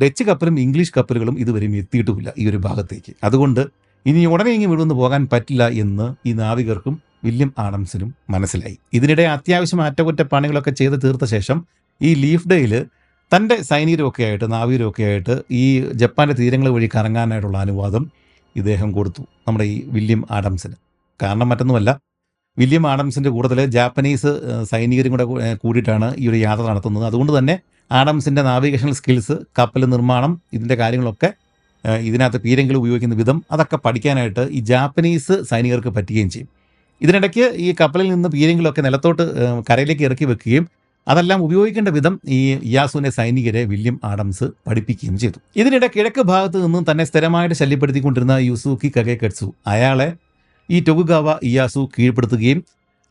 ഡച്ച് കപ്പലും ഇംഗ്ലീഷ് കപ്പലുകളും ഇതുവരെയും എത്തിയിട്ടുമില്ല ഈ ഒരു ഭാഗത്തേക്ക്. അതുകൊണ്ട് ഇനി ഉടനെ ഇങ്ങ് വിടുന്ന് പോകാൻ പറ്റില്ല എന്ന് ഈ നാവികർക്കും വില്യം ആഡംസിനും മനസ്സിലായി. ഇതിനിടെ അത്യാവശ്യം അറ്റകുറ്റപ്പണികളൊക്കെ ചെയ്ത് തീർത്ത ശേഷം ഈ ലീഫ്ഡയിൽ തൻ്റെ സൈനികരൊക്കെ ആയിട്ട് നാവികരൊക്കെ ആയിട്ട് ഈ ജപ്പാൻ്റെ തീരങ്ങൾ വഴി കറങ്ങാനായിട്ടുള്ള അനുവാദം ഇദ്ദേഹം കൊടുത്തു നമ്മുടെ ഈ വില്യം ആഡംസിന്. കാരണം മറ്റൊന്നുമല്ല, വില്യം ആഡംസിൻ്റെ കൂട്ടത്തിൽ ജാപ്പനീസ് സൈനികരും കൂടെ കൂടിയിട്ടാണ് ഈ ഒരു യാത്ര നടത്തുന്നത്. അതുകൊണ്ട് തന്നെ ആഡംസിൻ്റെ നാവിഗേഷണൽ സ്കിൽസ്, കപ്പൽ നിർമ്മാണം, ഇതിൻ്റെ കാര്യങ്ങളൊക്കെ ഇതിനകത്ത് പീരങ്കിൽ ഉപയോഗിക്കുന്ന വിധം അതൊക്കെ പഠിക്കാനായിട്ട് ഈ ജാപ്പനീസ് സൈനികർക്ക് പറ്റുകയും ചെയ്യും. ഇതിനിടയ്ക്ക് ഈ കപ്പലിൽ നിന്ന് പീരങ്കിലൊക്കെ നിലത്തോട്ട് കരയിലേക്ക് ഇറക്കി വെക്കുകയും അതെല്ലാം ഉപയോഗിക്കേണ്ട വിധം ഈ ഇയാസുവിൻ്റെ സൈനികരെ വില്യം ആഡംസ് പഠിപ്പിക്കുകയും ചെയ്തു. ഇതിനിടെ കിഴക്ക് ഭാഗത്ത് നിന്നും തന്നെ സ്ഥിരമായിട്ട് ശല്യപ്പെടുത്തിക്കൊണ്ടിരുന്ന യൂസുക്കി കഗേക്കറ്റ്സു അയാളെ ഈ ടൊകുഗാവ ഇയാസു കീഴ്പ്പെടുത്തുകയും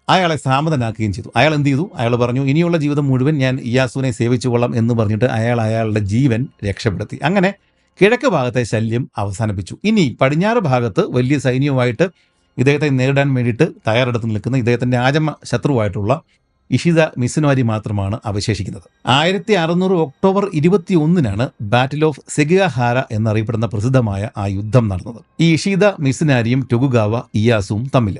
അയാളെ സാമതനാക്കുകയും ചെയ്തു. അയാൾ എന്ത് ചെയ്തു? അയാൾ പറഞ്ഞു, ഇനിയുള്ള ജീവിതം മുഴുവൻ ഞാൻ ഇയാസുവിനെ സേവിച്ചു കൊള്ളാം എന്ന് പറഞ്ഞിട്ട് അയാളുടെ ജീവൻ രക്ഷപ്പെടുത്തി. അങ്ങനെ കിഴക്ക് ഭാഗത്തെ ശല്യം അവസാനിപ്പിച്ചു. ഇനി പടിഞ്ഞാറ് ഭാഗത്ത് വലിയ സൈന്യവുമായിട്ട് ഇദ്ദേഹത്തെ നേരിടാൻ വേണ്ടിയിട്ട് തയ്യാറെടുത്ത് നിൽക്കുന്ന ഇദ്ദേഹത്തിൻ്റെ ആജന്മ ശത്രുവായിട്ടുള്ള ഇഷിത മിസുനാരി മാത്രമാണ് അവശേഷിക്കുന്നത്. 1600 ഒക്ടോബർ 21 ബാറ്റിൽ ഓഫ് സെഗിഗഹാര എന്നറിയപ്പെടുന്ന പ്രസിദ്ധമായ ആ യുദ്ധം നടന്നത് ഈ ഇഷിത മിസുനാരിയും ടൊകുഗാവ ഇയാസുവും തമ്മിൽ.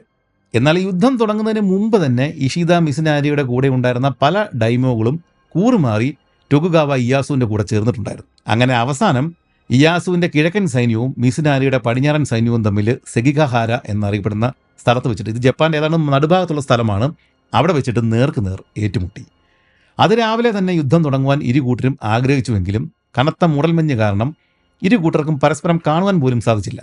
എന്നാൽ ഈ യുദ്ധം തുടങ്ങുന്നതിന് മുമ്പ് തന്നെ ഇഷിത മിസുനാരിയുടെ കൂടെ ഉണ്ടായിരുന്ന പല ഡൈമോകളും കൂറുമാറി ടൊകുഗാവ ഇയാസുവിൻ്റെ കൂടെ ചേർന്നിട്ടുണ്ടായിരുന്നു. അങ്ങനെ അവസാനം ഇയാസുവിൻ്റെ കിഴക്കൻ സൈന്യവും മിസുനാരിയുടെ പടിഞ്ഞാറൻ സൈന്യവും തമ്മിൽ സെഗിഗഹാര എന്നറിയപ്പെടുന്ന സ്ഥലത്ത് വെച്ചിട്ട്, ഇത് ജപ്പാൻ്റെ ഏതാണ്ട് നടുഭാഗത്തുള്ള സ്ഥലമാണ്, അവിടെ വെച്ചിട്ട് നേർക്കുനേർ ഏറ്റുമുട്ടി. അതിരാവിലെ തന്നെ യുദ്ധം തുടങ്ങുവാൻ ഇരു കൂട്ടരും ആഗ്രഹിച്ചുവെങ്കിലും കനത്ത മൂടൽമഞ്ഞ് കാരണം ഇരു കൂട്ടർക്കും പരസ്പരം കാണുവാൻ പോലും സാധിച്ചില്ല.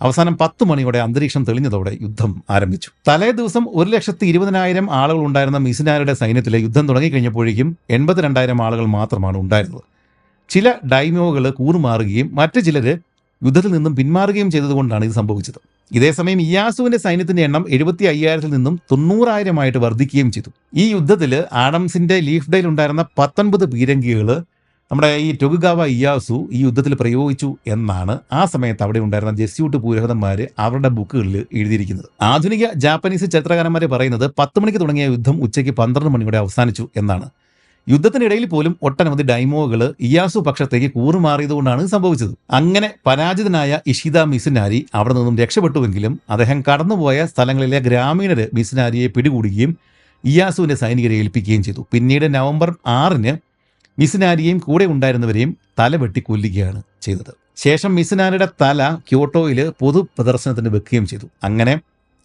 അവസാനം 10 മണിയോടെ അന്തരീക്ഷം തെളിഞ്ഞതോടെ യുദ്ധം ആരംഭിച്ചു. തലേ ദിവസം 1,20,000 ആളുകൾ ഉണ്ടായിരുന്ന മിസുനാരിയുടെ സൈന്യത്തിലെ യുദ്ധം തുടങ്ങിക്കഴിഞ്ഞപ്പോഴേക്കും 82,000 ആളുകൾ മാത്രമാണ് ഉണ്ടായിരുന്നത്. ചില ഡൈമോകൾ കൂറുമാറുകയും മറ്റു ചിലർ യുദ്ധത്തിൽ നിന്നും പിന്മാറുകയും ചെയ്തതുകൊണ്ടാണ് ഇത് സംഭവിച്ചത്. ഇതേസമയം ഇയാസുവിൻ്റെ സൈന്യത്തിൻ്റെ എണ്ണം 75,000 നിന്നും 90,000 വർദ്ധിക്കുകയും ചെയ്തു. ഈ യുദ്ധത്തിൽ ആഡംസിൻ്റെ ലീഫ് ഡേയിൽ ഉണ്ടായിരുന്ന 19 പീരങ്കികൾ നമ്മുടെ ഈ ടൊകുഗാവ ഇയാസു ഈ യുദ്ധത്തിൽ പ്രയോഗിച്ചു എന്നാണ് ആ സമയത്ത് അവിടെ ഉണ്ടായിരുന്ന ജെസ്യൂട്ട് പുരോഹിതന്മാർ അവരുടെ ബുക്കുകളിൽ എഴുതിയിരിക്കുന്നത്. ആധുനിക ജാപ്പനീസ് ചരിത്രകാരന്മാർ പറയുന്നത് 10 മണിക്ക് തുടങ്ങിയ യുദ്ധം ഉച്ചയ്ക്ക് 12 മണിയോടെ അവസാനിച്ചു എന്നാണ്. യുദ്ധത്തിനിടയിൽ പോലും ഒട്ടനവധി ഡൈമോകൾ ഇയാസു പക്ഷത്തേക്ക് കൂറുമാറിയതുകൊണ്ടാണ് സംഭവിച്ചത്. അങ്ങനെ പരാജിതനായ ഇഷിത മിസുനാരി അവിടെ നിന്നും രക്ഷപ്പെട്ടുവെങ്കിലും അദ്ദേഹം കടന്നുപോയ സ്ഥലങ്ങളിലെ ഗ്രാമീണര് മിസുനാരിയെ പിടികൂടുകയും ഇയാസുവിൻ്റെ സൈനികരെ ഏൽപ്പിക്കുകയും ചെയ്തു. പിന്നീട് നവംബർ 6 മിസുനാരിയെയും കൂടെ ഉണ്ടായിരുന്നവരെയും തല വെട്ടി കൊല്ലുകയാണ് ചെയ്തത്. ശേഷം മിസുനാരിയുടെ തല ക്യോട്ടോയിൽ പൊതു പ്രദർശനത്തിന് വെക്കുകയും ചെയ്തു. അങ്ങനെ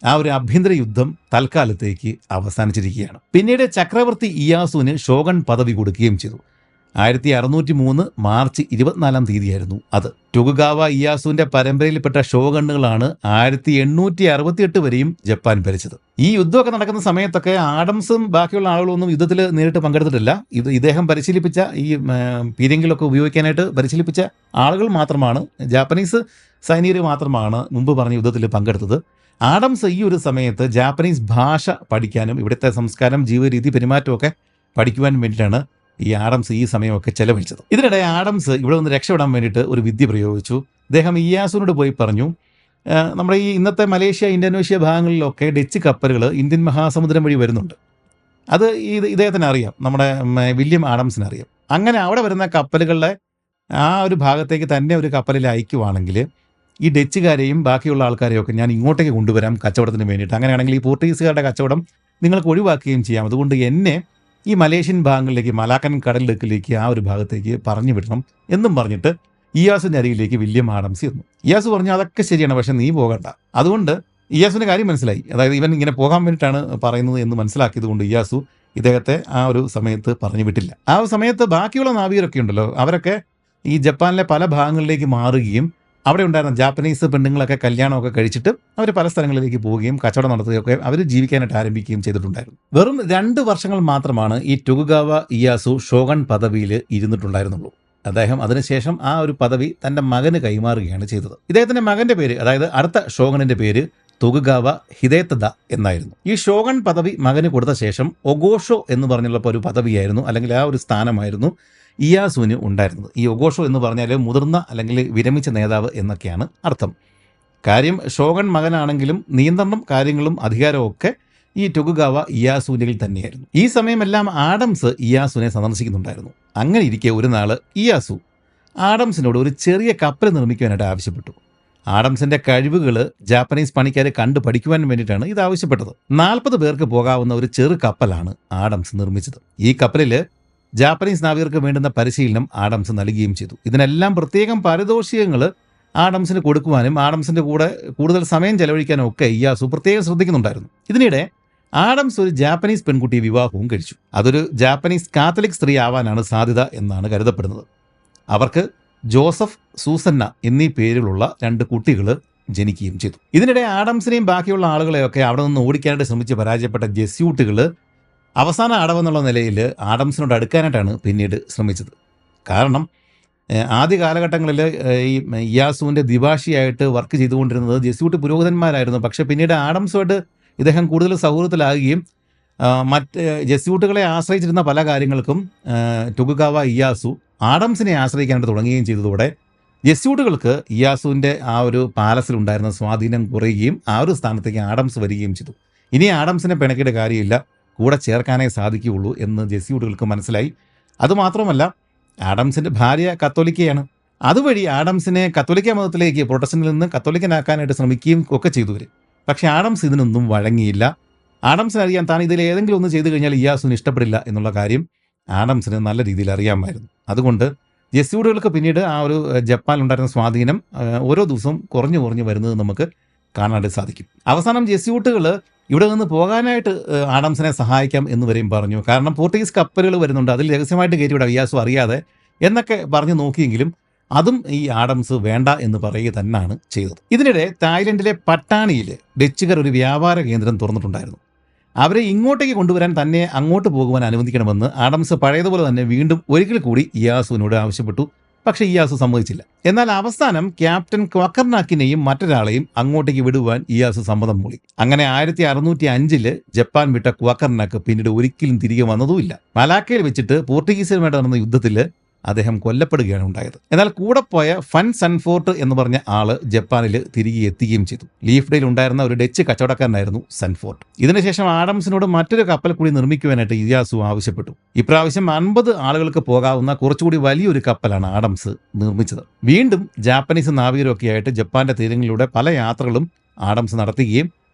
ആ ഒരു ആഭ്യന്തര യുദ്ധം തൽക്കാലത്തേക്ക് അവസാനിച്ചിരിക്കുകയാണ്. പിന്നീട് ചക്രവർത്തി ഇയാസുവിന് ഷോഗൺ പദവി കൊടുക്കുകയും ചെയ്തു. 1603 മാർച്ച് 24 അത്. ടൊകുഗാവ ഇയാസുവിന്റെ പരമ്പരയിൽപ്പെട്ട ഷോഗണ്ണുകളാണ് 1868 വരെയും ജപ്പാൻ ഭരിച്ചത്. ഈ യുദ്ധമൊക്കെ നടക്കുന്ന സമയത്തൊക്കെ ആഡംസും ബാക്കിയുള്ള ആളുകളൊന്നും യുദ്ധത്തിൽ നേരിട്ട് പങ്കെടുത്തിട്ടില്ല. ഇദ്ദേഹം പരിശീലിപ്പിച്ച ഈ പീരങ്കികളൊക്കെ ഉപയോഗിക്കാനായിട്ട് പരിശീലിപ്പിച്ച ആളുകൾ മാത്രമാണ്, ജാപ്പനീസ് സൈനികർ മാത്രമാണ് മുമ്പ് പറഞ്ഞ യുദ്ധത്തിൽ പങ്കെടുത്തത്. ആഡംസ് ഈ ഒരു സമയത്ത് ജാപ്പനീസ് ഭാഷ പഠിക്കാനും ഇവിടുത്തെ സംസ്കാരം, ജീവിതരീതി, പെരുമാറ്റമൊക്കെ പഠിക്കുവാൻ വേണ്ടിയിട്ടാണ് ഈ ആഡംസ് ഈ സമയമൊക്കെ ചെലവഴിച്ചത്. ഇതിനിടെ ആഡംസ് ഇവിടെ നിന്ന് രക്ഷപ്പെടാൻ വേണ്ടിയിട്ട് ഒരു വിദ്യ പ്രയോഗിച്ചു. അദ്ദേഹം ഇയാസുവിനോട് പോയി പറഞ്ഞു, നമ്മുടെ ഈ ഇന്നത്തെ മലേഷ്യ, ഇന്തോനേഷ്യ ഭാഗങ്ങളിലൊക്കെ ഡച്ച് കപ്പലുകൾ ഇന്ത്യൻ മഹാസമുദ്രം വഴി വരുന്നുണ്ട്. അത് ഇദ്ദേഹത്തിന് അറിയാം, നമ്മുടെ വില്യം ആഡംസിന് അറിയാം. അങ്ങനെ അവിടെ വരുന്ന കപ്പലുകളുടെ ആ ഒരു ഭാഗത്തേക്ക് തന്നെ ഒരു കപ്പലിൽ അയക്കുവാണെങ്കിൽ ഈ ഡച്ചുകാരെയും ബാക്കിയുള്ള ആൾക്കാരെയും ഒക്കെ ഞാൻ ഇങ്ങോട്ടേക്ക് കൊണ്ടുവരാം കച്ചവടത്തിന് വേണ്ടിയിട്ട്. അങ്ങനെയാണെങ്കിൽ ഈ പോർട്ടുഗീസുകാരുടെ കച്ചവടം നിങ്ങൾക്ക് ഒഴിവാക്കുകയും ചെയ്യാം. അതുകൊണ്ട് എന്നെ ഈ മലേഷ്യൻ ഭാഗങ്ങളിലേക്ക്, മലാക്കൻ കടലിടുക്കിലേക്ക്, ആ ഒരു ഭാഗത്തേക്ക് പറഞ്ഞു വിടണം എന്നും പറഞ്ഞിട്ട് ഇയാസിൻ്റെ അരികിലേക്ക് വില്യം ആഡംസ് ചെന്നു. ഇയാസ് പറഞ്ഞു, അതൊക്കെ ശരിയാണ്, പക്ഷെ നീ പോകണ്ട. അതുകൊണ്ട് ഇയാസിൻ്റെ കാര്യം മനസ്സിലായി, അതായത് ഇവൻ ഇങ്ങനെ പോകാൻ വേണ്ടിയിട്ടാണ് പറയുന്നത് എന്ന് മനസ്സിലാക്കിയത് കൊണ്ട് ഇയാസു ഇദ്ദേഹത്തെ ആ ഒരു സമയത്ത് പറഞ്ഞു വിട്ടില്ല. ആ ഒരു സമയത്ത് ബാക്കിയുള്ള നാവികരൊക്കെ ഉണ്ടല്ലോ, അവരൊക്കെ ഈ ജപ്പാനിലെ പല ഭാഗങ്ങളിലേക്ക് മാറുകയും അവിടെ ഉണ്ടായിരുന്ന ജാപ്പനീസ് പെണ്ണുങ്ങളൊക്കെ കല്യാണമൊക്കെ കഴിച്ചിട്ട് അവർ പല സ്ഥലങ്ങളിലേക്ക് പോവുകയും കച്ചവടം നടത്തുകയൊക്കെ അവർ ജീവിക്കാനായിട്ട് ആരംഭിക്കുകയും ചെയ്തിട്ടുണ്ടായിരുന്നു. വെറും 2 വർഷങ്ങൾ മാത്രമാണ് ഈ ടൊകുഗാവ ഇയാസു ഷോഗൺ പദവിയിൽ ഇരുന്നിട്ടുണ്ടായിരുന്നുള്ളൂ. അദ്ദേഹം അതിനുശേഷം ആ ഒരു പദവി തൻ്റെ മകന് കൈമാറുകയാണ് ചെയ്തത്. ഇദ്ദേഹത്തിൻ്റെ മകൻ്റെ പേര്, അതായത് അടുത്ത ഷോഗണിൻ്റെ പേര് ടൊകുഗാവ ഹിദേതദ എന്നായിരുന്നു. ഈ ഷോഗൺ പദവി മകന് കൊടുത്ത ശേഷം ഒഗോഷോ എന്ന് പറഞ്ഞുള്ള ഒരു പദവിയായിരുന്നു, അല്ലെങ്കിൽ ആ ഒരു സ്ഥാനമായിരുന്നു ഇയാസുവിന് ഉണ്ടായിരുന്നത്. ഈ ഒഗോഷോ എന്ന് പറഞ്ഞാൽ മുതിർന്ന അല്ലെങ്കിൽ വിരമിച്ച നേതാവ് എന്നൊക്കെയാണ് അർത്ഥം. കാര്യം ഷോഗൺ മകനാണെങ്കിലും നിയന്ത്രണം, കാര്യങ്ങളും അധികാരവും ഒക്കെ ഈ ടൊകുഗാവ ഇയാസുവിൻ്റെ തന്നെയായിരുന്നു. ഈ സമയമെല്ലാം ആഡംസ് ഇയാസുവിനെ സന്ദർശിക്കുന്നുണ്ടായിരുന്നു. അങ്ങനെ ഇരിക്കെ ഒരു നാൾ ഇയാസു ആഡംസിനോട് ഒരു ചെറിയ കപ്പൽ നിർമ്മിക്കുവാനായിട്ട് ആവശ്യപ്പെട്ടു. ആഡംസിൻ്റെ കഴിവുകൾ ജാപ്പനീസ് പണിക്കാരെ കണ്ടു പഠിക്കുവാൻ വേണ്ടിയിട്ടാണ് ഇത് ആവശ്യപ്പെട്ടത്. 40 പേർക്ക് പോകാവുന്ന ഒരു ചെറു കപ്പലാണ് ആഡംസ് നിർമ്മിച്ചത്. ഈ കപ്പലിൽ ജാപ്പനീസ് നാവികർക്ക് വേണ്ടുന്ന പരിശീലനം ആഡംസ് നൽകുകയും ചെയ്തു. ഇതിനെല്ലാം പ്രത്യേകം പാരിതോഷികങ്ങൾ ആഡംസിന് കൊടുക്കുവാനും ആഡംസിൻ്റെ കൂടെ കൂടുതൽ സമയം ചെലവഴിക്കാനും ഒക്കെ ഇയാസു പ്രത്യേകം ശ്രദ്ധിക്കുന്നുണ്ടായിരുന്നു. ഇതിനിടെ ആഡംസ് ഒരു ജാപ്പനീസ് പെൺകുട്ടിയെ വിവാഹവും കഴിച്ചു. അതൊരു ജാപ്പനീസ് കാത്തലിക് സ്ത്രീ ആവാനാണ് സാധ്യത എന്നാണ് കരുതപ്പെടുന്നത്. അവർക്ക് ജോസഫ്, സൂസന്ന എന്നീ പേരിലുള്ള 2 കുട്ടികൾ ജനിക്കുകയും ചെയ്തു. ഇതിനിടെ ആഡംസിനെയും ബാക്കിയുള്ള ആളുകളെയൊക്കെ അവിടെ നിന്ന് ഓടിക്കാനായിട്ട് ശ്രമിച്ച് പരാജയപ്പെട്ട ജെസ്യൂട്ടുകൾ അവസാന അടവെന്നുള്ള നിലയിൽ ആഡംസിനോട് അടുക്കാനായിട്ടാണ് പിന്നീട് ശ്രമിച്ചത്. കാരണം ആദ്യ കാലഘട്ടങ്ങളിൽ ഈ ഇയാസുവിൻ്റെ ദിവാഷിയായിട്ട് വർക്ക് ചെയ്തുകൊണ്ടിരുന്നത് ജെസ്യൂട്ട് പുരോഹിതന്മാരായിരുന്നു. പക്ഷേ പിന്നീട് ആഡംസുമായിട്ട് ഇദ്ദേഹം കൂടുതൽ സൗഹൃദത്തിലാകുകയും മറ്റ് ജെസ്യൂട്ടുകളെ ആശ്രയിച്ചിരുന്ന പല കാര്യങ്ങൾക്കും ടൊകുഗാവ ഇയാസു ആഡംസിനെ ആശ്രയിക്കാനായിട്ട് തുടങ്ങുകയും ചെയ്തതോടെ ജെസ്യൂട്ടുകൾക്ക് ഇയാസുവിൻ്റെ ആ ഒരു പാലസിലുണ്ടായിരുന്ന സ്വാധീനം കുറയുകയും ആ ഒരു സ്ഥാനത്തേക്ക് ആഡംസ് വരികയും ചെയ്തു. ഇനി ആഡംസിനെ പിണക്കിയുടെ കാര്യമില്ല, കൂടെ ചേർക്കാനേ സാധിക്കുകയുള്ളൂ എന്ന് ജെസ്യൂട്ടുകൾക്ക് മനസ്സിലായി. അതുമാത്രമല്ല, ആഡംസിൻ്റെ ഭാര്യ കത്തോലിക്കയാണ്. അതുവഴി ആഡംസിനെ കത്തോലിക്ക മതത്തിലേക്ക് പ്രൊട്ടസ്റ്റന്റിൽ നിന്ന് കത്തോലിക്കനാക്കാനായിട്ട് ശ്രമിക്കുകയും ഒക്കെ ചെയ്തു വരും. പക്ഷേ ആഡംസ് ഇതിനൊന്നും വഴങ്ങിയില്ല. ആഡംസിന് അറിയാൻ താൻ ഇതിൽ ഏതെങ്കിലും ഒന്ന് ചെയ്തു കഴിഞ്ഞാൽ ഇയാസുവിന് ഇഷ്ടപ്പെടില്ല എന്നുള്ള കാര്യം ആഡംസിന് നല്ല രീതിയിൽ അറിയാമായിരുന്നു. അതുകൊണ്ട് ജെസ്യൂട്ടുകൾക്ക് പിന്നീട് ആ ഒരു ജപ്പാനിലുണ്ടായിരുന്ന സ്വാധീനം ഓരോ ദിവസവും കുറഞ്ഞു കുറഞ്ഞു വരുന്നത് നമുക്ക് കാണാനായിട്ട് സാധിക്കും. അവസാനം ജെസ്യൂട്ടുകൾ ഇവിടെ നിന്ന് പോകാനായിട്ട് ആഡംസിനെ സഹായിക്കാം എന്ന് വരെയും പറഞ്ഞു. കാരണം പോർട്ടുഗീസ് കപ്പലുകൾ വരുന്നുണ്ട്, അതിൽ രഹസ്യമായിട്ട് കയറ്റിവിടാം ഇയാസു അറിയാതെ എന്നൊക്കെ പറഞ്ഞു നോക്കിയെങ്കിലും അതും ഈ ആഡംസ് വേണ്ട എന്ന് പറയുക തന്നെയാണ് ചെയ്തത്. ഇതിനിടെ തായ്ലൻഡിലെ പട്ടാണിയിൽ ഡച്ചുകാർ ഒരു വ്യാപാര കേന്ദ്രം തുറന്നിട്ടുണ്ടായിരുന്നു. അവരെ ഇങ്ങോട്ടേക്ക് കൊണ്ടുവരാൻ തന്നെ അങ്ങോട്ട് പോകുവാൻ അനുവദിക്കണമെന്ന് ആഡംസ് പഴയതുപോലെ തന്നെ വീണ്ടും ഒരിക്കൽ കൂടി ഇയാസുവിനോട് ആവശ്യപ്പെട്ടു. പക്ഷേ ഇയാസു സമ്മതിച്ചില്ല. എന്നാൽ അവസാനം ക്യാപ്റ്റൻ ക്വക്കർനാക്കിനെയും മറ്റൊരാളെയും അങ്ങോട്ടേക്ക് വിടുവാൻ ഇയാസു സമ്മതം മൂളി. അങ്ങനെ 1605 ജപ്പാൻ വിട്ട ക്വക്കർനാക്ക് പിന്നീട് ഒരിക്കലും തിരികെ വന്നതുമില്ല. മലാക്കയിൽ വെച്ചിട്ട് പോർട്ടുഗീസുമായിട്ട് നടന്ന യുദ്ധത്തിൽ അദ്ദേഹം കൊല്ലപ്പെടുകയാണ് ഉണ്ടായത്. എന്നാൽ കൂടെ പോയ ഫൻ സൺഫോർട്ട് എന്ന് പറഞ്ഞ ആള് ജപ്പാനിൽ തിരികെ എത്തുകയും ചെയ്തു. ലീഫ്ഡയിൽ ഉണ്ടായിരുന്ന ഒരു ഡച്ച് കച്ചവടക്കാരനായിരുന്നു സൺഫോർട്ട്. ഇതിനുശേഷം ആഡംസിനോട് മറ്റൊരു കപ്പൽ കൂടി നിർമ്മിക്കുവാനായിട്ട് ഇയാസു ആവശ്യപ്പെട്ടു. ഇപ്രാവശ്യം 50 ആളുകൾക്ക് പോകാവുന്ന കുറച്ചുകൂടി വലിയൊരു കപ്പലാണ് ആഡംസ് നിർമ്മിച്ചത്. വീണ്ടും ജാപ്പനീസ് നാവികരൊക്കെ ആയിട്ട് ജപ്പാന്റെ തീരങ്ങളിലൂടെ പല യാത്രകളും ആഡംസ് നടത്തുകയും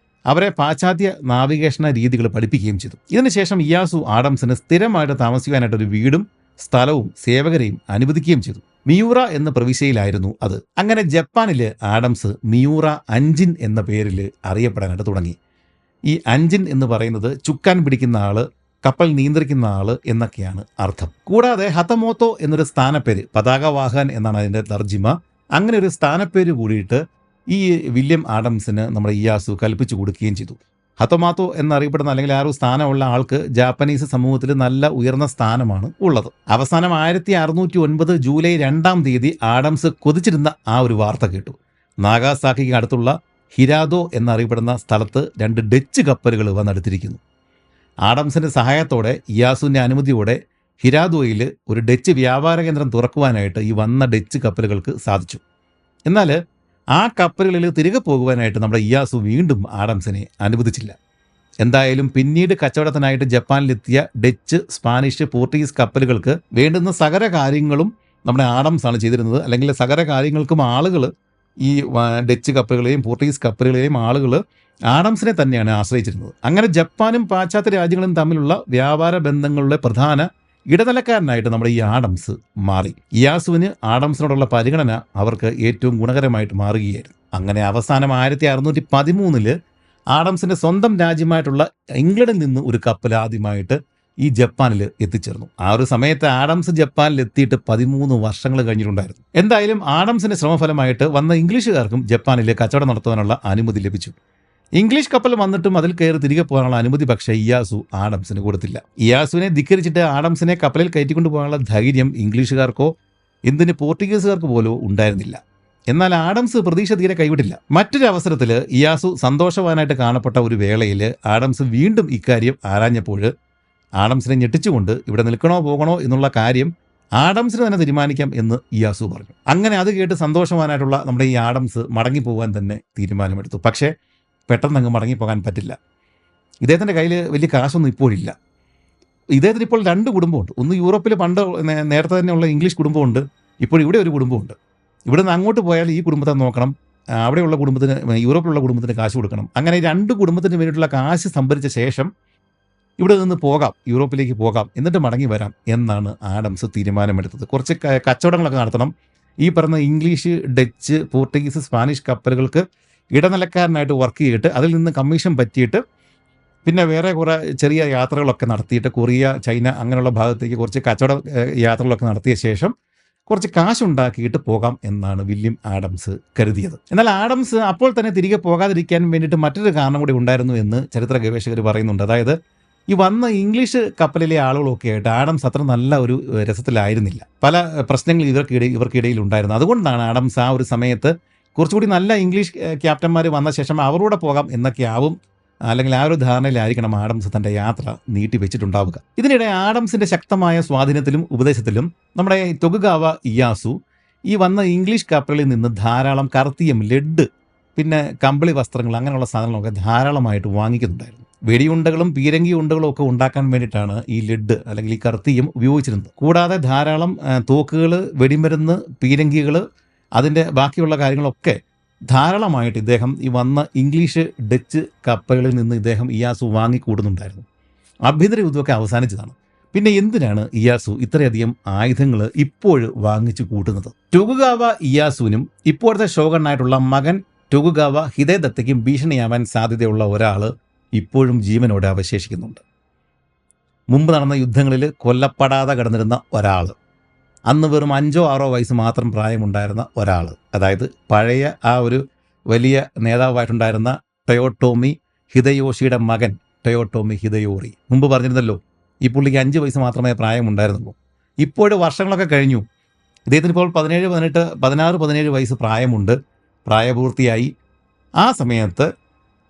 അവരെ പാശ്ചാത്യ നാവിഗേഷണ രീതികൾ പഠിപ്പിക്കുകയും ചെയ്തു. ഇതിനുശേഷം ഇയാസു ആഡംസിന് സ്ഥിരമായിട്ട് താമസിക്കുവാനായിട്ട് ഒരു വീടും സ്ഥലവും സേവകരെയും അനുവദിക്കുകയും ചെയ്തു. മിയൂറ എന്ന പ്രവിശ്യയിലായിരുന്നു അത്. അങ്ങനെ ജപ്പാനില് ആഡംസ് മിയൂറ അഞ്ചിൻ എന്ന പേരിൽ അറിയപ്പെടാനായിട്ട് തുടങ്ങി. ഈ അഞ്ചിൻ എന്ന് പറയുന്നത് ചുക്കാൻ പിടിക്കുന്ന ആള്, കപ്പൽ നിയന്ത്രിക്കുന്ന ആള് എന്നൊക്കെയാണ് അർത്ഥം. കൂടാതെ ഹതമോത്തോ എന്നൊരു സ്ഥാനപ്പേര്, പതാകവാഹകൻ എന്നാണ് അതിൻ്റെ തർജിമ. അങ്ങനെ ഒരു സ്ഥാനപ്പേര് കൂടിയിട്ട് ഈ വില്യം ആഡംസിന് നമ്മുടെ ഇയാസു കൽപ്പിച്ചു കൊടുക്കുകയും ചെയ്തു. ഹതോമാത്തോ എന്നറിയപ്പെടുന്ന അല്ലെങ്കിൽ ആ ഒരു സ്ഥാനമുള്ള ആൾക്ക് ജാപ്പനീസ് സമൂഹത്തിൽ നല്ല ഉയർന്ന സ്ഥാനമാണ് ഉള്ളത്. അവസാനം 1609 ജൂലൈ 2 ആഡംസ് കൊതിച്ചിരുന്ന ആ ഒരു വാർത്ത കേട്ടു. നാഗാസാക്കിക്ക് അടുത്തുള്ള ഹിരാദോ എന്നറിയപ്പെടുന്ന സ്ഥലത്ത് 2 ഡച്ച് കപ്പലുകൾ വന്നെടുത്തിരിക്കുന്നു. ആഡംസിൻ്റെ സഹായത്തോടെ ഇയാസുവിൻ്റെ അനുമതിയോടെ ഹിരാദോയിൽ ഒരു ഡച്ച് വ്യാപാര കേന്ദ്രം തുറക്കുവാനായിട്ട് ഈ വന്ന ഡച്ച് കപ്പലുകൾക്ക് സാധിച്ചു. എന്നാൽ ആ കപ്പലുകളിൽ തിരികെ പോകുവാനായിട്ട് നമ്മുടെ ഇയാസു വീണ്ടും ആഡംസിനെ അനുവദിച്ചില്ല. എന്തായാലും പിന്നീട് കച്ചവടത്തിനായിട്ട് ജപ്പാനിലെത്തിയ ഡച്ച്, സ്പാനിഷ്, പോർട്ടുഗീസ് കപ്പലുകൾക്ക് വേണ്ടുന്ന സകല കാര്യങ്ങളും നമ്മുടെ ആഡംസാണ് ചെയ്തിരുന്നത്. അല്ലെങ്കിൽ സകല കാര്യങ്ങൾക്കും ആളുകൾ ഈ ഡച്ച് കപ്പലുകളെയും പോർട്ടുഗീസ് കപ്പലുകളെയും ആളുകൾ ആഡംസിനെ തന്നെയാണ് ആശ്രയിച്ചിരുന്നത്. അങ്ങനെ ജപ്പാനും പാശ്ചാത്യ രാജ്യങ്ങളും തമ്മിലുള്ള വ്യാപാര ബന്ധങ്ങളുടെ പ്രധാന ഇടനിലക്കാരനായിട്ട് നമ്മുടെ ഈ ആഡംസ് മാറി. ഇയാസുവിന് ആഡംസിനോടുള്ള പരിഗണന അവർക്ക് ഏറ്റവും ഗുണകരമായിട്ട് മാറുകയായിരുന്നു. അങ്ങനെ അവസാനം 1613 ആഡംസിൻ്റെ സ്വന്തം രാജ്യമായിട്ടുള്ള ഇംഗ്ലണ്ടിൽ നിന്ന് ഒരു കപ്പൽ ആദ്യമായിട്ട് ഈ ജപ്പാനിൽ എത്തിച്ചേർന്നു. ആ ഒരു സമയത്ത് ആഡംസ് ജപ്പാനിൽ എത്തിയിട്ട് 13 വർഷങ്ങൾ കഴിഞ്ഞിട്ടുണ്ടായിരുന്നു. എന്തായാലും ആഡംസിൻ്റെ ശ്രമഫലമായിട്ട് വന്ന ഇംഗ്ലീഷുകാർക്കും ജപ്പാനിൽ കച്ചവടം നടത്തുവാനുള്ള അനുമതി ലഭിച്ചു. ഇംഗ്ലീഷ് കപ്പൽ വന്നിട്ടും അതിൽ കയറി തിരികെ പോകാനുള്ള അനുമതി പക്ഷേ ഇയാസു ആഡംസിന് കൊടുത്തില്ല. ഇയാസുവിനെ ധിക്കരിച്ചിട്ട് ആഡംസിനെ കപ്പലിൽ കയറ്റിക്കൊണ്ടു പോകാനുള്ള ധൈര്യം ഇംഗ്ലീഷുകാർക്കോ എന്തിന് പോർട്ടുഗീസുകാർക്ക് പോലോ ഉണ്ടായിരുന്നില്ല. എന്നാൽ ആഡംസ് പ്രതീക്ഷ തീരെ കൈവിട്ടില്ല. മറ്റൊരു അവസരത്തിൽ ഇയാസു സന്തോഷവാനായിട്ട് കാണപ്പെട്ട ഒരു വേളയിൽ ആഡംസ് വീണ്ടും ഇക്കാര്യം ആരാഞ്ഞപ്പോൾ ആഡംസിനെ ഞെട്ടിച്ചുകൊണ്ട് ഇവിടെ നിൽക്കണോ പോകണോ എന്നുള്ള കാര്യം ആഡംസിന് തന്നെ തീരുമാനിക്കാം എന്ന് ഇയാസു പറഞ്ഞു. അങ്ങനെ അത് കേട്ട് സന്തോഷവാനായിട്ടുള്ള നമ്മുടെ ഈ ആഡംസ് മടങ്ങിപ്പോകാൻ തന്നെ തീരുമാനമെടുത്തു. പക്ഷേ പെട്ടെന്ന് അങ്ങ് മടങ്ങിപ്പോകാൻ പറ്റില്ല. ഇദ്ദേഹത്തിൻ്റെ കയ്യിൽ വലിയ കാശൊന്നും ഇപ്പോഴില്ല. ഇദ്ദേഹത്തിന് ഇപ്പോൾ 2 കുടുംബമുണ്ട്. ഒന്ന് യൂറോപ്പിൽ പണ്ട് നേരത്തെ തന്നെയുള്ള ഇംഗ്ലീഷ് കുടുംബമുണ്ട്, ഇപ്പോൾ ഇവിടെ ഒരു കുടുംബമുണ്ട്. ഇവിടെ നിന്ന് അങ്ങോട്ട് പോയാൽ ഈ കുടുംബത്തെ നോക്കണം, അവിടെയുള്ള കുടുംബത്തിന്, യൂറോപ്പിലുള്ള കുടുംബത്തിന് കാശ് കൊടുക്കണം. അങ്ങനെ 2 കുടുംബത്തിന് വേണ്ടിയിട്ടുള്ള കാശ് സംഭരിച്ച ശേഷം ഇവിടെ നിന്ന് പോകാം, യൂറോപ്പിലേക്ക് പോകാം, എന്നിട്ട് മടങ്ങി വരാം എന്നാണ് ആഡംസ് തീരുമാനമെടുത്തത്. കുറച്ച് കച്ചവടങ്ങളൊക്കെ നടത്തണം. ഈ പറഞ്ഞ ഇംഗ്ലീഷ്, ഡച്ച്, പോർട്ടുഗീസ്, സ്പാനിഷ് കപ്പലുകൾക്ക് ഇടനിലക്കാരനായിട്ട് വർക്ക് ചെയ്തിട്ട് അതിൽ നിന്ന് കമ്മീഷൻ പറ്റിയിട്ട് പിന്നെ വേറെ കുറേ ചെറിയ യാത്രകളൊക്കെ നടത്തിയിട്ട് കൊറിയ, ചൈന അങ്ങനെയുള്ള ഭാഗത്തേക്ക് കുറച്ച് കച്ചവട യാത്രകളൊക്കെ നടത്തിയ ശേഷം കുറച്ച് കാശുണ്ടാക്കിയിട്ട് പോകാം എന്നാണ് വില്യം ആഡംസ് കരുതിയത്. എന്നാൽ ആഡംസ് അപ്പോൾ തന്നെ തിരികെ പോകാതിരിക്കാൻ വേണ്ടിയിട്ട് മറ്റൊരു കാരണം കൂടി ഉണ്ടായിരുന്നു എന്ന് ചരിത്ര ഗവേഷകർ പറയുന്നുണ്ട്. അതായത് ഈ വന്ന ഇംഗ്ലീഷ് കപ്പലിലെ ആളുകളൊക്കെ ആയിട്ട് ആഡംസ് അത്ര നല്ല ഒരു രസത്തിലായിരുന്നില്ല. പല പ്രശ്നങ്ങൾ ഇവർക്കിടയിൽ ഉണ്ടായിരുന്നു. അതുകൊണ്ടാണ് ആഡംസ് ആ ഒരു സമയത്ത് കുറച്ചുകൂടി നല്ല ഇംഗ്ലീഷ് ക്യാപ്റ്റന്മാർ വന്ന ശേഷം അവരോടെ പോകാം എന്നൊക്കെ ആവും, അല്ലെങ്കിൽ ആ ഒരു ധാരണയിലായിരിക്കണം ആഡംസ് തൻ്റെ യാത്ര നീട്ടി വെച്ചിട്ടുണ്ടാവുക. ഇതിനിടെ ആഡംസിൻ്റെ ശക്തമായ സ്വാധീനത്തിലും ഉപദേശത്തിലും നമ്മുടെ ടൊകുഗാവ ഇയാസു ഈ വന്ന ഇംഗ്ലീഷ് കപ്പലുകളിൽ നിന്ന് ധാരാളം കർത്തിയം, ലെഡ്, പിന്നെ കമ്പിളി വസ്ത്രങ്ങൾ, അങ്ങനെയുള്ള സാധനങ്ങളൊക്കെ ധാരാളമായിട്ട് വാങ്ങിക്കുന്നുണ്ടായിരുന്നു. വെടിയുണ്ടകളും പീരങ്കി ഉണ്ടകളും ഒക്കെ ഉണ്ടാക്കാൻ വേണ്ടിയിട്ടാണ് ഈ ലെഡ് അല്ലെങ്കിൽ ഈ കർത്തിയം ഉപയോഗിച്ചിരുന്നത്. കൂടാതെ ധാരാളം തോക്കുകൾ, വെടിമരുന്ന്, പീരങ്കികൾ, അതിൻ്റെ ബാക്കിയുള്ള കാര്യങ്ങളൊക്കെ ധാരാളമായിട്ട് ഇദ്ദേഹം ഈ വന്ന ഇംഗ്ലീഷ്, ഡച്ച് കപ്പലുകളിൽ നിന്ന് ഇദ്ദേഹം ഇയാസു വാങ്ങിക്കൂടുന്നുണ്ടായിരുന്നു. ആഭ്യന്തര യുദ്ധമൊക്കെ അവസാനിച്ചതാണ്. പിന്നെ എന്തിനാണ് ഇയാസു ഇത്രയധികം ആയുധങ്ങൾ ഇപ്പോഴും വാങ്ങിച്ചു കൂട്ടുന്നത്? ടൊകുഗാവ ഇയാസുവിനും ഇപ്പോഴത്തെ ഷോഗണ്ണായിട്ടുള്ള മകൻ ടൊകുഗാവ ഹിദേദത്തയ്ക്കും ഭീഷണിയാവാൻ സാധ്യതയുള്ള ഒരാൾ ഇപ്പോഴും ജീവനോടെ അവശേഷിക്കുന്നുണ്ട്. മുമ്പ് നടന്ന യുദ്ധങ്ങളിൽ കൊല്ലപ്പെടാതെ കിടന്നിരുന്ന ഒരാൾ, അന്ന് വെറും 5-6 വയസ്സ് മാത്രം പ്രായമുണ്ടായിരുന്ന ഒരാൾ, അതായത് പഴയ ആ ഒരു വലിയ നേതാവായിട്ടുണ്ടായിരുന്ന ടൊയോട്ടോമി ഹിദയോഷിയുടെ മകൻ ടൊയോട്ടോമി ഹിദയോറി. മുമ്പ് പറഞ്ഞിരുന്നല്ലോ, ഈ പുള്ളിക്ക് 5 വയസ്സ് മാത്രമേ പ്രായമുണ്ടായിരുന്നുള്ളൂ. ഇപ്പോഴും വർഷങ്ങളൊക്കെ കഴിഞ്ഞു. ഇദ്ദേഹത്തിന് ഇപ്പോൾ 16-17 വയസ്സ് പ്രായമുണ്ട്, പ്രായപൂർത്തിയായി. ആ സമയത്ത്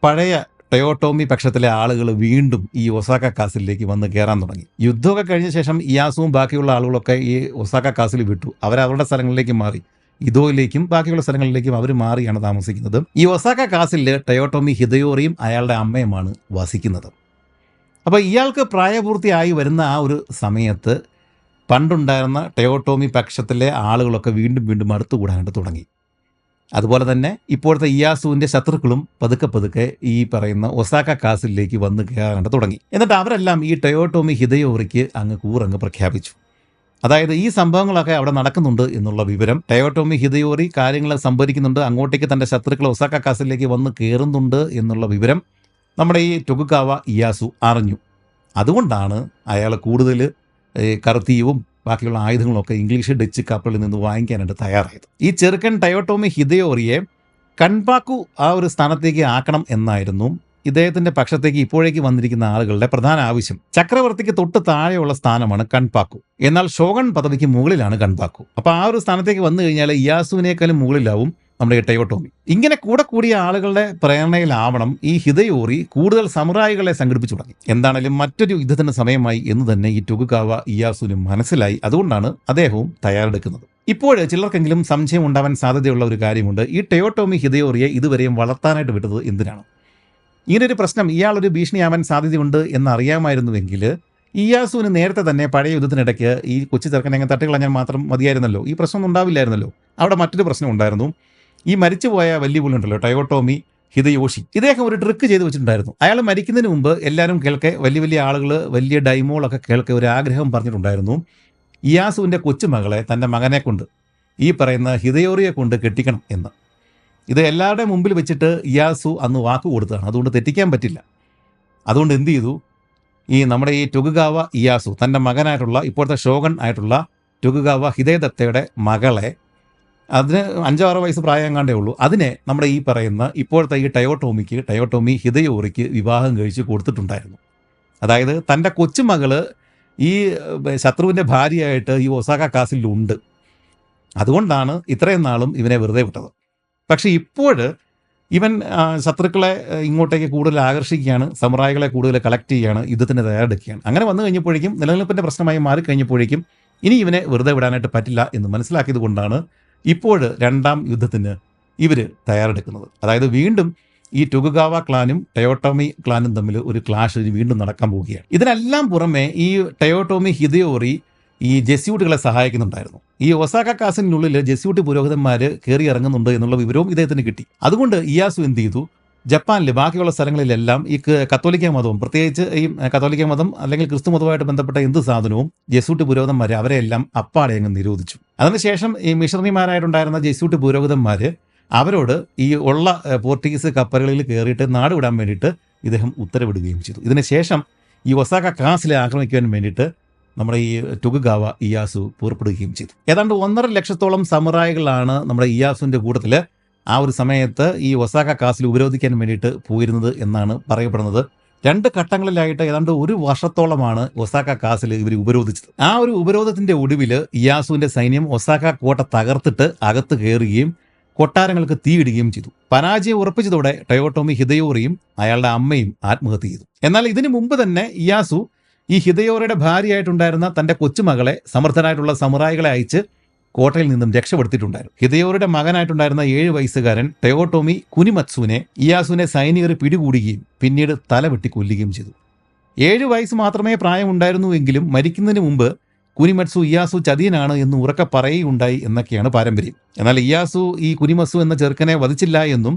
പഴയ ടൊയോട്ടോമി പക്ഷത്തിലെ ആളുകൾ വീണ്ടും ഈ ഒസാക്ക കാസിലേക്ക് വന്ന് കയറാൻ തുടങ്ങി. യുദ്ധമൊക്കെ കഴിഞ്ഞ ശേഷം ഇയാസുവും ബാക്കിയുള്ള ആളുകളൊക്കെ ഈ ഒസാക്ക കാസിൽ വിട്ടു. അവരവരുടെ സ്ഥലങ്ങളിലേക്ക് മാറി. ഇതോയിലേക്കും ബാക്കിയുള്ള സ്ഥലങ്ങളിലേക്കും അവർ മാറിയാണ് താമസിക്കുന്നത്. ഈ ഒസാക്ക കാസിൽ ടൊയോട്ടോമി ഹിദയോറിയും അയാളുടെ അമ്മയുമാണ് വസിക്കുന്നത്. അപ്പോൾ ഇയാൾക്ക് പ്രായപൂർത്തിയായി വരുന്ന ആ ഒരു സമയത്ത് പണ്ടുണ്ടായിരുന്ന ടൊയോട്ടോമി പക്ഷത്തിലെ ആളുകളൊക്കെ വീണ്ടും അടുത്തുകൂടാനായിട്ട് തുടങ്ങി. അതുപോലെ തന്നെ ഇപ്പോഴത്തെ ഇയാസുവിൻ്റെ ശത്രുക്കളും പതുക്കെ ഈ പറയുന്ന ഒസാക്ക കാസിലേക്ക് വന്ന് കയറാനായിട്ട് തുടങ്ങി. എന്നിട്ട് അവരെല്ലാം ഈ ടൊയോട്ടോമി ഹിദയോറിക്ക് കൂറങ്ങ് പ്രഖ്യാപിച്ചു. അതായത് ഈ സംഭവങ്ങളൊക്കെ അവിടെ നടക്കുന്നുണ്ട് എന്നുള്ള വിവരം ടൊയോട്ടോമി ഹിദയോറി കാര്യങ്ങൾ സംഭരിക്കുന്നുണ്ട്, അങ്ങോട്ടേക്ക് തൻ്റെ ശത്രുക്കൾ ഒസാക്ക കാസിലേക്ക് വന്ന് കയറുന്നുണ്ട് എന്നുള്ള വിവരം നമ്മുടെ ഈ ടൊകുഗാവ ഇയാസു അറിഞ്ഞു. അതുകൊണ്ടാണ് അയാൾ കൂടുതൽ കർത്തിയവും ബാക്കിയുള്ള ആയുധങ്ങളൊക്കെ ഇംഗ്ലീഷ്, ഡച്ച് കപ്പലിൽ നിന്ന് വാങ്ങിക്കാനായിട്ട് തയ്യാറായത്. ഈ ചെറുക്കൻ ടൊയോട്ടോമി ഹിദയോറിയെ കൺപാക്കു ആ ഒരു സ്ഥാനത്തേക്ക് ആക്കണം എന്നായിരുന്നു ഇദ്ദേഹത്തിൻ്റെ പക്ഷത്തേക്ക് ഇപ്പോഴേക്ക് വന്നിരിക്കുന്ന ആളുകളുടെ പ്രധാന ആവശ്യം. ചക്രവർത്തിക്ക് തൊട്ട് താഴെയുള്ള സ്ഥാനമാണ് കൺപാക്കു, എന്നാൽ ഷോഗൺ പദവിക്ക് മുകളിലാണ് കൺപാക്കു. അപ്പോൾ ആ ഒരു സ്ഥാനത്തേക്ക് വന്നു കഴിഞ്ഞാൽ ഇയാസുവിനേക്കാളും മുകളിലാവും നമ്മുടെ ടൊയോട്ടോമി. ഇങ്ങനെ കൂടിയ ആളുകളുടെ പ്രേരണയിലാവണം ഈ ഹിദയോറി കൂടുതൽ സമുറായികളെ സംഘടിപ്പിച്ചു തുടങ്ങി. എന്താണെങ്കിലും മറ്റൊരു യുദ്ധത്തിന് സമയമായി എന്ന് തന്നെ ഈ ടൊകുഗാവ ഇയാസുവിന് മനസ്സിലായി. അതുകൊണ്ടാണ് അദ്ദേഹവും തയ്യാറെടുക്കുന്നത്. ഇപ്പോൾ ചിലർക്കെങ്കിലും സംശയം ഉണ്ടാവാൻ സാധ്യതയുള്ള ഒരു കാര്യമുണ്ട്. ഈ ടൊയോട്ടോമി ഹിദയോറിയെ ഇതുവരെയും വളർത്താനായിട്ട് വിട്ടത് എന്തിനാണ്? ഇങ്ങനൊരു പ്രശ്നം, ഇയാളൊരു ഭീഷണിയാവാൻ സാധ്യതയുണ്ട് എന്നറിയാമായിരുന്നുവെങ്കിൽ ഇയാസുവിന് നേരത്തെ തന്നെ പഴയ യുദ്ധത്തിനിടയ്ക്ക് ഈ കൊച്ചു ചെറുക്കനെ തട്ടിക്കളഞ്ഞാൽ മാത്രം മതിയായിരുന്നല്ലോ, ഈ പ്രശ്നമൊന്നും ഉണ്ടാവില്ലായിരുന്നല്ലോ. അവിടെ മറ്റൊരു പ്രശ്നം ഉണ്ടായിരുന്നു. ഈ മരിച്ചുപോയ വലിയ പുള്ളിയുണ്ടല്ലോ ടൊയോട്ടോമി ഹിദയോഷി, ഇദ്ദേഹം ഒരു ട്രിക്ക് ചെയ്ത് വെച്ചിട്ടുണ്ടായിരുന്നു. അയാൾ മരിക്കുന്നതിന് മുമ്പ് എല്ലാവരും കേൾക്കെ, വലിയ ആളുകൾ, വലിയ ഡൈമോളൊക്കെ കേൾക്കെ ഒരു ആഗ്രഹം പറഞ്ഞിട്ടുണ്ടായിരുന്നു, ഇയാസുവിൻ്റെ കൊച്ചുമകളെ തൻ്റെ മകനെ കൊണ്ട്, ഈ പറയുന്ന ഹിദയോറിയെ കൊണ്ട് കെട്ടിക്കണം എന്ന്. ഇത് എല്ലാവരുടെയും മുമ്പിൽ വെച്ചിട്ട് ഇയാസു അന്ന് വാക്ക് കൊടുത്തതാണ്. അതുകൊണ്ട് തെറ്റിക്കാൻ പറ്റില്ല. അതുകൊണ്ട് എന്ത് ചെയ്തു, ഈ നമ്മുടെ ഈ ടൊകുഗാവ ഇയാസു തൻ്റെ മകനായിട്ടുള്ള ഇപ്പോഴത്തെ ഷോഗൺ ആയിട്ടുള്ള ടൊകുഗാവ ഹിദേദത്തയുടെ മകളെ, അതിന് 5-6 വയസ്സ് പ്രായം കണ്ടേ ഉള്ളൂ, അതിനെ നമ്മുടെ ഈ പറയുന്ന ഇപ്പോഴത്തെ ഈ ടൊയോട്ടോമി ഹിദയോറിക്ക് വിവാഹം കഴിച്ച് കൊടുത്തിട്ടുണ്ടായിരുന്നു. അതായത് തൻ്റെ കൊച്ചുമകള് ഈ ശത്രുവിൻ്റെ ഭാര്യയായിട്ട് ഈ ഒസാക്ക കാസിലുണ്ട്. അതുകൊണ്ടാണ് ഇത്രയും നാളും ഇവനെ വെറുതെ വിട്ടത്. പക്ഷേ ഇപ്പോൾ ഇവൻ ശത്രുക്കളെ ഇങ്ങോട്ടേക്ക് കൂടുതൽ ആകർഷിക്കുകയാണ്, സമുറായികളെ കൂടുതൽ കളക്ട് ചെയ്യുകയാണ്, യുദ്ധത്തിന് തയ്യാറെടുക്കുകയാണ്. അങ്ങനെ വന്നു കഴിഞ്ഞപ്പോഴേക്കും, നിലനിൽപ്പിൻ്റെ പ്രശ്നമായി മാറിക്കഴിഞ്ഞപ്പോഴേക്കും ഇനി ഇവനെ വെറുതെ വിടാനായിട്ട് പറ്റില്ല എന്ന് മനസ്സിലാക്കിയത് കൊണ്ടാണ് ഇപ്പോൾ 2ാം യുദ്ധത്തിന് ഇവർ തയ്യാറെടുക്കുന്നത്. അതായത് വീണ്ടും ഈ ടൊകുഗാവ ക്ലാനും ടൊയോട്ടോമി ക്ലാനും തമ്മിൽ ഒരു ക്ലാഷ് വീണ്ടും നടക്കാൻ പോവുകയാണ്. ഇതിനെല്ലാം പുറമെ ഈ ടൊയോട്ടോമി ഹിദയോറി ഈ ജെസ്യൂട്ടുകളെ സഹായിക്കുന്നുണ്ടായിരുന്നു. ഈ ഒസാക്ക കാസിനുള്ളിൽ ജെസ്യൂട്ട് പുരോഹിതന്മാർ കയറി ഇറങ്ങുന്നുണ്ട് എന്നുള്ള വിവരവും ഇദ്ദേഹത്തിന് കിട്ടി. അതുകൊണ്ട് ഇയാസു എന്ത് ചെയ്തു, ജപ്പാനിൽ ബാക്കിയുള്ള സ്ഥലങ്ങളിലെല്ലാം ഈ കത്തോലിക്ക മതവും, പ്രത്യേകിച്ച് ഈ കത്തോലിക്ക മതം അല്ലെങ്കിൽ ക്രിസ്തു മതവുമായിട്ട് ബന്ധപ്പെട്ട എന്ത് സാധനവും ജെസ്യൂട്ട് പുരോഹിതന്മാർ അവരെല്ലാം അപ്പാടെ അങ്ങ് നിരോധിച്ചു. അതിനുശേഷം ഈ മിഷണറിമാരായിട്ടുണ്ടായിരുന്ന ജെസ്യൂട്ട് പുരോഹിതന്മാർ അവരോട് ഈ ഉള്ള പോർട്ടുഗീസ് കപ്പലുകളിൽ കയറിയിട്ട് നാട് വിടാൻ വേണ്ടിയിട്ട് ഇദ്ദേഹം ഉത്തരവിടുകയും ചെയ്തു. ഇതിനുശേഷം ഈ ഒസാക്ക കാസിലെ ആക്രമിക്കുവാൻ വേണ്ടിയിട്ട് നമ്മുടെ ഈ ടൊകുഗാവ ഇയാസു പുറപ്പെടുകയും ചെയ്തു. ഏതാണ്ട് 1.5 ലക്ഷത്തോളം സമുറായികളാണ് നമ്മുടെ ഇയാസുവിൻ്റെ കൂട്ടത്തിൽ ആ ഒരു സമയത്ത് ഈ ഒസാക്ക കാസിൽ ഉപരോധിക്കാൻ വേണ്ടിയിട്ട് പോയിരുന്നത് എന്നാണ് പറയപ്പെടുന്നത്. 2 ഘട്ടങ്ങളിലായിട്ട് ഏതാണ്ട് 1 വർഷത്തോളമാണ് ഒസാക്ക കാസിൽ ഇവർ ഉപരോധിച്ചത്. ആ ഒരു ഉപരോധത്തിൻ്റെ ഒടുവിൽ ഇയാസുവിൻ്റെ സൈന്യം ഒസാക്ക കോട്ട തകർത്തിട്ട് അകത്ത് കയറുകയും കൊട്ടാരങ്ങൾക്ക് തീയിടുകയും ചെയ്തു. പരാജയം ഉറപ്പിച്ചതോടെ ടൊയോട്ടോമി ഹിദയോറിയും അയാളുടെ അമ്മയും ആത്മഹത്യ ചെയ്തു. എന്നാൽ ഇതിനു മുമ്പ് തന്നെ ഇയാസു ഈ ഹിദയോറിയുടെ ഭാര്യയായിട്ടുണ്ടായിരുന്ന തൻ്റെ കൊച്ചുമകളെ സമർത്ഥനായിട്ടുള്ള സമുറായികളെ അയച്ച് കോട്ടയിൽ നിന്നും രക്ഷപ്പെടുത്തിയിട്ടുണ്ടായിരുന്നു. ഹിദയോറിയുടെ മകനായിട്ടുണ്ടായിരുന്ന 7 വയസ്സുകാരൻ ടയോട്ടോമി കുനിമത്സുവിനെ ഇയാസുവിനെ സൈനികർ പിടികൂടുകയും പിന്നീട് തലവെട്ടി കൊല്ലുകയും ചെയ്തു. 7 വയസ്സ് മാത്രമേ പ്രായമുണ്ടായിരുന്നുവെങ്കിലും മരിക്കുന്നതിന് മുമ്പ് കുനിമത്സു ഇയാസു ചതിയനാണ് എന്ന് ഉറക്കെ പറയുകയുണ്ടായി എന്നൊക്കെയാണ് പാരമ്പര്യം. എന്നാൽ ഇയാസു ഈ കുനിമത്സു എന്ന ചെറുക്കനെ വധിച്ചില്ല എന്നും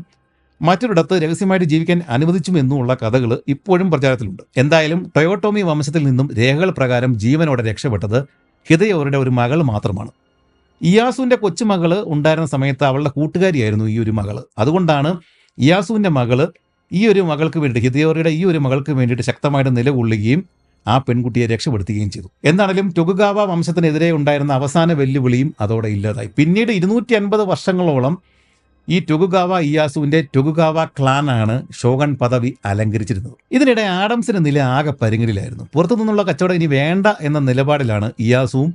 മറ്റൊരിടത്ത് രഹസ്യമായിട്ട് ജീവിക്കാൻ അനുവദിച്ചുമെന്നുമുള്ള കഥകൾ ഇപ്പോഴും പ്രചാരത്തിലുണ്ട്. എന്തായാലും ടൊയോട്ടോമി വംശത്തിൽ നിന്നും രേഖകൾ പ്രകാരം ജീവനോടെ രക്ഷപ്പെട്ടത് ഹിദയോറിയുടെ ഒരു മകൾ മാത്രമാണ്. ഇയാസുവിൻ്റെ കൊച്ചുമകള് ഉണ്ടായിരുന്ന സമയത്ത് അവളുടെ കൂട്ടുകാരിയായിരുന്നു ഈ ഒരു മകള്. അതുകൊണ്ടാണ് ഇയാസുവിൻ്റെ മകള് ഈ ഒരു മകൾക്ക് വേണ്ടി, ഹിദയോറിയുടെ ഈ ഒരു മകൾക്ക് വേണ്ടിയിട്ട് ശക്തമായിട്ട് നിലകൊള്ളുകയും ആ പെൺകുട്ടിയെ രക്ഷപ്പെടുത്തുകയും ചെയ്തു. എന്താണെങ്കിലും ടൊകുഗാവ വംശത്തിനെതിരെ ഉണ്ടായിരുന്ന അവസാന വെല്ലുവിളിയും അതോടെ ഇല്ലാതായി. പിന്നീട് 250 വർഷങ്ങളോളം ഈ ടൊകുഗാവ ഇയാസുവിൻ്റെ ടൊകുഗാവ ക്ലാനാണ് ഷോഗൺ പദവി അലങ്കരിച്ചിരുന്നത്. ഇതിനിടെ ആഡംസിന്റെ നില ആകെ പരിങ്ങലിലായിരുന്നു. പുറത്തുനിന്നുള്ള കച്ചവടം ഇനി വേണ്ട എന്ന നിലപാടിലാണ് ഇയാസുവും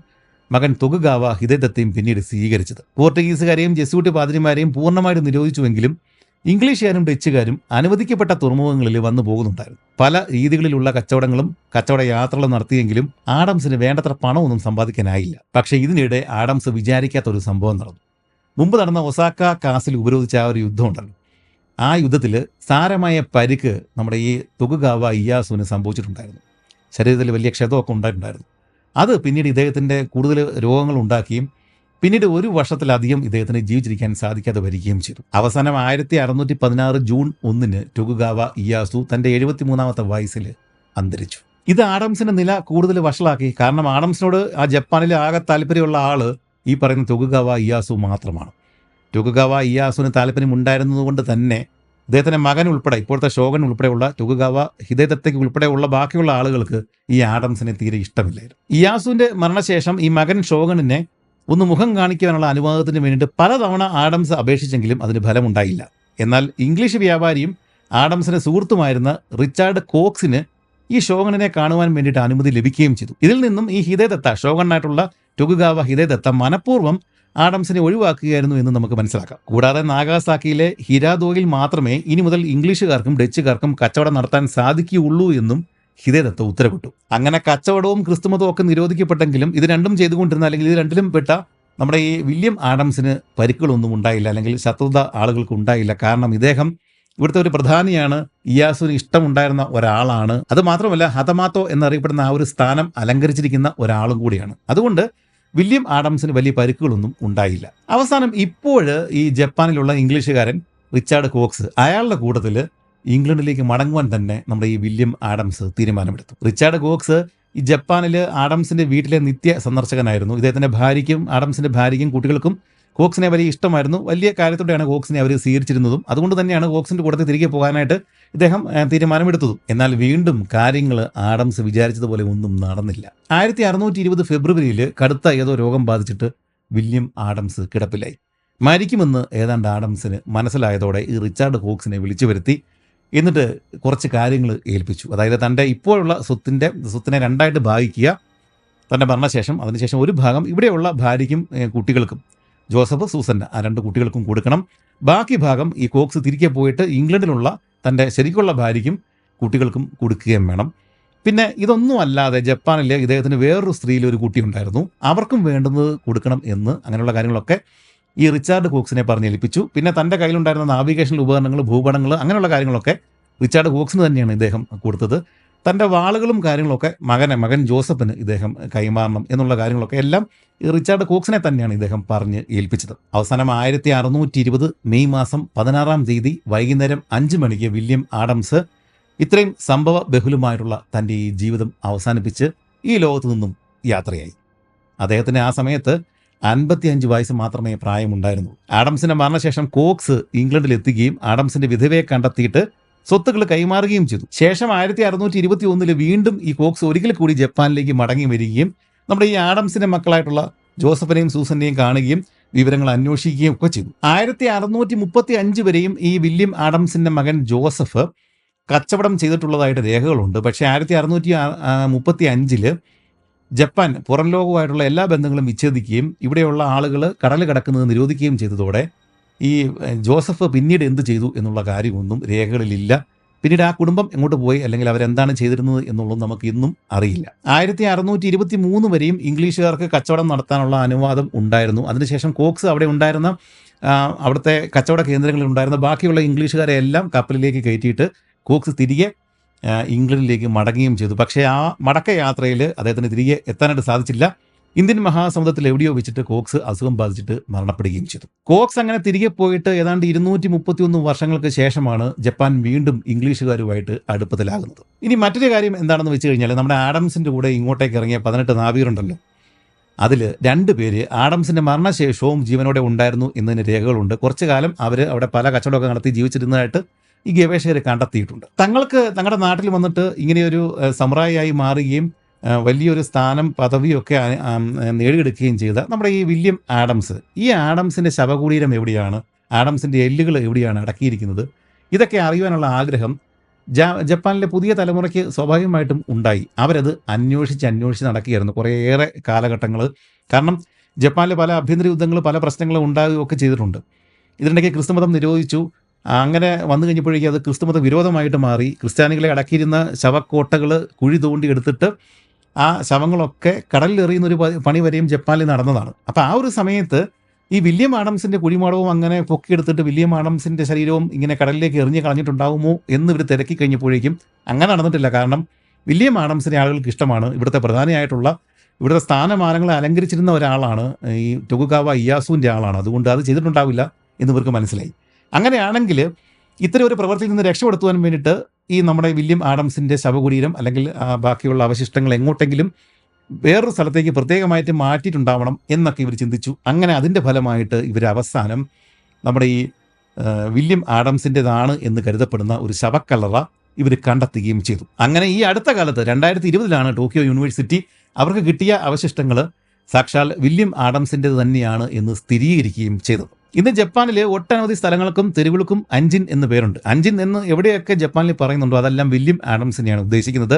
മകൻ ടൊകുഗാവ ഹിദേതത്തെയും പിന്നീട് സ്വീകരിച്ചത്. പോർട്ടുഗീസുകാരെയും ജെസ്യൂട്ട് പാതിരിമാരെയും പൂർണ്ണമായിട്ട് നിരോധിച്ചുവെങ്കിലും ഇംഗ്ലീഷുകാരും ഡച്ചുകാരും അനുവദിക്കപ്പെട്ട തുറമുഖങ്ങളിൽ വന്നു പോകുന്നുണ്ടായിരുന്നു. പല രീതികളിലുള്ള കച്ചവടങ്ങളും കച്ചവട യാത്രകളും നടത്തിയെങ്കിലും ആഡംസിന് വേണ്ടത്ര പണമൊന്നും സമ്പാദിക്കാനായില്ല. പക്ഷേ ഇതിനിടെ ആഡംസ് വിചാരിക്കാത്തൊരു സംഭവം നടന്നു. മുമ്പ് നടന്ന ഒസാക്ക കാസിൽ ഉപരോധിച്ച ആ ഒരു യുദ്ധമുണ്ടല്ലോ, ആ യുദ്ധത്തിൽ സാരമായ പരിക്ക് നമ്മുടെ ഈ ടൊകുഗാവ ഇയാസുവിന് സംഭവിച്ചിട്ടുണ്ടായിരുന്നു. ശരീരത്തിൽ വലിയ ക്ഷതമൊക്കെ ഉണ്ടായിട്ടുണ്ടായിരുന്നു. അത് പിന്നീട് ഇദ്ദേഹത്തിൻ്റെ കൂടുതൽ രോഗങ്ങൾ ഉണ്ടാക്കുകയും പിന്നീട് 1 വർഷത്തിലധികം ഇദ്ദേഹത്തിന് ജീവിച്ചിരിക്കാൻ സാധിക്കാതെ വരികയും ചെയ്തു. അവസാനം 1616 ജൂൺ 1 ടൊകുഗാവ ഇയാസു തൻ്റെ 73ാമത്തെ വയസ്സിൽ അന്തരിച്ചു. ഇത് ആഡംസിൻ്റെ നില കൂടുതൽ വഷളാക്കി. കാരണം ആഡംസിനോട് ആ ജപ്പാനിൽ ആകെ താല്പര്യമുള്ള ആള് ഈ പറയുന്ന ടൊകുഗാവ ഇയാസു മാത്രമാണ്. ടൊകുഗാവ ഇയാസുവിന് താല്പര്യം ഉണ്ടായിരുന്നതുകൊണ്ട് തന്നെ ഇദ്ദേഹത്തിൻ്റെ മകൻ ഉൾപ്പെടെ, ഇപ്പോഴത്തെ ഷോഗൻ ഉൾപ്പെടെയുള്ള ടൊകുഗാവ ഹിദേതത്തെക്ക് ഉൾപ്പെടെയുള്ള ബാക്കിയുള്ള ആളുകൾക്ക് ഈ ആഡംസിനെ തീരെ ഇഷ്ടമില്ലായിരുന്നു. ഇയാസുവിൻ്റെ മരണശേഷം ഈ മകൻ ഷോഗണിനെ ഒന്ന് മുഖം കാണിക്കാനുള്ള അനുവാദത്തിന് വേണ്ടിയിട്ട് പലതവണ ആഡംസ് അപേക്ഷിച്ചെങ്കിലും അതിന് ഫലമുണ്ടായില്ല. എന്നാൽ ഇംഗ്ലീഷ് വ്യാപാരിയും ആഡംസിന് സുഹൃത്തുമായിരുന്ന റിച്ചാർഡ് കോക്സിന് ഈ ഷോഗണിനെ കാണുവാൻ വേണ്ടിയിട്ട് അനുമതി ലഭിക്കുകയും ചെയ്തു. ഇതിൽ നിന്നും ഈ ഹിദേതത്ത, ഷോഗണായിട്ടുള്ള ടൊകുഗാവ ഹിദേതത്ത മനഃപൂർവ്വം ആഡംസിനെ ഒഴിവാക്കുകയായിരുന്നു എന്ന് നമുക്ക് മനസ്സിലാക്കാം. കൂടാതെ നാഗാസാക്കിയിലെ ഹിരാദോയിൽ മാത്രമേ ഇനി മുതൽ ഇംഗ്ലീഷുകാർക്കും ഡച്ചുകാർക്കും കച്ചവടം നടത്താൻ സാധിക്കുകയുള്ളൂ എന്നും ഹിദേതത്ത ഉത്തരവിട്ടു. അങ്ങനെ കച്ചവടവും ക്രിസ്തുമതവും ഒക്കെ നിരോധിക്കപ്പെട്ടെങ്കിലും ഇത് രണ്ടും ചെയ്തുകൊണ്ടിരുന്ന, അല്ലെങ്കിൽ ഇത് രണ്ടിലും പെട്ട നമ്മുടെ ഈ വില്യം ആഡംസിന് പരിക്കുകളൊന്നും ഉണ്ടായില്ല, അല്ലെങ്കിൽ ശത്രുത ആളുകൾക്ക് ഉണ്ടായില്ല. കാരണം ഇദ്ദേഹം ഇവിടുത്തെ ഒരു പ്രധാനിയാണ്, ഇയാസുവിന് ഇഷ്ടമുണ്ടായിരുന്ന ഒരാളാണ്. അത് മാത്രമല്ല ഹതമാത്തോ എന്നറിയപ്പെടുന്ന ആ ഒരു സ്ഥാനം അലങ്കരിച്ചിരിക്കുന്ന ഒരാളും കൂടിയാണ്. അതുകൊണ്ട് വില്യം ആഡംസിന് വലിയ പരിക്കുകളൊന്നും ഉണ്ടായില്ല. അവസാനം ഇപ്പോൾ ഈ ജപ്പാനിലുള്ള ഇംഗ്ലീഷുകാരൻ റിച്ചാർഡ് കോക്സ്, അയാളുടെ കൂട്ടത്തിൽ ഇംഗ്ലണ്ടിലേക്ക് മടങ്ങുവാൻ തന്നെ നമ്മുടെ ഈ വില്യം ആഡംസ് തീരുമാനമെടുത്തു. റിച്ചാർഡ് കോക്സ് ഈ ജപ്പാനിൽ ആഡംസിന്റെ വീട്ടിലെ നിത്യ സന്ദർശകനായിരുന്നു. ഇദ്ദേഹത്തിന്റെ ആഡംസിന്റെ ഭാര്യയ്ക്കും കുട്ടികൾക്കും കോക്സിനെ വലിയ ഇഷ്ടമായിരുന്നു. വലിയ കാര്യത്തോടെയാണ് കോക്സിനെ അവർ സ്വീകരിച്ചിരുന്നതും. അതുകൊണ്ട് തന്നെയാണ് കോക്സിന്റെ കൂട്ടത്തിൽ തിരികെ പോകാനായിട്ട് ഇദ്ദേഹം തീരുമാനമെടുത്തതും. എന്നാൽ വീണ്ടും കാര്യങ്ങൾ ആഡംസ് വിചാരിച്ചതുപോലെ ഒന്നും നടന്നില്ല. 1620 ഫെബ്രുവരിയിൽ കടുത്ത ഏതോ രോഗം ബാധിച്ചിട്ട് വില്യം ആഡംസ് കിടപ്പിലായി. മരിക്കുമെന്ന് ഏതാണ്ട് ആഡംസിന് മനസ്സിലായതോടെ ഈ റിച്ചാർഡ് കോക്സിനെ വിളിച്ചു വരുത്തി എന്നിട്ട് കുറച്ച് കാര്യങ്ങൾ ഏൽപ്പിച്ചു. അതായത് തൻ്റെ ഇപ്പോഴുള്ള സ്വത്തിനെ 2ആയിട്ട് ഭാഗിക്കുക, തൻ്റെ മരണശേഷം. അതിനുശേഷം ഒരു ഭാഗം ഇവിടെയുള്ള ഭാര്യയ്ക്കും കുട്ടികൾക്കും, ജോസഫ്, സൂസന്ന, ആ 2 കുട്ടികൾക്കും കൊടുക്കണം. ബാക്കി ഭാഗം ഈ കോക്സ് തിരികെ പോയിട്ട് ഇംഗ്ലണ്ടിലുള്ള തൻ്റെ ശരിക്കുള്ള ഭാര്യയ്ക്കും കുട്ടികൾക്കും കൊടുക്കുകയും വേണം. പിന്നെ ഇതൊന്നും അല്ലാതെ ജപ്പാനിൽ ഇദ്ദേഹത്തിന് വേറൊരു സ്ത്രീയിൽ ഒരു കുട്ടി ഉണ്ടായിരുന്നു, അവർക്കും വേണ്ടുന്നത് കൊടുക്കണം എന്ന്, അങ്ങനെയുള്ള കാര്യങ്ങളൊക്കെ ഈ റിച്ചാർഡ് കോക്സിനെ പറഞ്ഞേൽപ്പിച്ചു. പിന്നെ തൻ്റെ കയ്യിലുണ്ടായിരുന്ന നാവിഗേഷൻ ഉപകരണങ്ങൾ, ഭൂപടങ്ങൾ, അങ്ങനെയുള്ള കാര്യങ്ങളൊക്കെ റിച്ചാർഡ് കോക്സിന് തന്നെയാണ് ഇദ്ദേഹം കൊടുത്തത്. തൻ്റെ വാളുകളും കാര്യങ്ങളൊക്കെ മകൻ ജോസഫിന് ഇദ്ദേഹം കൈമാറണം എന്നുള്ള കാര്യങ്ങളൊക്കെ എല്ലാം ഈ റിച്ചാർഡ് കോക്സിനെ തന്നെയാണ് ഇദ്ദേഹം പറഞ്ഞ് ഏൽപ്പിച്ചത്. അവസാനം 1620 മെയ് മാസം 16-ാം തീയതി വൈകുന്നേരം 5 മണിക്ക് വില്യം ആഡംസ് ഇത്രയും സംഭവ ബഹുലമായിട്ടുള്ള തൻ്റെ ഈ ജീവിതം അവസാനിപ്പിച്ച് ഈ ലോകത്തു നിന്നും യാത്രയായി. അദ്ദേഹത്തിന് ആ സമയത്ത് 55 വയസ്സ് മാത്രമേ പ്രായമുണ്ടായിരുന്നുള്ളൂ. ആഡംസിന്റെ മരണശേഷം കോക്സ് ഇംഗ്ലണ്ടിൽ എത്തുകയും ആഡംസിന്റെ വിധവയെ കണ്ടെത്തിയിട്ട് സ്വത്തുക്കൾ കൈമാറുകയും ചെയ്തു. ശേഷം 1621 വീണ്ടും ഈ കോക്സ് ഒരിക്കൽ കൂടി ജപ്പാനിലേക്ക് മടങ്ങി വരികയും നമ്മുടെ ഈ ആഡംസിന്റെ മക്കളായിട്ടുള്ള ജോസഫിനെയും സൂസനെയും കാണുകയും വിവരങ്ങൾ അന്വേഷിക്കുകയും ഒക്കെ ചെയ്തു. 1635 വരെയും ഈ വില്യം ആഡംസിന്റെ മകൻ ജോസഫ് കച്ചവടം ചെയ്തിട്ടുള്ളതായിട്ട് രേഖകളുണ്ട്. പക്ഷേ 1635 ജപ്പാൻ പുറം ലോകവുമായിട്ടുള്ള എല്ലാ ബന്ധങ്ങളും വിച്ഛേദിക്കുകയും ഇവിടെയുള്ള ആളുകൾ കടൽ കടക്കുന്നത് നിരോധിക്കുകയും ചെയ്തതോടെ ഈ ജോസഫ് പിന്നീട് എന്ത് ചെയ്തു എന്നുള്ള കാര്യമൊന്നും രേഖകളിലില്ല. പിന്നീട് ആ കുടുംബം എങ്ങോട്ട് പോയി അല്ലെങ്കിൽ അവരെന്താണ് ചെയ്തിരുന്നത് എന്നുള്ളത് നമുക്ക് ഇന്നും അറിയില്ല. 1623 വരെയും ഇംഗ്ലീഷുകാർക്ക് കച്ചവടം നടത്താനുള്ള അനുവാദം ഉണ്ടായിരുന്നു. അതിനുശേഷം കോക്സ് അവിടെ ഉണ്ടായിരുന്ന അവിടുത്തെ കച്ചവട കേന്ദ്രങ്ങളിൽ ഉണ്ടായിരുന്ന ബാക്കിയുള്ള ഇംഗ്ലീഷുകാരെ എല്ലാം കപ്പലിലേക്ക് കയറ്റിയിട്ട് കോക്സ് തിരികെ ഇംഗ്ലണ്ടിലേക്ക് മടങ്ങുകയും ചെയ്തു. പക്ഷേ ആ മടക്ക യാത്രയിൽ അദ്ദേഹത്തിന് തിരികെ എത്താനായിട്ട് സാധിച്ചില്ല. ഇന്ത്യൻ മഹാസമുദ്രത്തിൽ എവിടെയോ വെച്ചിട്ട് കോക്സ് അസുഖം ബാധിച്ചിട്ട് മരണപ്പെടുകയും ചെയ്തു. കോക്സ് അങ്ങനെ തിരികെ പോയിട്ട് ഏതാണ്ട് 231 വർഷങ്ങൾക്ക് ശേഷമാണ് ജപ്പാൻ വീണ്ടും ഇംഗ്ലീഷുകാരുമായിട്ട് അടുപ്പത്തിലാകുന്നത്. ഇനി മറ്റൊരു കാര്യം എന്താണെന്ന് വെച്ച് കഴിഞ്ഞാൽ, നമ്മുടെ ആഡംസിൻ്റെ കൂടെ ഇങ്ങോട്ടേക്ക് ഇറങ്ങിയ 18 നാവികരുണ്ടല്ലോ, അതിൽ 2 പേര് ആഡംസിൻ്റെ മരണശേഷവും ജീവനോടെ ഉണ്ടായിരുന്നു എന്നതിന് രേഖകളുണ്ട്. കുറച്ചു കാലം അവർ അവിടെ പല കച്ചവടമൊക്കെ നടത്തി ജീവിച്ചിരുന്നതായിട്ട് ഈ ഗവേഷകർ കണ്ടെത്തിയിട്ടുണ്ട്. തങ്ങളുടെ നാട്ടിൽ വന്നിട്ട് ഇങ്ങനെയൊരു സമുറായിയായി മാറുകയും വലിയൊരു സ്ഥാനം പദവിയൊക്കെ നേടിയെടുക്കുകയും ചെയ്ത നമ്മുടെ ഈ വില്യം ആഡംസ്, ഈ ആഡംസിൻ്റെ ശവകുടീരം എവിടെയാണ്, ആഡംസിൻ്റെ എല്ലുകൾ എവിടെയാണ് അടക്കിയിരിക്കുന്നത്, ഇതൊക്കെ അറിയുവാനുള്ള ആഗ്രഹം ജപ്പാനിലെ പുതിയ തലമുറയ്ക്ക് സ്വാഭാവികമായിട്ടും ഉണ്ടായി. അവരത് അന്വേഷിച്ച് നടക്കുകയായിരുന്നു കുറേയേറെ കാലഘട്ടങ്ങൾ. കാരണം ജപ്പാനിൽ പല ആഭ്യന്തര യുദ്ധങ്ങൾ, പല പ്രശ്നങ്ങളും ഉണ്ടാകുകയൊക്കെ ചെയ്തിട്ടുണ്ട്. ഇതിനിടയ്ക്ക് ക്രിസ്തുമതം നിരോധിച്ചു. അങ്ങനെ വന്നു കഴിഞ്ഞപ്പോഴേക്കും അത് ക്രിസ്തുമത വിരോധമായിട്ട് മാറി. ക്രിസ്ത്യാനികളെ അടക്കിയിരുന്ന ശവക്കോട്ടകൾ കുഴി തോണ്ടി എടുത്തിട്ട് ആ ശവങ്ങളൊക്കെ കടലിൽ എറിയുന്നൊരു പണി വരെയും ജപ്പാനിൽ നടന്നതാണ്. അപ്പോൾ ആ ഒരു സമയത്ത് ഈ വില്യം ആഡംസിൻ്റെ കുഴിമാടവും അങ്ങനെ പൊക്കിയെടുത്തിട്ട് വില്യം ആഡംസിൻ്റെ ശരീരവും ഇങ്ങനെ കടലിലേക്ക് എറിഞ്ഞ് കളഞ്ഞിട്ടുണ്ടാകുമോ എന്ന് ഇവർ തിരക്കി കഴിഞ്ഞപ്പോഴേക്കും അങ്ങനെ നടന്നിട്ടില്ല. കാരണം വില്യം ആഡംസിനെ ആളുകൾക്ക് ഇഷ്ടമാണ്. ഇവിടുത്തെ പ്രധാനമായിട്ടുള്ള ഇവിടുത്തെ സ്ഥാനമാനങ്ങൾ അലങ്കരിച്ചിരുന്ന ഒരാളാണ്, ഈ ടൊകുഗാവ ഇയാസുവിൻ്റെ ആളാണ്. അതുകൊണ്ട് അത് ചെയ്തിട്ടുണ്ടാവില്ല എന്ന് ഇവർക്ക് മനസ്സിലായി. അങ്ങനെയാണെങ്കിൽ ഇത്തരം ഒരു പ്രവൃത്തിയിൽ നിന്ന് രക്ഷപ്പെടുത്തുവാൻ വേണ്ടിയിട്ട് ഈ നമ്മുടെ വില്യം ആഡംസിൻ്റെ ശവകുടീരം അല്ലെങ്കിൽ ബാക്കിയുള്ള അവശിഷ്ടങ്ങൾ എങ്ങോട്ടെങ്കിലും വേറൊരു സ്ഥലത്തേക്ക് പ്രത്യേകമായിട്ട് മാറ്റിയിട്ടുണ്ടാവണം എന്നൊക്കെ ഇവർ ചിന്തിച്ചു. അങ്ങനെ അതിൻ്റെ ഫലമായിട്ട് ഇവർ അവസാനം നമ്മുടെ ഈ വില്യം ആഡംസിൻ്റെതാണ് എന്ന് കരുതപ്പെടുന്ന ഒരു ശവക്കല്ലറ ഇവർ കണ്ടെത്തുകയും ചെയ്തു. അങ്ങനെ ഈ അടുത്ത കാലത്ത് 2020 ടോക്കിയോ യൂണിവേഴ്സിറ്റി അവർക്ക് കിട്ടിയ അവശിഷ്ടങ്ങൾ സാക്ഷാൽ വില്യം ആഡംസിൻ്റെത് തന്നെയാണ് എന്ന് സ്ഥിരീകരിക്കുകയും ചെയ്തത്. ഇന്ന് ജപ്പാനിൽ ഒട്ടനവധി സ്ഥലങ്ങൾക്കും തെരുവുകൾക്കും അഞ്ചിൻ എന്ന് പേരുണ്ട്. അഞ്ചിൻ എന്ന് എവിടെയൊക്കെ ജപ്പാനിൽ പറയുന്നുണ്ടോ അതെല്ലാം വില്യം ആഡംസിനെയാണ് ഉദ്ദേശിക്കുന്നത്.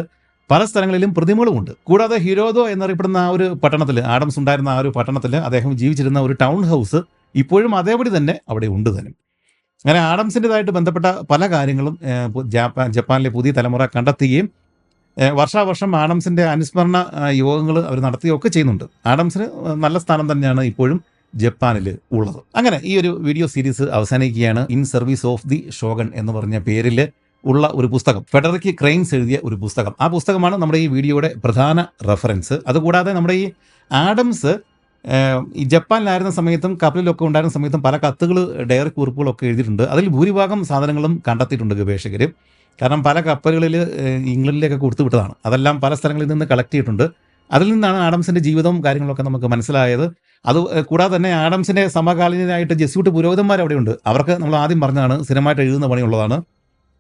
പല സ്ഥലങ്ങളിലും പ്രതിമകളുമുണ്ട്. കൂടാതെ ഹിരോദോ എന്നറിയപ്പെടുന്ന ആ ഒരു പട്ടണത്തിൽ, ആഡംസ് ഉണ്ടായിരുന്ന ആ ഒരു പട്ടണത്തിൽ അദ്ദേഹം ജീവിച്ചിരുന്ന ഒരു ടൗൺ ഹൗസ് ഇപ്പോഴും അതേപടി തന്നെ അവിടെ ഉണ്ട് തന്നെ. അങ്ങനെ ആഡംസിൻ്റെതായിട്ട് ബന്ധപ്പെട്ട പല കാര്യങ്ങളും ജപ്പാനിലെ പുതിയ തലമുറ കണ്ടെത്തുകയും വർഷാവർഷം ആഡംസിൻ്റെ അനുസ്മരണ യോഗങ്ങൾ അവർ നടത്തുകയൊക്കെ ചെയ്യുന്നുണ്ട്. ആഡംസിന് നല്ല സ്ഥാനം തന്നെയാണ് ഇപ്പോഴും ജപ്പാനിൽ ഉള്ളത്. അങ്ങനെ ഈ ഒരു വീഡിയോ സീരീസ് അവസാനിക്കുകയാണ്. In service of the Shogun എന്ന് പറഞ്ഞ പേരിൽ ഉള്ള ഒരു പുസ്തകം, ഫെഡറിക് ക്രെയിൻസ് എഴുതിയ ഒരു പുസ്തകം. ആ പുസ്തകമാണ് നമ്മുടെ ഈ വീഡിയോയുടെ പ്രധാന റെഫറൻസ്. അതുകൂടാതെ നമ്മുടെ ഈ ആഡംസ് ഈ ജപ്പാനിലായിരുന്ന സമയത്തും കപ്പലിലൊക്കെ ഉണ്ടായിരുന്ന സമയത്തും പല കത്തുകൾ, ഡയറി കുറിപ്പുകളൊക്കെ എഴുതിയിട്ടുണ്ട്. അതിൽ ഭൂരിഭാഗം സാധനങ്ങളും കണ്ടെത്തിയിട്ടുണ്ട് ഗവേഷകർ. കാരണം പല കപ്പലുകളിൽ ഇംഗ്ലണ്ടിലേക്ക് കൊടുത്തു വിട്ടതാണ്. അതെല്ലാം പല സ്ഥലങ്ങളിൽ നിന്ന് കളക്ട് ചെയ്തിട്ടുണ്ട്. അതിൽ നിന്നാണ് ആഡംസിൻ്റെ ജീവിതവും കാര്യങ്ങളൊക്കെ നമുക്ക് മനസ്സിലായത്. അത് കൂടാതെ തന്നെ ആഡംസിൻ്റെ സമകാലീനായിട്ട് ജെസ്യൂട്ട് പുരോഹിതന്മാർ അവിടെയുണ്ട്. അവർക്ക് നമ്മൾ ആദ്യം പറഞ്ഞതാണ് സ്ഥിരമായിട്ട് എഴുതുന്ന പണിയുള്ളതാണ്.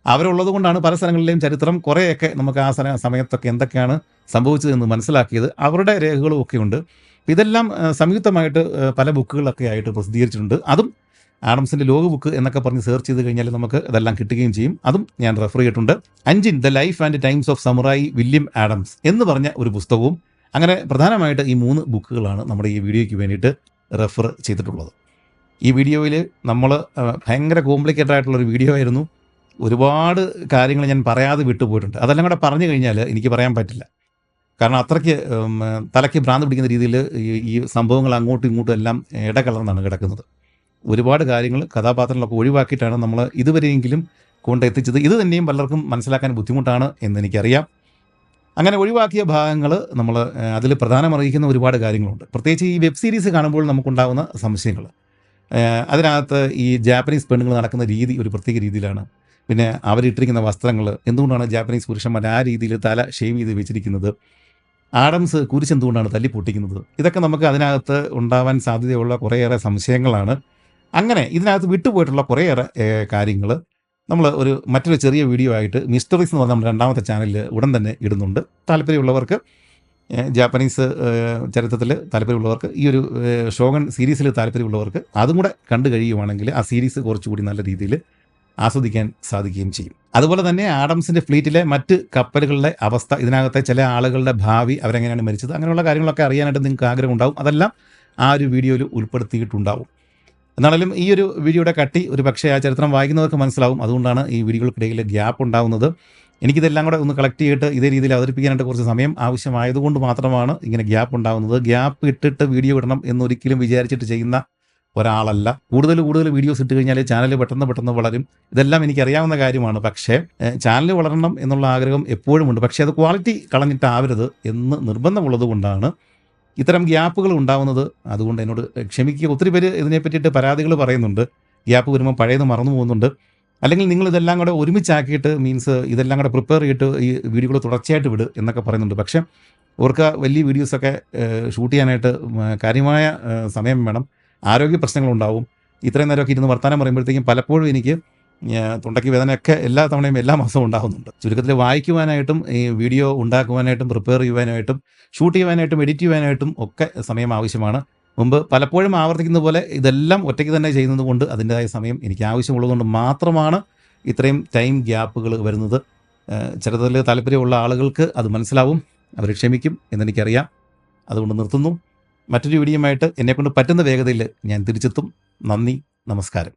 അവരുള്ളത് കൊണ്ടാണ് പല സ്ഥലങ്ങളിലെയും ചരിത്രം കുറേയൊക്കെ നമുക്ക് ആ സമയത്തൊക്കെ എന്തൊക്കെയാണ് സംഭവിച്ചതെന്ന് മനസ്സിലാക്കിയത്. അവരുടെ രേഖകളും ഒക്കെ ഉണ്ട്. ഇതെല്ലാം സംയുക്തമായിട്ട് പല ബുക്കുകളൊക്കെ ആയിട്ട് പ്രസിദ്ധീകരിച്ചിട്ടുണ്ട്. അതും ആഡംസിൻ്റെ ലോഗ് ബുക്ക് എന്നൊക്കെ പറഞ്ഞ് സെർച്ച് ചെയ്ത് കഴിഞ്ഞാൽ നമുക്ക് ഇതെല്ലാം കിട്ടുകയും ചെയ്യും. അതും ഞാൻ റെഫർ ചെയ്തിട്ടുണ്ട്. Anjin the life and times of samurai William Adams എന്ന് പറഞ്ഞ ഒരു പുസ്തകവും. അങ്ങനെ പ്രധാനമായിട്ട് ഈ 3 ബുക്കുകളാണ് നമ്മുടെ ഈ വീഡിയോയ്ക്ക് വേണ്ടിയിട്ട് റെഫർ ചെയ്തിട്ടുള്ളത്. ഈ വീഡിയോയിൽ നമ്മൾ ഭയങ്കര കോംപ്ലിക്കേറ്റഡ് ആയിട്ടുള്ളൊരു വീഡിയോ ആയിരുന്നു. ഒരുപാട് കാര്യങ്ങൾ ഞാൻ പറയാതെ വിട്ടുപോയിട്ടുണ്ട്. അതെല്ലാം കൂടെ പറഞ്ഞു കഴിഞ്ഞാൽ എനിക്ക് പറയാൻ പറ്റില്ല. കാരണം അത്രയ്ക്ക് തലയ്ക്ക് ഭ്രാന്ത് പിടിക്കുന്ന രീതിയിൽ ഈ സംഭവങ്ങൾ അങ്ങോട്ടും ഇങ്ങോട്ടും എല്ലാം ഇടകലർന്നാണ് കിടക്കുന്നത്. ഒരുപാട് കാര്യങ്ങൾ കഥാപാത്രങ്ങളൊക്കെ ഒഴിവാക്കിയിട്ടാണ് നമ്മൾ ഇതുവരെയെങ്കിലും കൊണ്ടെത്തിച്ചത്. ഇത് തന്നെയും പലർക്കും മനസ്സിലാക്കാൻ ബുദ്ധിമുട്ടാണ് എന്നെനിക്കറിയാം. അങ്ങനെ ഒഴിവാക്കിയ ഭാഗങ്ങൾ നമ്മൾ അതിൽ പ്രധാനമറിയിക്കുന്ന ഒരുപാട് കാര്യങ്ങളുണ്ട്. പ്രത്യേകിച്ച് ഈ വെബ് സീരീസ് കാണുമ്പോൾ നമുക്കുണ്ടാകുന്ന സംശയങ്ങൾ. അതിനകത്ത് ഈ ജാപ്പനീസ് പെണ്ണുങ്ങൾ നടക്കുന്ന രീതി ഒരു പ്രത്യേക രീതിയിലാണ്. പിന്നെ അവരിട്ടിരിക്കുന്ന വസ്ത്രങ്ങൾ, എന്തുകൊണ്ടാണ് ജാപ്പനീസ് പുരുഷന്മാർ ആ രീതിയിൽ തല ഷേവ് ചെയ്ത് വെച്ചിരിക്കുന്നത്, ആഡംസ് കുരിശെന്തുകൊണ്ടാണ് തല്ലിപ്പൊട്ടിക്കുന്നത്, ഇതൊക്കെ നമുക്ക് അതിനകത്ത് ഉണ്ടാവാൻ സാധ്യതയുള്ള കുറേയേറെ സംശയങ്ങളാണ്. അങ്ങനെ ഇതിനകത്ത് വിട്ടുപോയിട്ടുള്ള കുറേയേറെ കാര്യങ്ങൾ നമ്മൾ മറ്റൊരു ചെറിയ വീഡിയോ ആയിട്ട് മിസ്റ്ററീസ് എന്ന് പറഞ്ഞാൽ നമ്മുടെ 2ാമത്തെ ചാനലിൽ ഉടൻ തന്നെ ഇടുന്നുണ്ട്. താല്പര്യമുള്ളവർക്ക്, ജാപ്പനീസ് ചരിത്രത്തിൽ താല്പര്യമുള്ളവർക്ക്, ഈ ഒരു ഷോഗൺ സീരീസിൽ താല്പര്യമുള്ളവർക്ക് അതും കൂടെ കണ്ടു കഴിയുവാണെങ്കിൽ ആ സീരീസ് കുറച്ചുകൂടി നല്ല രീതിയിൽ ആസ്വദിക്കാൻ സാധിക്കുകയും ചെയ്യും. അതുപോലെ തന്നെ ആഡംസിൻ്റെ ഫ്ലീറ്റിലെ മറ്റ് കപ്പലുകളുടെ അവസ്ഥ, ഇതിനകത്തെ ചില ആളുകളുടെ ഭാവി, അവരെങ്ങനെയാണ് മരിച്ചത്, അങ്ങനെയുള്ള കാര്യങ്ങളൊക്കെ അറിയാനായിട്ട് നിങ്ങൾക്ക് ആഗ്രഹം ഉണ്ടാവും. അതെല്ലാം ആ ഒരു വീഡിയോയിൽ ഉൾപ്പെടുത്തിയിട്ടുണ്ടാവും. എന്നാലും ഈ ഒരു വീഡിയോയുടെ കട്ടി ഒരു പക്ഷേ ആ ചരിത്രം വായിക്കുന്നവർക്ക് മനസ്സിലാവും. അതുകൊണ്ടാണ് ഈ വീഡിയോകൾക്കിടയിൽ ഗ്യാപ്പ് ഉണ്ടാകുന്നത്. എനിക്കിതെല്ലാം കൂടെ ഒന്ന് കളക്ട് ചെയ്തിട്ട് ഇതേ രീതിയിൽ അവതരിപ്പിക്കാനായിട്ട് കുറച്ച് സമയം ആവശ്യമായതുകൊണ്ട് മാത്രമാണ് ഇങ്ങനെ ഗ്യാപ്പ് ഉണ്ടാകുന്നത്. ഗ്യാപ്പ് ഇട്ടിട്ട് വീഡിയോ ഇടണം എന്നൊരിക്കലും വിചാരിച്ചിട്ട് ചെയ്യുന്ന ഒരാളല്ല. കൂടുതൽ വീഡിയോസ് ഇട്ട് കഴിഞ്ഞാൽ ചാനൽ പെട്ടെന്ന് വളരും. ഇതെല്ലാം എനിക്കറിയാവുന്ന കാര്യമാണ്. പക്ഷേ ചാനൽ വളരണം എന്നുള്ള ആഗ്രഹം എപ്പോഴും ഉണ്ട്. പക്ഷേ അത് ക്വാളിറ്റി കളഞ്ഞിട്ടാവരുത് എന്ന് നിർബന്ധമുള്ളത് കൊണ്ടാണ് ഇത്തരം ഗ്യാപ്പുകൾ ഉണ്ടാവുന്നത്. അതുകൊണ്ട് എന്നോട് ക്ഷമിക്കുക. ഒത്തിരി പേര് ഇതിനെ പറ്റിയിട്ട് പരാതികൾ പറയുന്നുണ്ട്. ഗ്യാപ്പ് വരുമ്പോൾ പഴയത് മറന്നു പോകുന്നുണ്ട്. അല്ലെങ്കിൽ നിങ്ങൾ ഇതെല്ലാം കൂടെ ഒരുമിച്ചാക്കിയിട്ട് മീൻസ് ഇതെല്ലാം കൂടെ പ്രിപ്പയർ ചെയ്തിട്ട് ഈ വീഡിയോകൾ തുടർച്ചയായിട്ട് വിട് എന്നൊക്കെ പറയുന്നുണ്ട്. പക്ഷേ അവർക്ക് വലിയ വീഡിയോസൊക്കെ ഷൂട്ട് ചെയ്യാനായിട്ട് കാര്യമായ സമയം വേണം. ആരോഗ്യ പ്രശ്നങ്ങളുണ്ടാവും. ഇത്രയും നേരമൊക്കെ ഇരുന്ന് വർത്തമാനം പറയുമ്പോഴത്തേക്കും പലപ്പോഴും എനിക്ക് തൊണ്ടയ്ക്ക് വേദനയൊക്കെ എല്ലാ തവണയും എല്ലാ മാസവും ഉണ്ടാകുന്നുണ്ട്. ചുരുക്കത്തിൽ വായിക്കുവാനായിട്ടും ഈ വീഡിയോ ഉണ്ടാക്കുവാനായിട്ടും പ്രിപ്പയർ ചെയ്യുവാനായിട്ടും ഷൂട്ട് ചെയ്യുവാനായിട്ടും എഡിറ്റ് ചെയ്യുവാനായിട്ടും ഒക്കെ സമയം ആവശ്യമാണ്. മുമ്പ് പലപ്പോഴും ആവർത്തിക്കുന്ന പോലെ ഇതെല്ലാം ഒറ്റയ്ക്ക് തന്നെ ചെയ്യുന്നത് കൊണ്ട് അതിൻ്റെതായ സമയം എനിക്ക് ആവശ്യമുള്ളതുകൊണ്ട് മാത്രമാണ് ഇത്രയും ടൈം ഗ്യാപ്പുകൾ വരുന്നത്. ചിലതിൽ താല്പര്യമുള്ള ആളുകൾക്ക് അത് മനസ്സിലാവും. അവർ ക്ഷമിക്കും എന്നെനിക്കറിയാം. അതുകൊണ്ട് നിർത്തുന്നു. മറ്റൊരു വീഡിയോയുമായിട്ട് എന്നെക്കൊണ്ട് പറ്റുന്ന വേഗതയിൽ ഞാൻ തിരിച്ചെത്തും. നന്ദി, നമസ്കാരം.